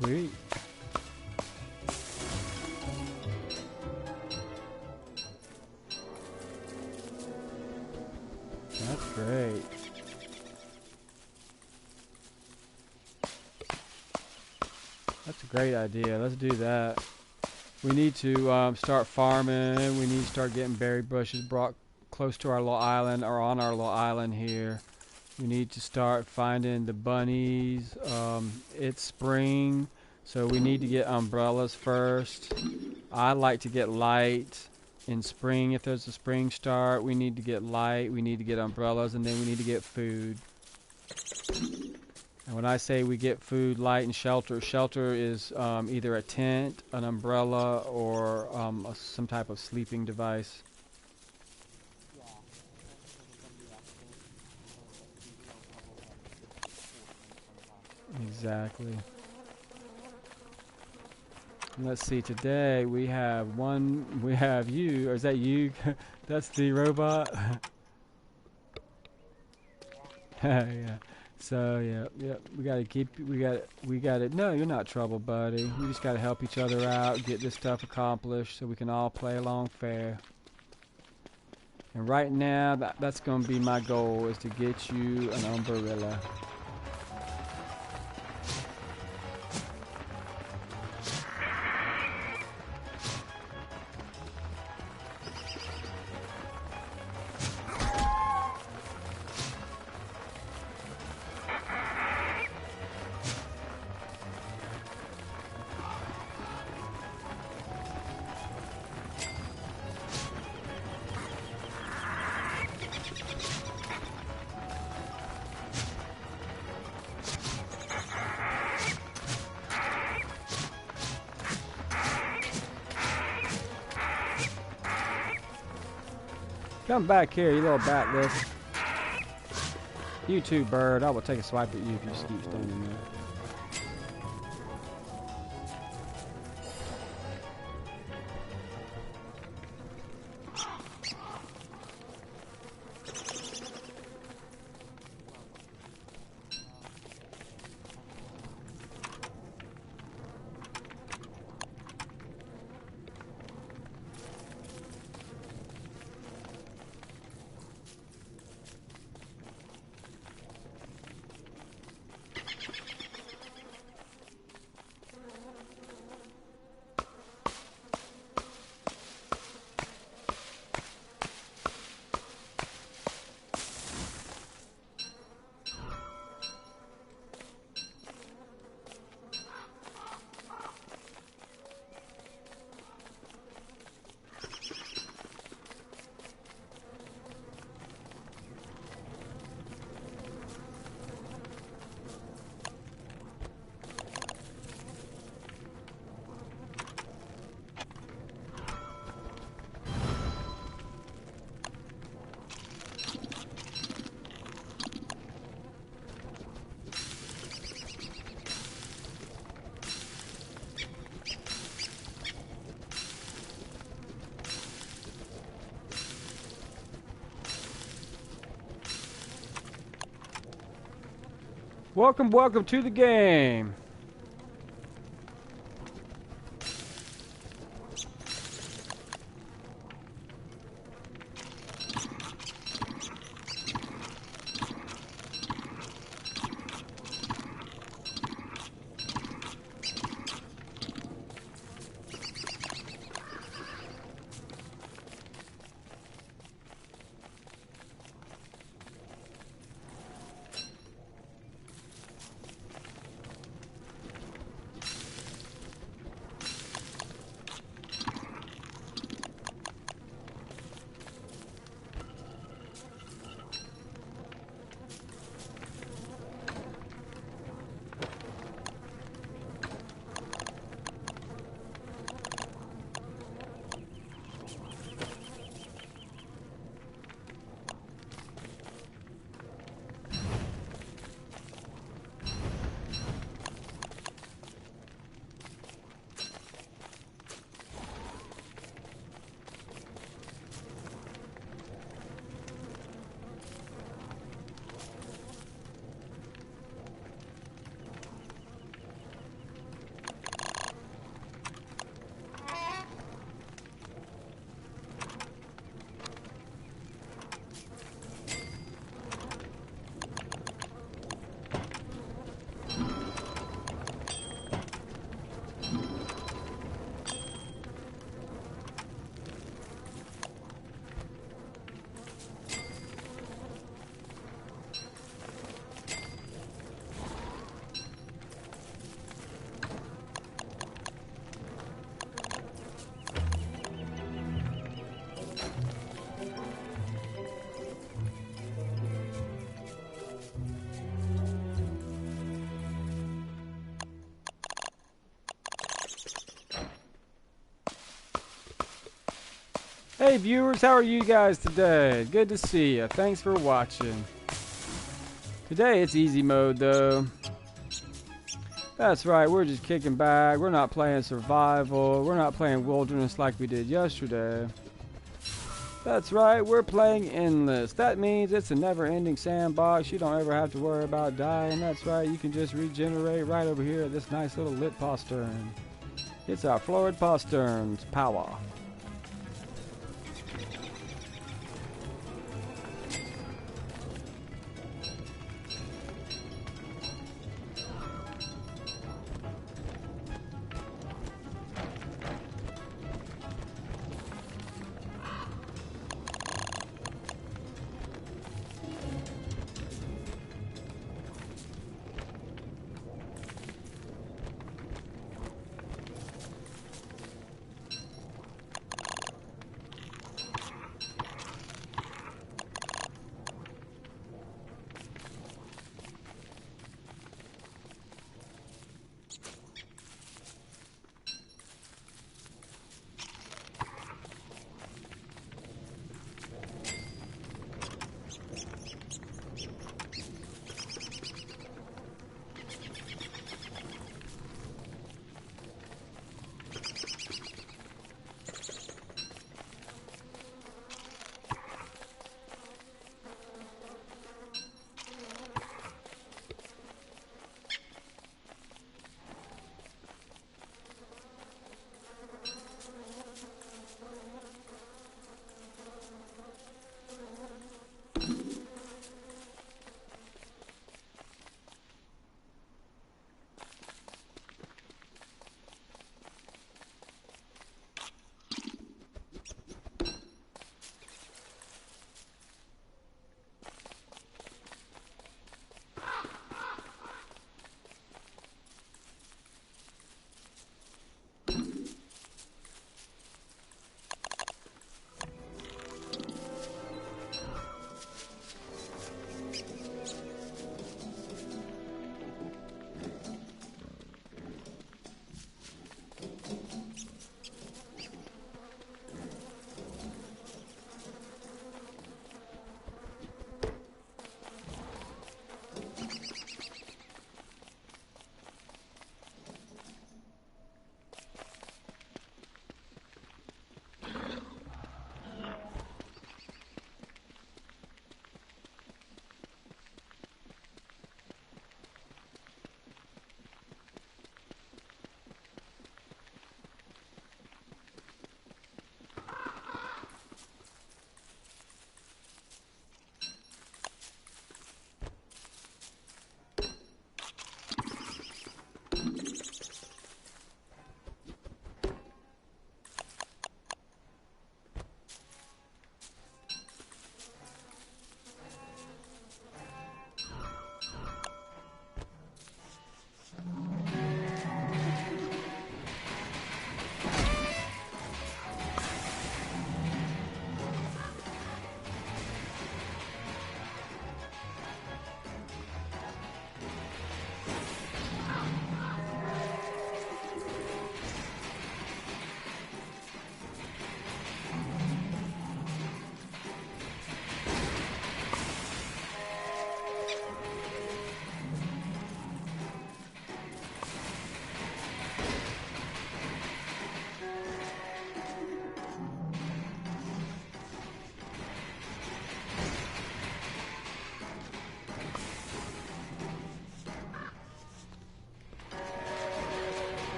Sweet. That's great. That's a great idea. Let's do that. We need to start farming. We need to start getting berry bushes brought close to our little island or on our little island here. We need to start finding the bunnies. It's spring, so we need to get umbrellas first. I like to get light in spring. If there's a spring start, we need to get light. We need to get umbrellas, and then we need to get food. And when I say we get food, light, and shelter, shelter is either a tent, an umbrella, or some type of sleeping device. Exactly. Let's see, today we have you, or is that you? That's the robot? Yeah. So, yeah, we gotta, no, you're not trouble, buddy. We just gotta help each other out, get this stuff accomplished so we can all play along fair. And right now, that's gonna be my goal, is to get you an umbrella. Come back here, you little bat-list. You too, bird. I will take a swipe at you if you just keep standing there. Welcome, welcome to the game. Hey viewers, how are you guys today? Good to see you. Thanks for watching. Today it's easy mode though. That's right, we're just kicking back. We're not playing survival. We're not playing wilderness like we did yesterday. That's right, we're playing endless. That means it's a never-ending sandbox. You don't ever have to worry about dying. That's right, you can just regenerate right over here at this nice little lit postern. It's our florid postern's power.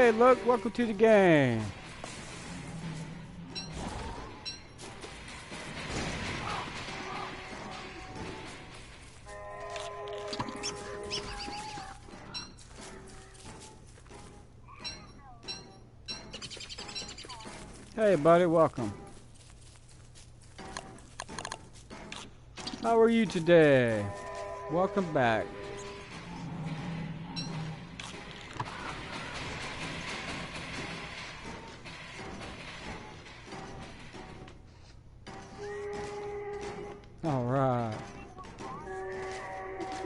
Hey, look, welcome to the game. Hey, buddy, welcome. How are you today? Welcome back. All right.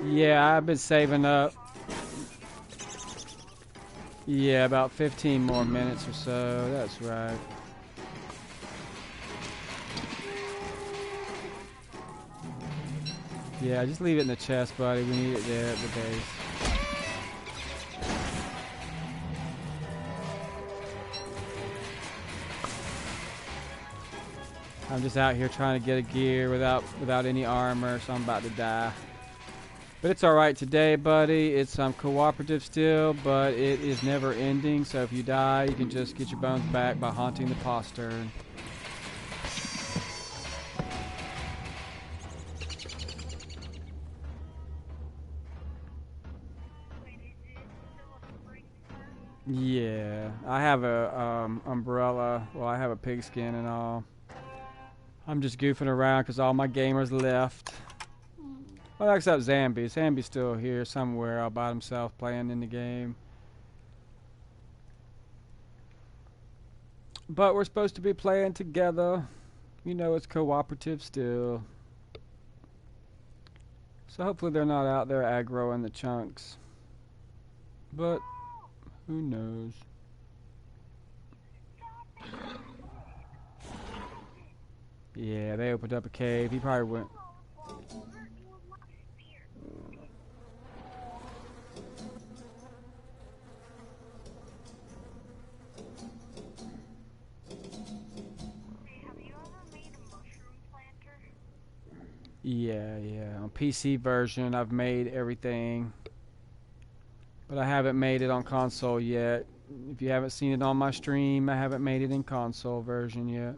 Yeah, I've been saving up. Yeah, about 15 more minutes or so. That's right. Yeah, just leave it in the chest, buddy. We need it there at the base. I'm just out here trying to get a gear without any armor, so I'm about to die. But it's alright today, buddy. It's cooperative still, but it is never ending, so if you die, you can just get your bones back by haunting the postern. Yeah, I have a umbrella. Well, I have a pigskin and all. I'm just goofing around because all my gamers left. Well, except Zambi. Zambi's still here somewhere all by himself playing in the game. But we're supposed to be playing together. You know, it's cooperative still. So hopefully they're not out there aggroing the chunks. But who knows? Yeah, they opened up a cave. He probably went. Yeah, on PC version I've made everything, but I haven't made it on console yet. If you haven't seen it on my stream, I haven't made it in console version yet.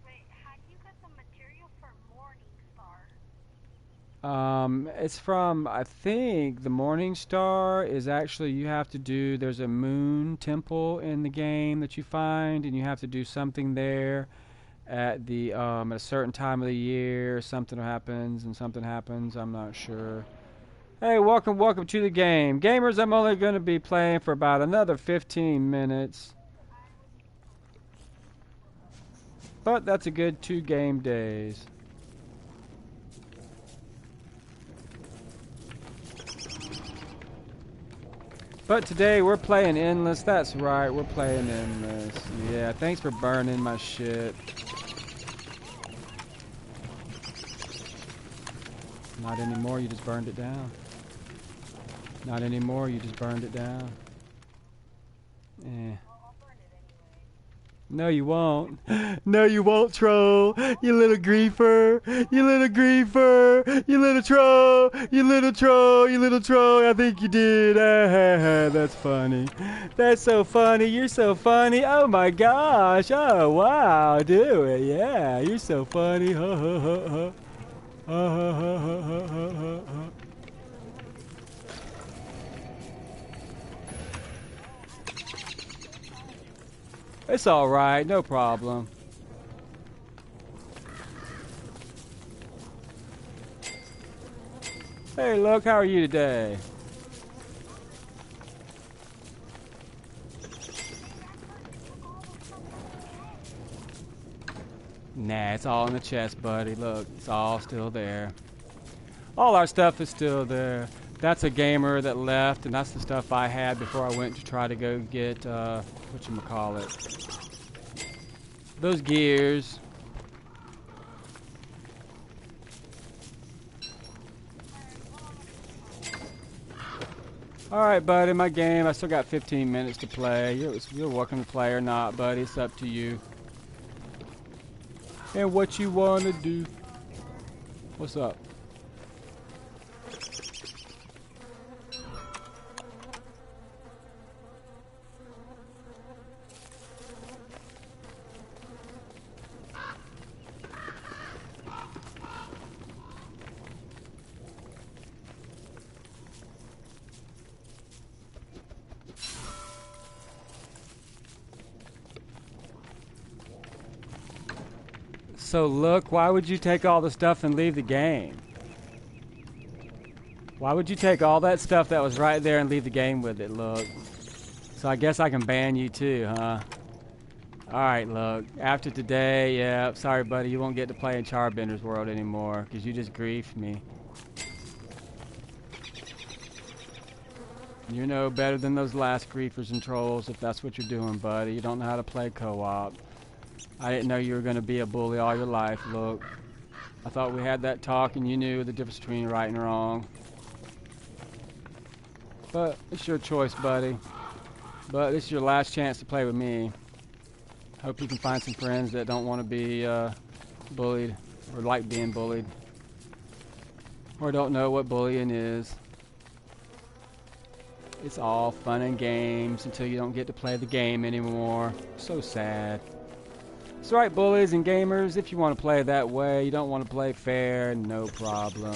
Wait, how do you get the material for Morningstar? It's from, I think the Morning Star is actually, you have to do, there's a moon temple in the game that you find, and you have to do something there at the at a certain time of the year. Something happens and something happens, I'm not sure. Hey, welcome to the game. Gamers, I'm only going to be playing for about another 15 minutes. But that's a good 2 game days. But today we're playing Endless. That's right, we're playing Endless. Yeah, thanks for burning my shit. Not anymore, you just burned it down. Not anymore, you just burned it down. Eh. No, you won't. No, you won't, troll. You little griefer. You little griefer. You little troll. You little troll. You little troll. I think you did. That's funny. That's so funny. You're so funny. Oh my gosh. Oh wow. Do it. Yeah. You're so funny. Ha ha ha ha. Ha ha ha ha ha ha ha. It's alright, no problem. Hey, look, how are you today? Nah, it's all in the chest, buddy. Look, it's all still there. All our stuff is still there. That's a gamer that left, and that's the stuff I had before I went to try to go get, whatchamacallit. Those gears. Alright, buddy, my game. I still got 15 minutes to play. You're welcome to play or not, buddy. It's up to you. And what you want to do. What's up? So look, why would you take all the stuff and leave the game? Why would you take all that stuff that was right there and leave the game with it, look? So I guess I can ban you too, huh? Alright, look. After today, yeah, sorry buddy, you won't get to play in Charbender's world anymore, because you just griefed me. You're no better than those last griefers and trolls if that's what you're doing, buddy. You don't know how to play co-op. I didn't know you were going to be a bully all your life, look. I thought we had that talk and you knew the difference between right and wrong. But it's your choice, buddy. But this is your last chance to play with me. Hope you can find some friends that don't want to be bullied or like being bullied. Or don't know what bullying is. It's all fun and games until you don't get to play the game anymore. So sad. That's right, bullies and gamers. If you want to play that way, you don't want to play fair, no problem.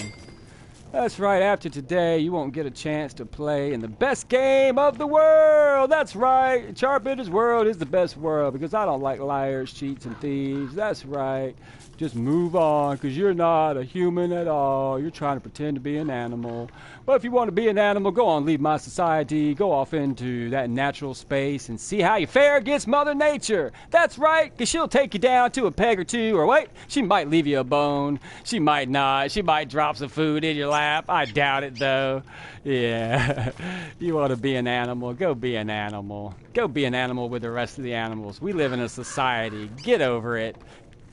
That's right, after today, you won't get a chance to play in the best game of the world. That's right, Charbender's world is the best world because I don't like liars, cheats, and thieves. That's right. Just move on because you're not a human at all. You're trying to pretend to be an animal. Well, if you want to be an animal, go on, leave my society. Go off into that natural space and see how you fare against Mother Nature. That's right, because she'll take you down to a peg or two. Or wait, she might leave you a bone. She might not. She might drop some food in your lap. I doubt it, though. Yeah. You want to be an animal? Go be an animal. Go be an animal with the rest of the animals. We live in a society. Get over it.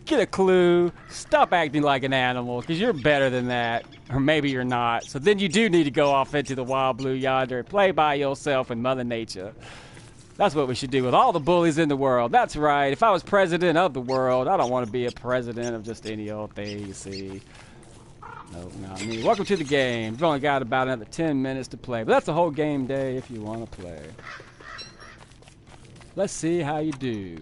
Get a clue. Stop acting like an animal, because you're better than that. Or maybe you're not. So then you do need to go off into the wild blue yonder and play by yourself with Mother Nature. That's what we should do with all the bullies in the world. That's right. If I was president of the world, I don't want to be a president of just any old thing, you see. Nope, not me. Welcome to the game. We've only got about another 10 minutes to play. But that's the whole game day if you want to play. Let's see how you do.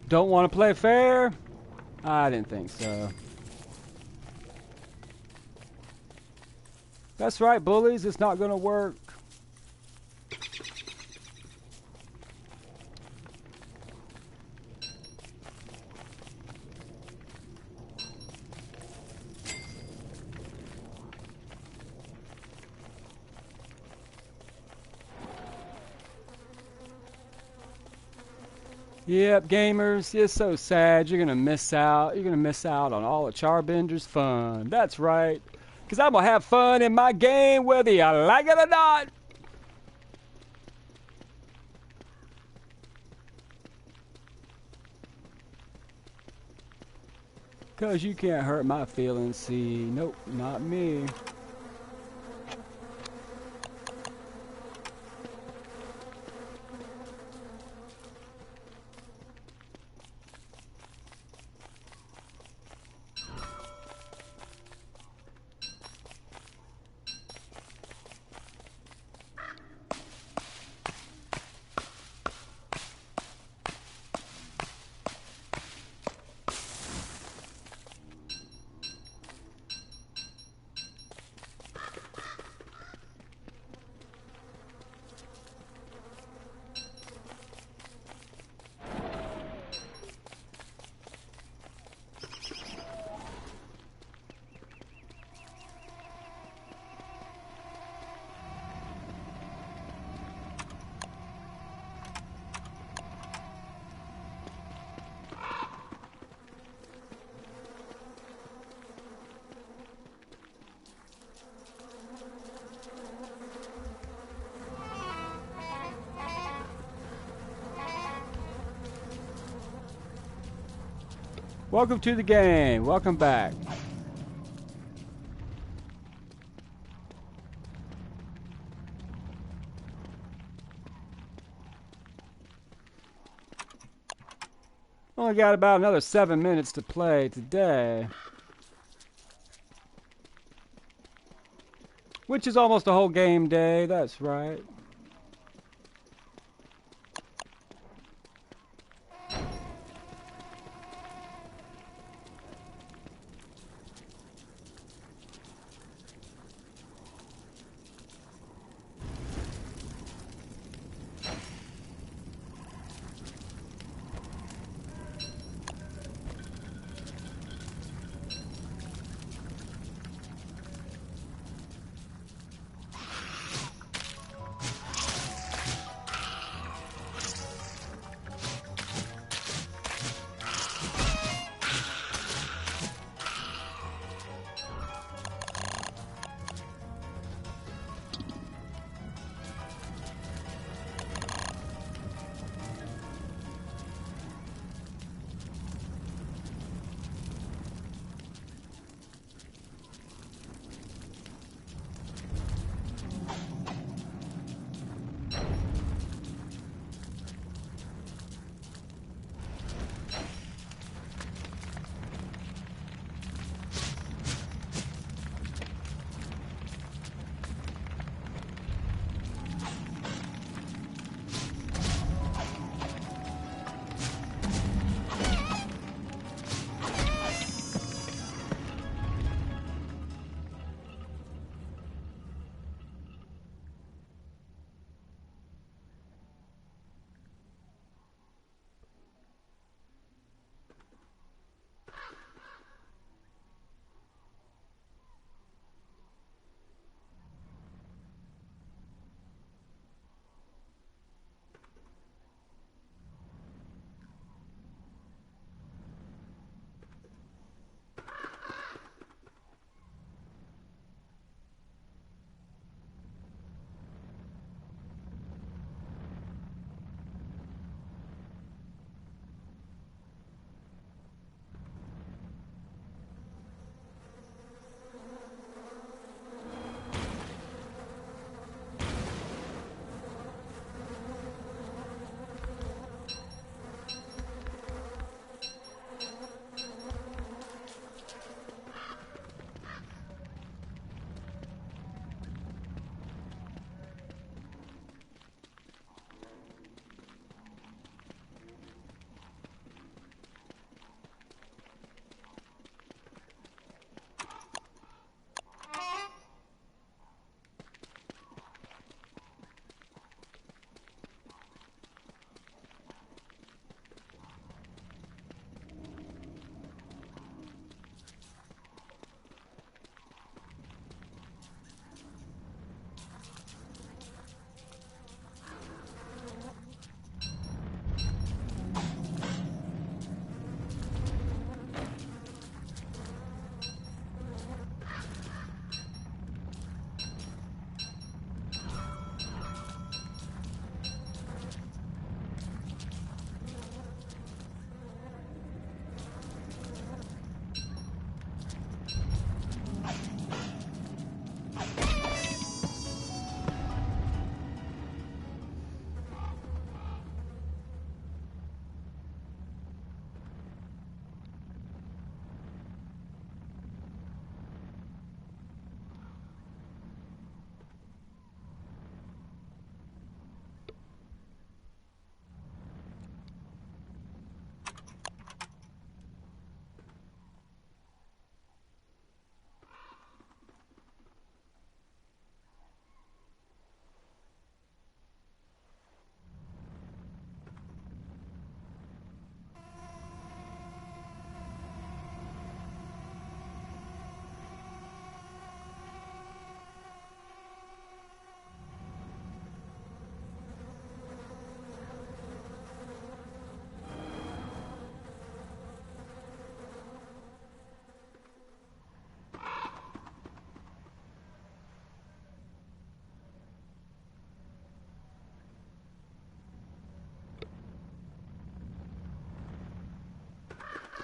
Don't want to play fair? I didn't think so. That's right, bullies. It's not going to work. Yep, gamers, it's so sad. You're gonna miss out. You're gonna miss out on all of Charbender's fun. That's right. Because I'm gonna have fun in my game whether you like it or not. Because you can't hurt my feelings, see. Nope, not me. Welcome to the game. Welcome back. Only got about another 7 minutes to play today. Which is almost a whole game day, that's right.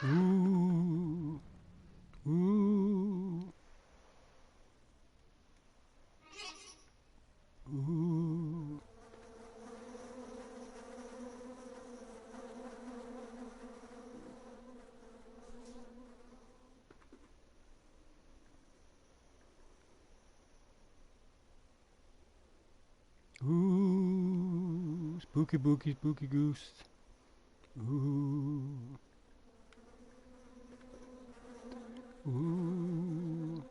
Ooh. Ooh. Ooh. Ooh. Spooky booky spooky goose. Ooh. Ooh.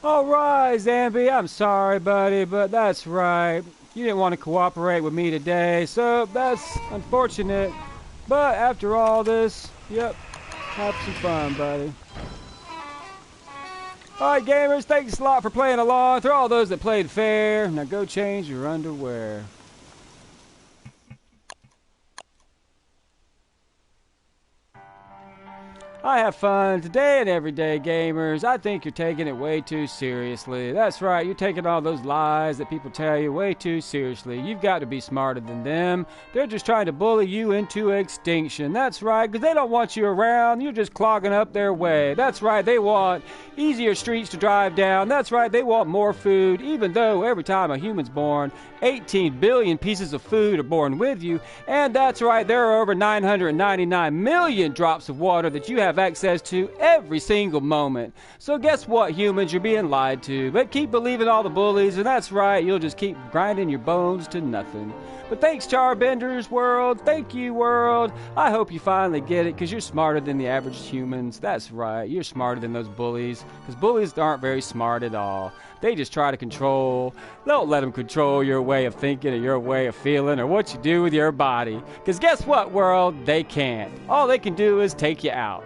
All right, Zambi, I'm sorry, buddy, but that's right. You didn't want to cooperate with me today, so that's unfortunate. But after all this, yep, have some fun, buddy. Alright, gamers, thanks a lot for playing along. To all those that played fair, now go change your underwear. I have fun today and every day, gamers. I think you're taking it way too seriously. That's right, you're taking all those lies that people tell you way too seriously. You've got to be smarter than them. They're just trying to bully you into extinction. That's right, because they don't want you around. You're just clogging up their way. That's right, they want easier streets to drive down. That's right, they want more food, even though every time a human's born, 18 billion pieces of food are born with you. And that's right, there are over 999 million drops of water that you have access to every single moment. So guess what, humans, you're being lied to. But keep believing all the bullies, and that's right, you'll just keep grinding your bones to nothing. But thanks, Charbenders world. Thank you, world. I hope you finally get it, because you're smarter than the average humans. That's right, you're smarter than those bullies, because bullies aren't very smart at all. They just try to control. Don't let them control your way of thinking or your way of feeling or what you do with your body. Because guess what, world? They can't. All they can do is take you out.